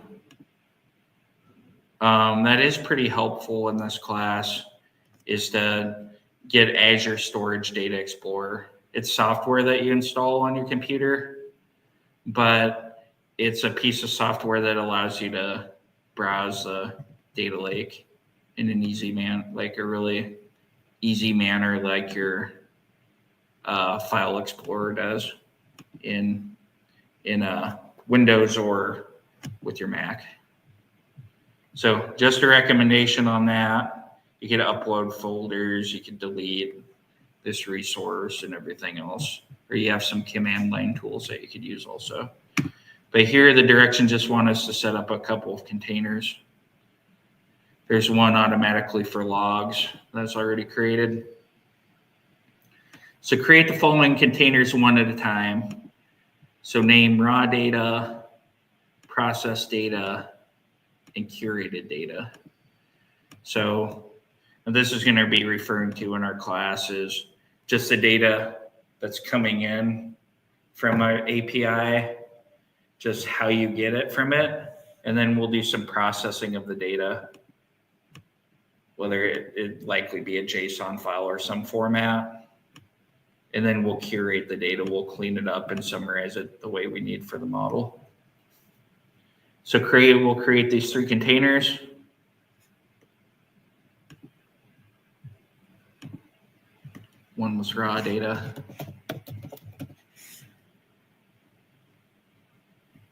that is pretty helpful in this class is to get Azure Storage Data Explorer. It's software that you install on your computer, but it's a piece of software that allows you to browse the data lake in an easy like a really easy manner, like your File Explorer does in Windows or with your Mac. So just a recommendation on that. You can upload folders, you can delete this resource and everything else, or you have some command line tools that you could use also. But here the directions just want us to set up a couple of containers. There's one automatically for logs that's already created. So create the following containers one at a time. So name raw data, process data, and curated data. So this is going to be referring to in our classes just the data that's coming in from our API, just how you get it from it, and then we'll do some processing of the data, whether it likely be a JSON file or some format, and then we'll curate the data, we'll clean it up and summarize it the way we need for the model. So we'll create these 3 containers. One was raw data.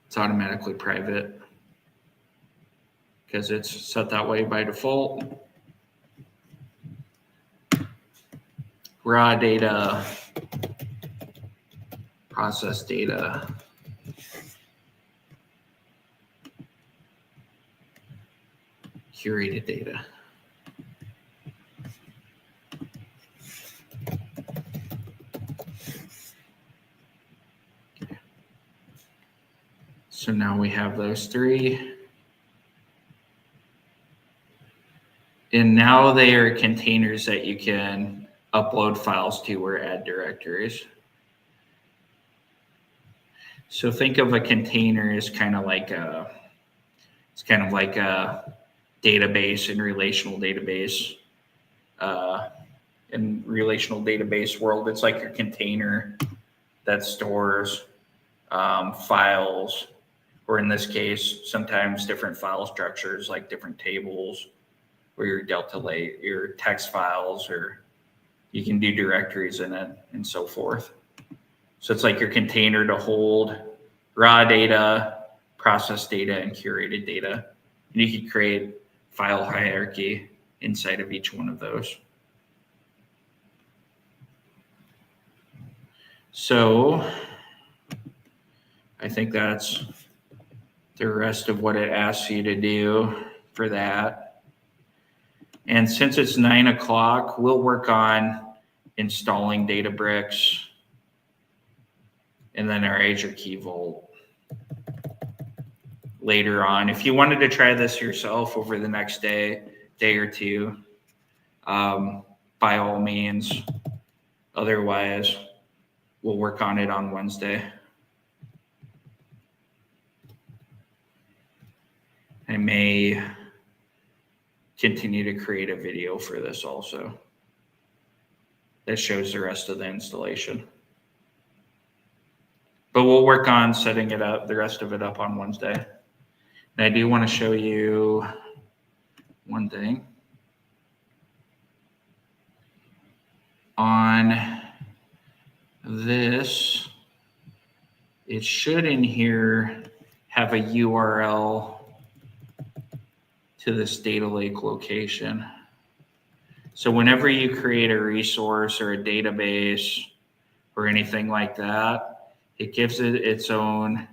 It's automatically private because it's set that way by default. Raw data, process data, curated data. So now we have those 3. And now they are containers that you can upload files to or add directories. So think of a container as kind of like a database and relational database. In relational database world, it's like a container that stores files, or in this case, sometimes different file structures like different tables, or your Delta Lake, your text files, or you can do directories in it and so forth. So it's like your container to hold raw data, process data, and curated data. And you can create file hierarchy inside of each one of those. So I think that's the rest of what it asks you to do for that. And since it's 9 o'clock, we'll work on installing Databricks and then our Azure Key Vault later on. If you wanted to try this yourself over the next day or two, by all means. Otherwise, we'll work on it on Wednesday. I may continue to create a video for this also that shows the rest of the installation. But we'll work on setting it up, the rest of it up on Wednesday. And I do want to show you one thing. on this, it should in here have a URL to this data lake location. So whenever you create a resource or a database or anything like that, it gives it its own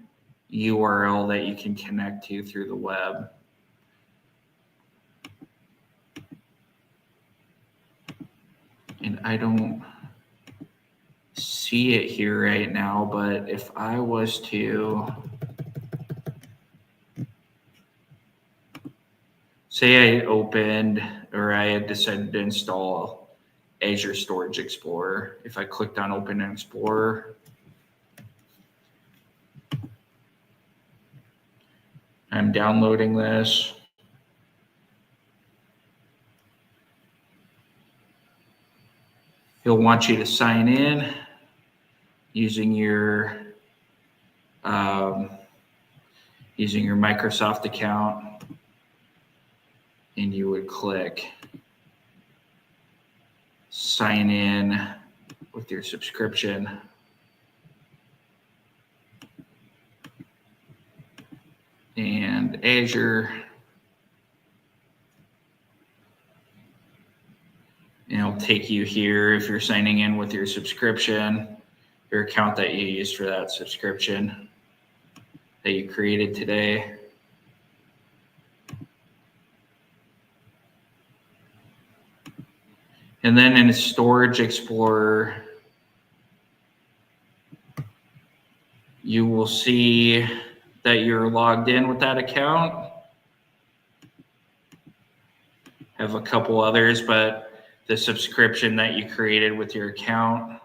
URL that you can connect to through the web. And I don't see it here right now, but if I was to say I opened or I had decided to install Azure Storage Explorer, if I clicked on Open Explorer, I'm downloading this. He'll want you to sign in using your Microsoft account, and you would click sign in with your subscription. And Azure, and it'll take you here if you're signing in with your subscription, your account that you used for that subscription that you created today. And then in Storage Explorer, you will see that you're logged in with that account. Have a couple others, but the subscription that you created with your account,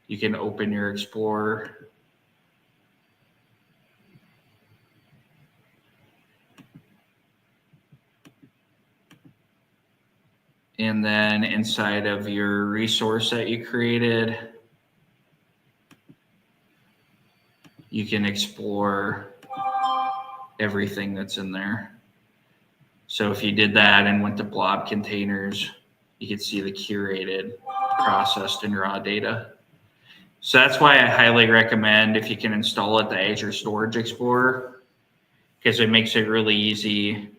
you can open your Explorer. And then inside of your resource that you created, you can explore everything that's in there. So if you did that and went to blob containers, you could see the curated, processed, and raw data. So that's why I highly recommend, if you can install it, the Azure Storage Explorer, because it makes it really easy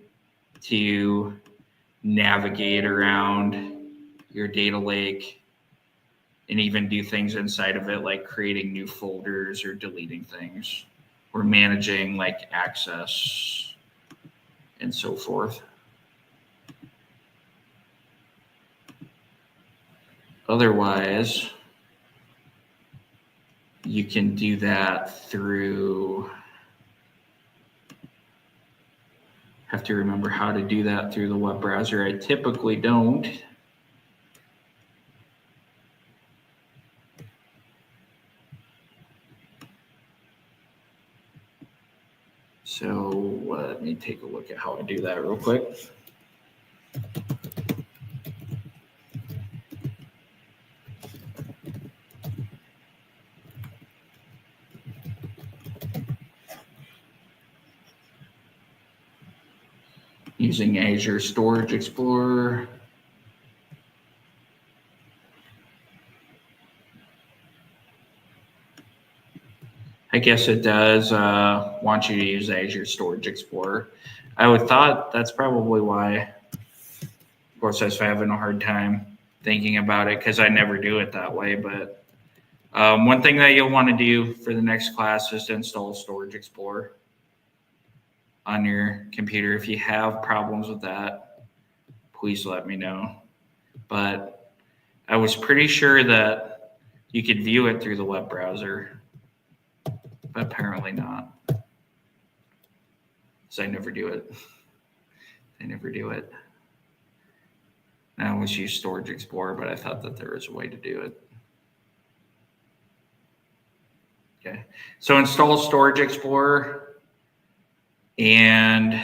to navigate around your data lake and even do things inside of it, like creating new folders or deleting things or managing like access and so forth. Otherwise, you can do that through, have to remember how to do that through the web browser. I typically don't. So let me take a look at how I do that real quick. Using Azure Storage Explorer. I guess it does want you to use Azure Storage Explorer. I would thought that's probably why. Of course, I was having a hard time thinking about it because I never do it that way. But one thing that you'll want to do for the next class is to install Storage Explorer on your computer. If you have problems with that, please let me know. But I was pretty sure that you could view it through the web browser, but apparently not. So I never do it. I always use Storage Explorer, but I thought that there was a way to do it. Okay, so install Storage Explorer. And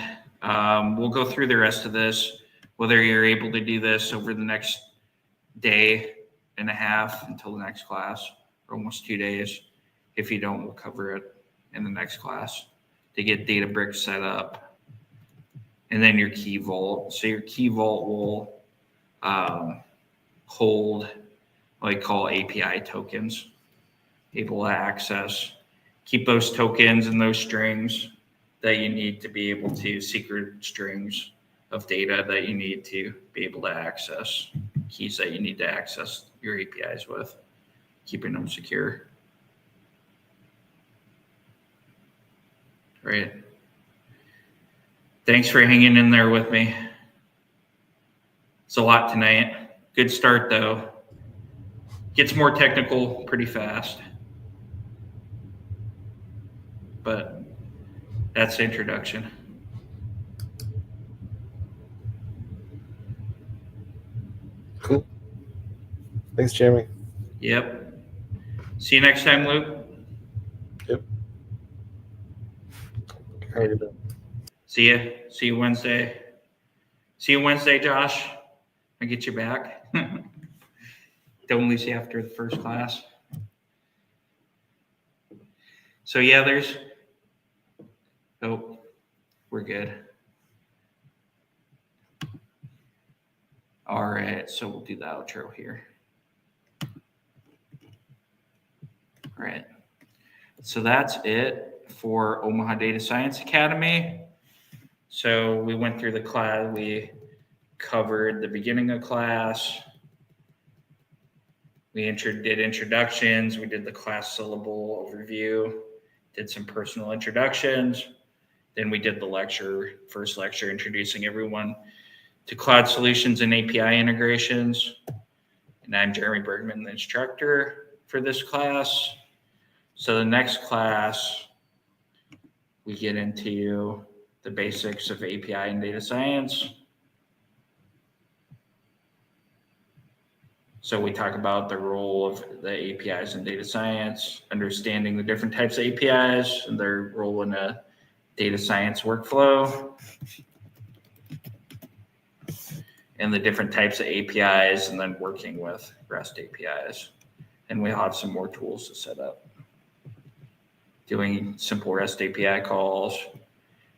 we'll go through the rest of this, whether you're able to do this over the next day and a half until the next class, or almost 2 days. If you don't, we'll cover it in the next class to get Databricks set up. And then your Key Vault. So your Key Vault will hold what I call API tokens, able to access, keep those tokens and those strings that you need to be able to, secret strings of data that you need to be able to access, keys that you need to access your APIs with, keeping them secure. Right. Thanks for hanging in there with me. It's a lot tonight. Good start though. Gets more technical pretty fast. But that's the introduction. Cool. Thanks, Jeremy. Yep. See you next time, Luke. Yep. How are you doing? See you. See you Wednesday. See you Wednesday, Josh. I'll get you back. Don't lose you after the first class. So yeah, oh, we're good. All right, so we'll do the outro here. All right, so that's it for Omaha Data Science Academy. So we went through the class, we covered the beginning of class. We did introductions, we did the class syllable overview, did some personal introductions. Then we did the first lecture, introducing everyone to cloud solutions and API integrations. And I'm Jeremy Bergman, the instructor for this class. So the next class, we get into the basics of API and data science. So we talk about the role of the APIs in data science, understanding the different types of APIs and their role in a data science workflow, and the different types of APIs, and then working with REST APIs. And we'll have some more tools to set up, doing simple REST API calls,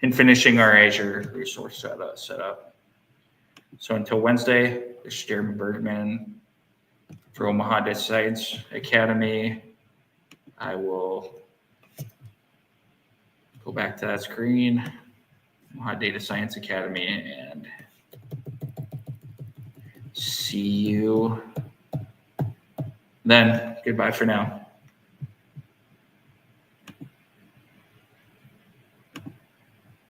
and finishing our Azure resource setup. So until Wednesday, this is Jeremy Bergman for Omaha Data Science Academy. I will go back to that screen, Omaha Data Science Academy, and see you then. Goodbye for now.